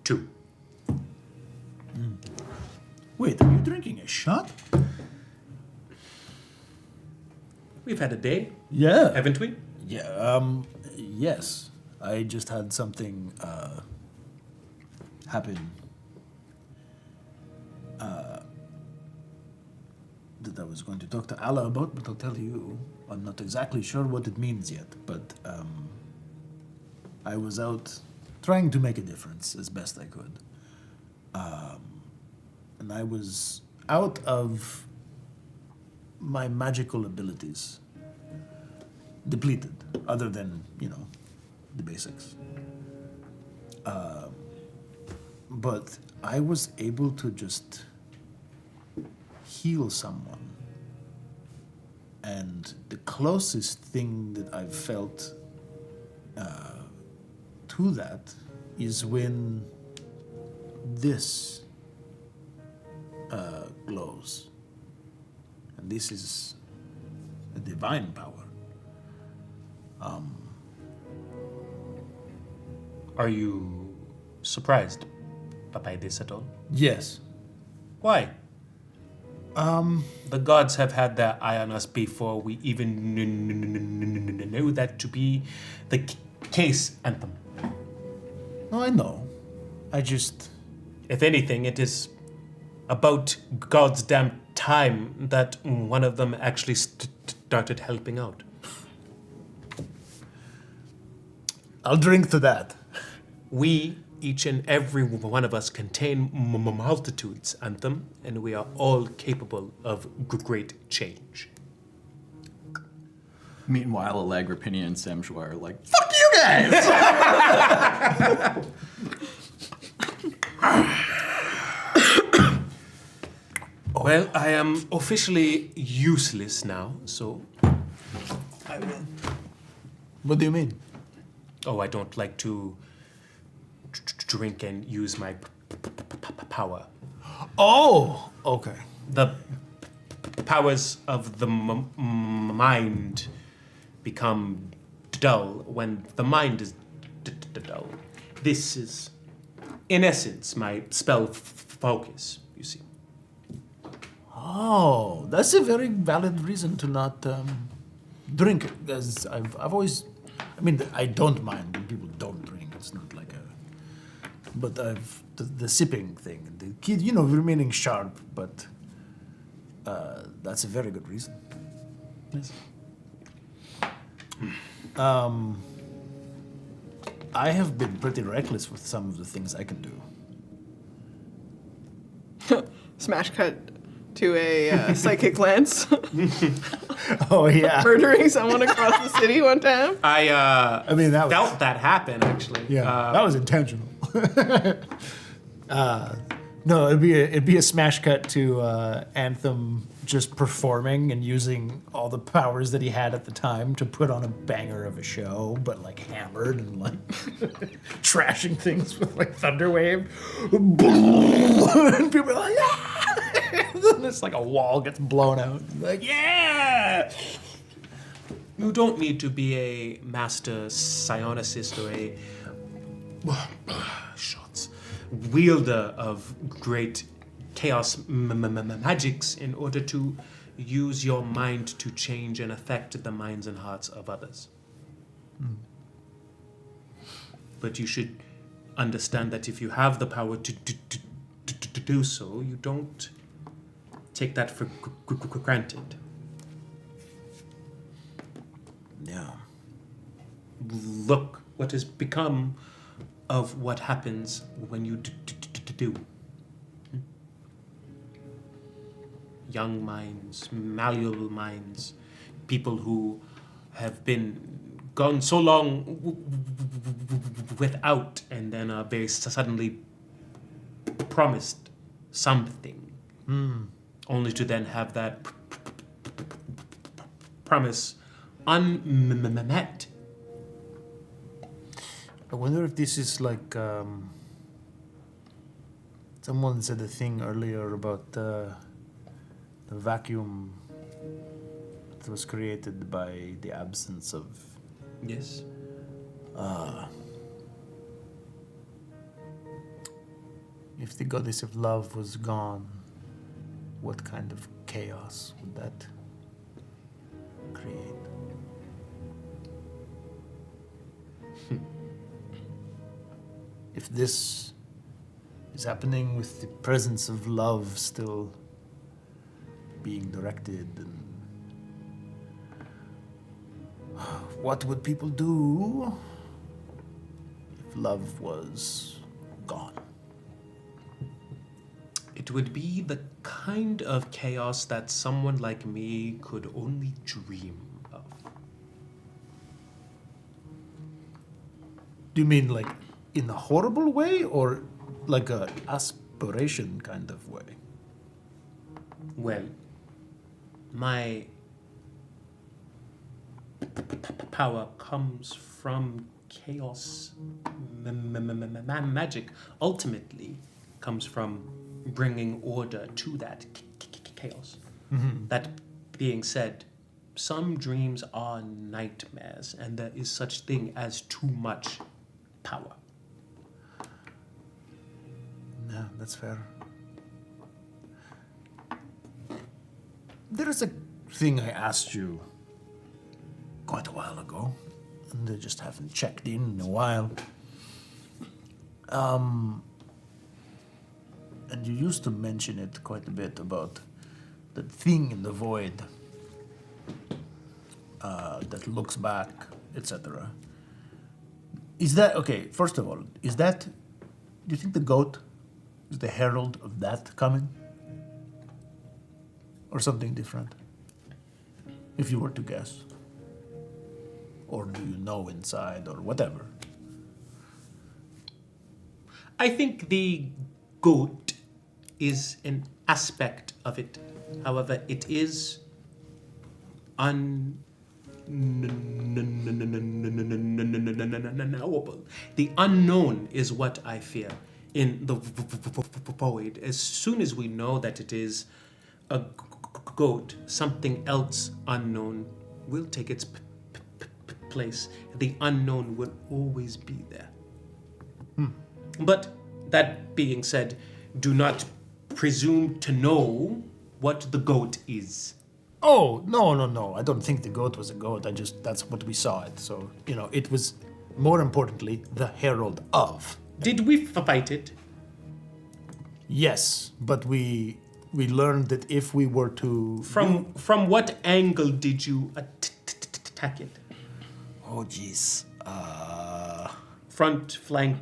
2. Wait, are you drinking a shot? We've had a day. Yeah. Haven't we? Yeah, yes. I just had something happen that I was going to talk to Alla about, but I'll tell you. I'm not exactly sure what it means yet, but I was out trying to make a difference as best I could. And I was out of my magical abilities. Depleted, other than, the basics. But I was able to just heal someone. And the closest thing that I've felt to that is when this glows. And this is a divine power. Are you surprised by this at all? Yes. Why? The gods have had their eye on us before we even knew that to be the case, Anthem. No, I know. I just... If anything, it is about God's damn time that one of them actually started helping out. I'll drink to that. We, each and every one of us, contain multitudes, Anthem, and we are all capable of great change. Meanwhile, Allegra, Pinny, and Samjoy are like, fuck you guys! Well, I am officially useless now, so I will. What do you mean? Oh, I don't like to drink and use my power. Oh, okay. The powers of the mind become dull when the mind is This is, in essence, my spell focus, you see. Oh, that's a very valid reason to not drink it. Because I've always, I mean, I don't mind when people don't drink. It's not like but the sipping thing, the kid, remaining sharp. But that's a very good reason. Yes. I have been pretty reckless with some of the things I can do. Smash cut to a psychic lance. Oh yeah, murdering someone across the city one time. I mean, that felt that happen actually. Yeah, that was intentional. No, it'd be a smash cut to Anthem just performing and using all the powers that he had at the time to put on a banger of a show, but like hammered and like trashing things with like Thunderwave. And people are like, yeah! And it's like a wall gets blown out. Like, yeah! You don't need to be a master psionicist or a wielder of great chaos magics in order to use your mind to change and affect the minds and hearts of others. But you should understand that if you have the power to do so, you don't take that for granted. Yeah. Look what has become of what happens when you do. Young minds, malleable minds, people who have been gone so long without and then are very suddenly promised something, only to then have that promise unmet. I wonder if this is like someone said a thing earlier about the vacuum that was created by the absence of. Yes. If the goddess of love was gone, what kind of chaos would that create? If this is happening with the presence of love still being directed, and what would people do if love was gone? It would be the kind of chaos that someone like me could only dream of. Do you mean like in a horrible way or like a aspiration kind of way? Well, my power comes from chaos. Magic ultimately comes from bringing order to that chaos. That being said, some dreams are nightmares, and there is such thing as too much power. Yeah, that's fair. There is a thing I asked you quite a while ago, and I just haven't checked in a while. And you used to mention it quite a bit about the thing in the void that looks back, etc. Is that, okay, first of all, is that, do you think the goat is the herald of that coming? Or something different? If you were to guess. Or do you know inside, or whatever? I think the goat is an aspect of it. However, it is unknowable. The unknown is what I fear in the void. As soon as we know that it is a goat, something else unknown will take its place. The unknown will always be there. But that being said, do not presume to know what the goat is. Oh, no. I don't think the goat was a goat. That's what we saw it. So, it was, more importantly, the herald of. Did we fight it? Yes, but we learned that if we were to... From what angle did you attack it? Oh, jeez. Front, flank?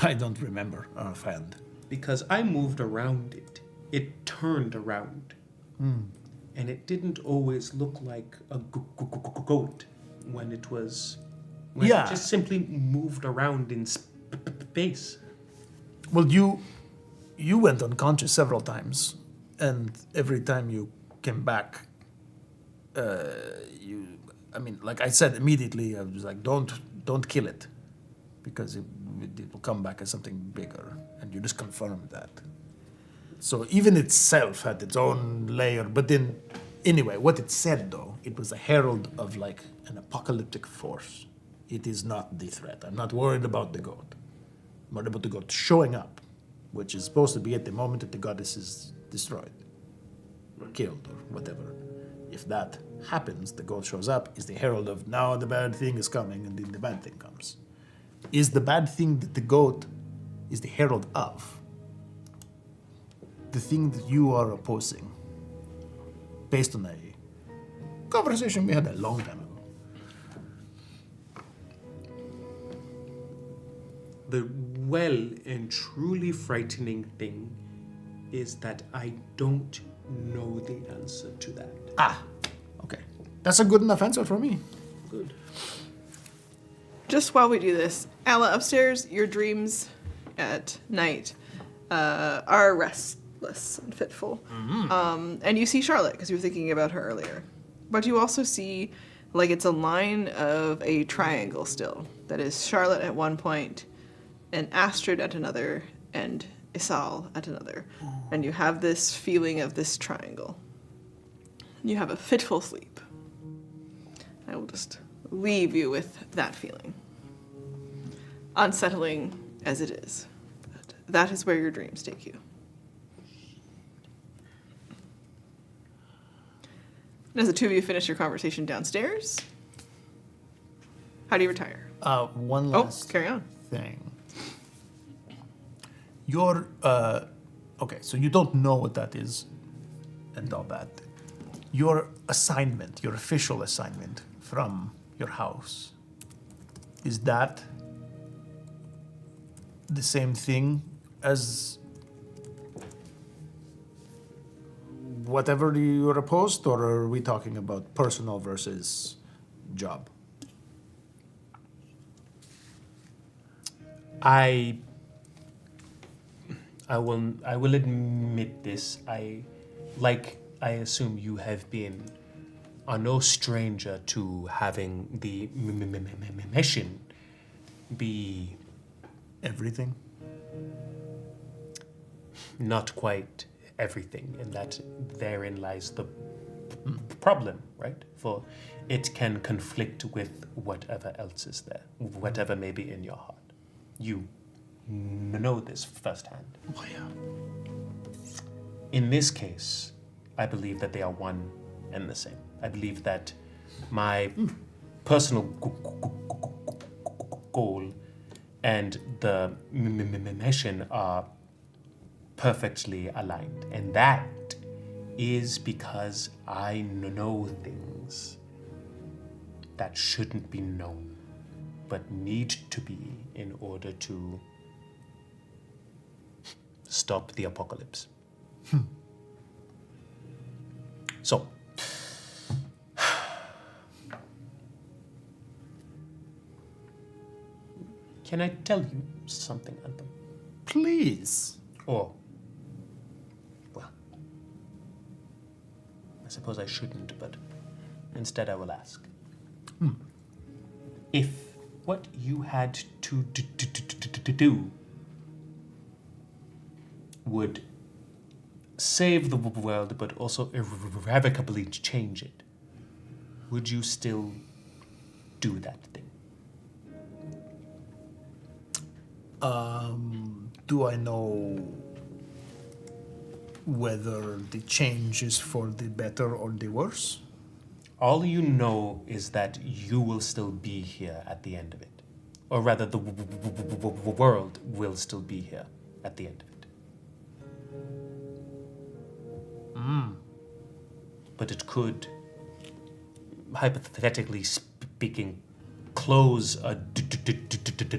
I don't remember offhand. Because I moved around it. It turned around. And it didn't always look like a goat when it was... It just simply moved around in space. Well, you went unconscious several times, and every time you came back, like I said immediately, I was like, don't kill it, because it will come back as something bigger, and you just confirmed that. So even itself had its own layer, but then, anyway, what it said though, it was a herald of like an apocalyptic force. It is not the threat. I'm not worried about the goat. I'm worried about the goat showing up, which is supposed to be at the moment that the goddess is destroyed, or killed, or whatever. If that happens, the goat shows up, is the herald of now the bad thing is coming, and then the bad thing comes. Is the bad thing that the goat is the herald of the thing that you are opposing, based on a conversation we had a long time ago? The well and truly frightening thing is that I don't know the answer to that. Okay. That's a good enough answer for me. Good. Just while we do this, Alla, upstairs, your dreams at night are restless and fitful. And you see Charlotte, because you were thinking about her earlier. But you also see, like, it's a line of a triangle still. That is Charlotte at one point, and Astrid at another, and Isal at another. And you have this feeling of this triangle. You have a fitful sleep. I will just leave you with that feeling. Unsettling as it is. But that is where your dreams take you. And as the two of you finish your conversation downstairs, how do you retire? One last carry on. thing. Your, okay, so you don't know what that is and all that. Your assignment, your official assignment from your house, is that the same thing as whatever you're opposed, or are we talking about personal versus job? I will admit this. I assume you have been are no stranger to having the mission be everything. Not quite everything, and that therein lies the problem, right? For it can conflict with whatever else is there, whatever may be in your heart. You know this firsthand. Oh, yeah. In this case, I believe that they are one and the same. I believe that my personal goal and the mission are perfectly aligned. And that is because I know things that shouldn't be known, but need to be in order to stop the apocalypse. So, can I tell you something, Anthem? Please. Or, well, I suppose I shouldn't, but instead I will ask. If what you had to do would save the world, but also irrevocably change it, would you still do that thing. Do I know whether the change is for the better or the worse? All you know is that you will still be here at the end of it. Or rather, the world will still be here at the end of it. But it could, hypothetically speaking, close a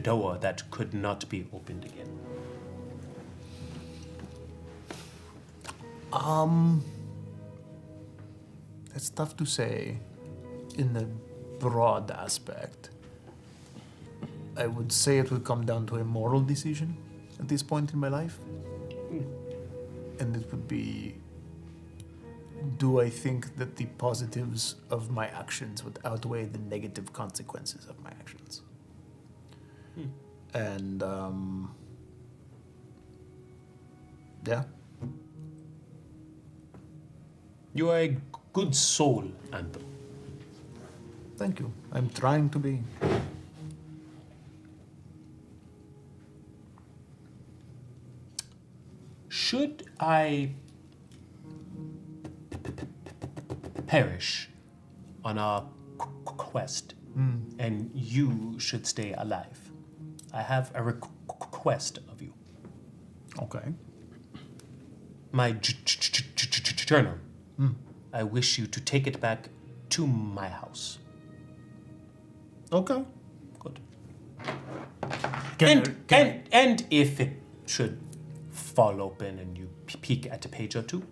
door that could not be opened again. It's tough to say in the broad aspect. I would say it would come down to a moral decision at this point in my life. And it would be, do I think that the positives of my actions would outweigh the negative consequences of my actions? And, yeah. You are a good soul, Anthem. Thank you. I'm trying to be. Should I perish on our quest, and you should stay alive, I have a request of you. Okay. My journal. I wish you to take it back to my house. Okay. Good. And if it should fall open and you peek at a page or two,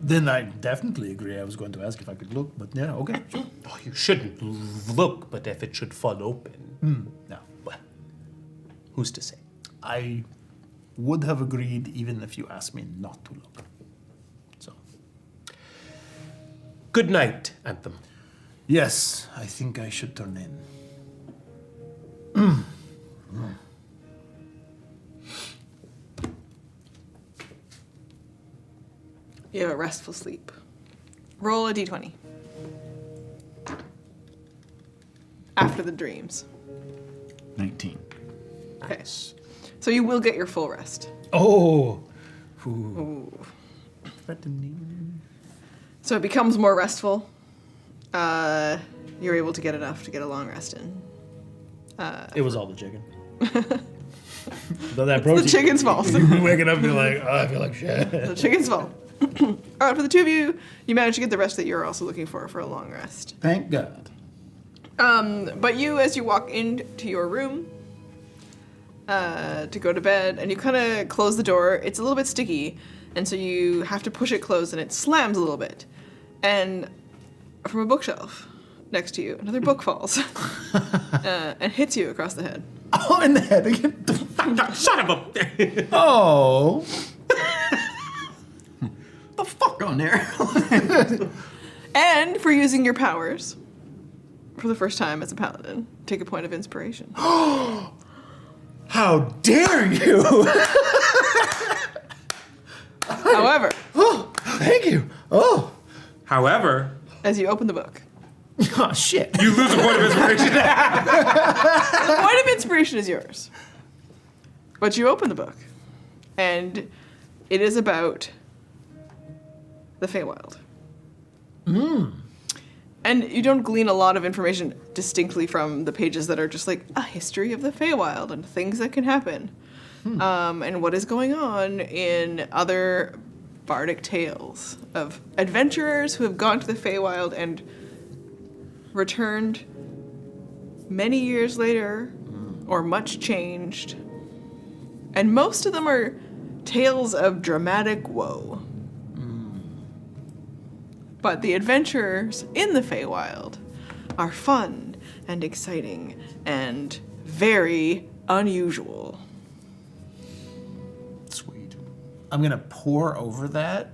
then I definitely agree. I was going to ask if I could look, but yeah, okay, sure. Oh, you shouldn't look, but if it should fall open, No. well, who's to say? I would have agreed even if you asked me not to look. So. Good night, Anthem. Yes, I think I should turn in. You have a restful sleep. Roll a d20. After the dreams. 19. Okay. So you will get your full rest. Oh. Ooh. So it becomes more restful. You're able to get enough to get a long rest in. It was all the chicken. Though that protein. The chicken's fault. Waking up and be like, oh, I feel like shit. The chicken's fault. All right, for the two of you, you managed to get the rest that you're also looking for a long rest. Thank God. But you, as you walk into your room to go to bed, and you kind of close the door, it's a little bit sticky, and so you have to push it closed, and it slams a little bit. And from a bookshelf next to you, another book falls and hits you across the head. Oh, in the head again. Son of a... Oh. The fuck on there? And for using your powers for the first time as a paladin, take a point of inspiration. How dare you! However. Oh, thank you. Oh. However. As you open the book. Oh, shit. You lose a point of inspiration. The point of inspiration is yours. But you open the book, and it is about the Feywild. And you don't glean a lot of information distinctly from the pages that are just like a history of the Feywild and things that can happen. And what is going on in other bardic tales of adventurers who have gone to the Feywild and returned many years later or much changed. And most of them are tales of dramatic woe. But the adventures in the Feywild are fun and exciting and very unusual. Sweet. I'm gonna pour over that,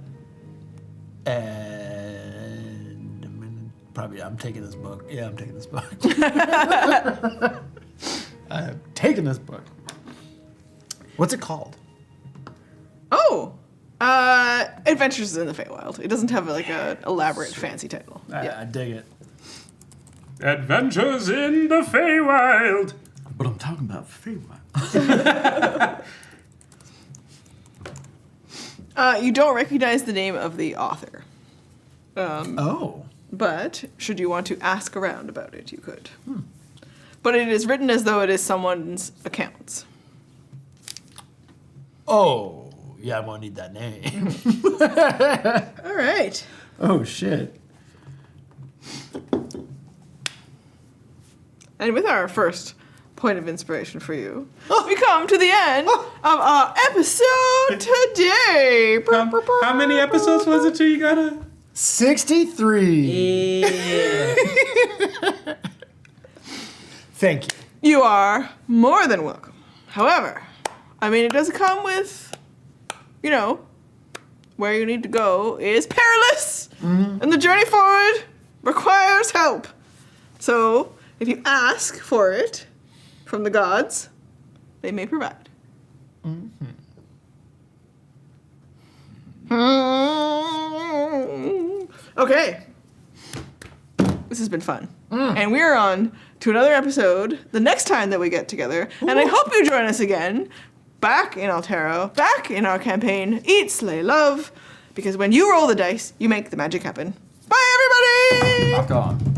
and I'm taking this book. Yeah, I'm taking this book. I'm taking this book. What's it called? Oh, Adventures in the Feywild. It doesn't have like a elaborate fancy title. I dig it. Adventures in the Feywild. But I'm talking about Feywild. You don't recognize the name of the author. Oh. But should you want to ask around about it, you could. But it is written as though it is someone's accounts. Oh, yeah, I won't need that name. All right. Oh, shit. And with our first point of inspiration for you, we come to the end of our episode today. How many episodes was it till you got a... 63. Yeah. Thank you. You are more than welcome. However, I mean, it does come with, you know, where you need to go is perilous, and the journey forward requires help. So, if you ask for it from the gods, they may provide. Okay. This has been fun. And we're on to another episode the next time that we get together. And I hope you join us again, back in Altero, back in our campaign, Eat, Slay, Love. Because when you roll the dice, you make the magic happen. Bye, everybody! Rock on.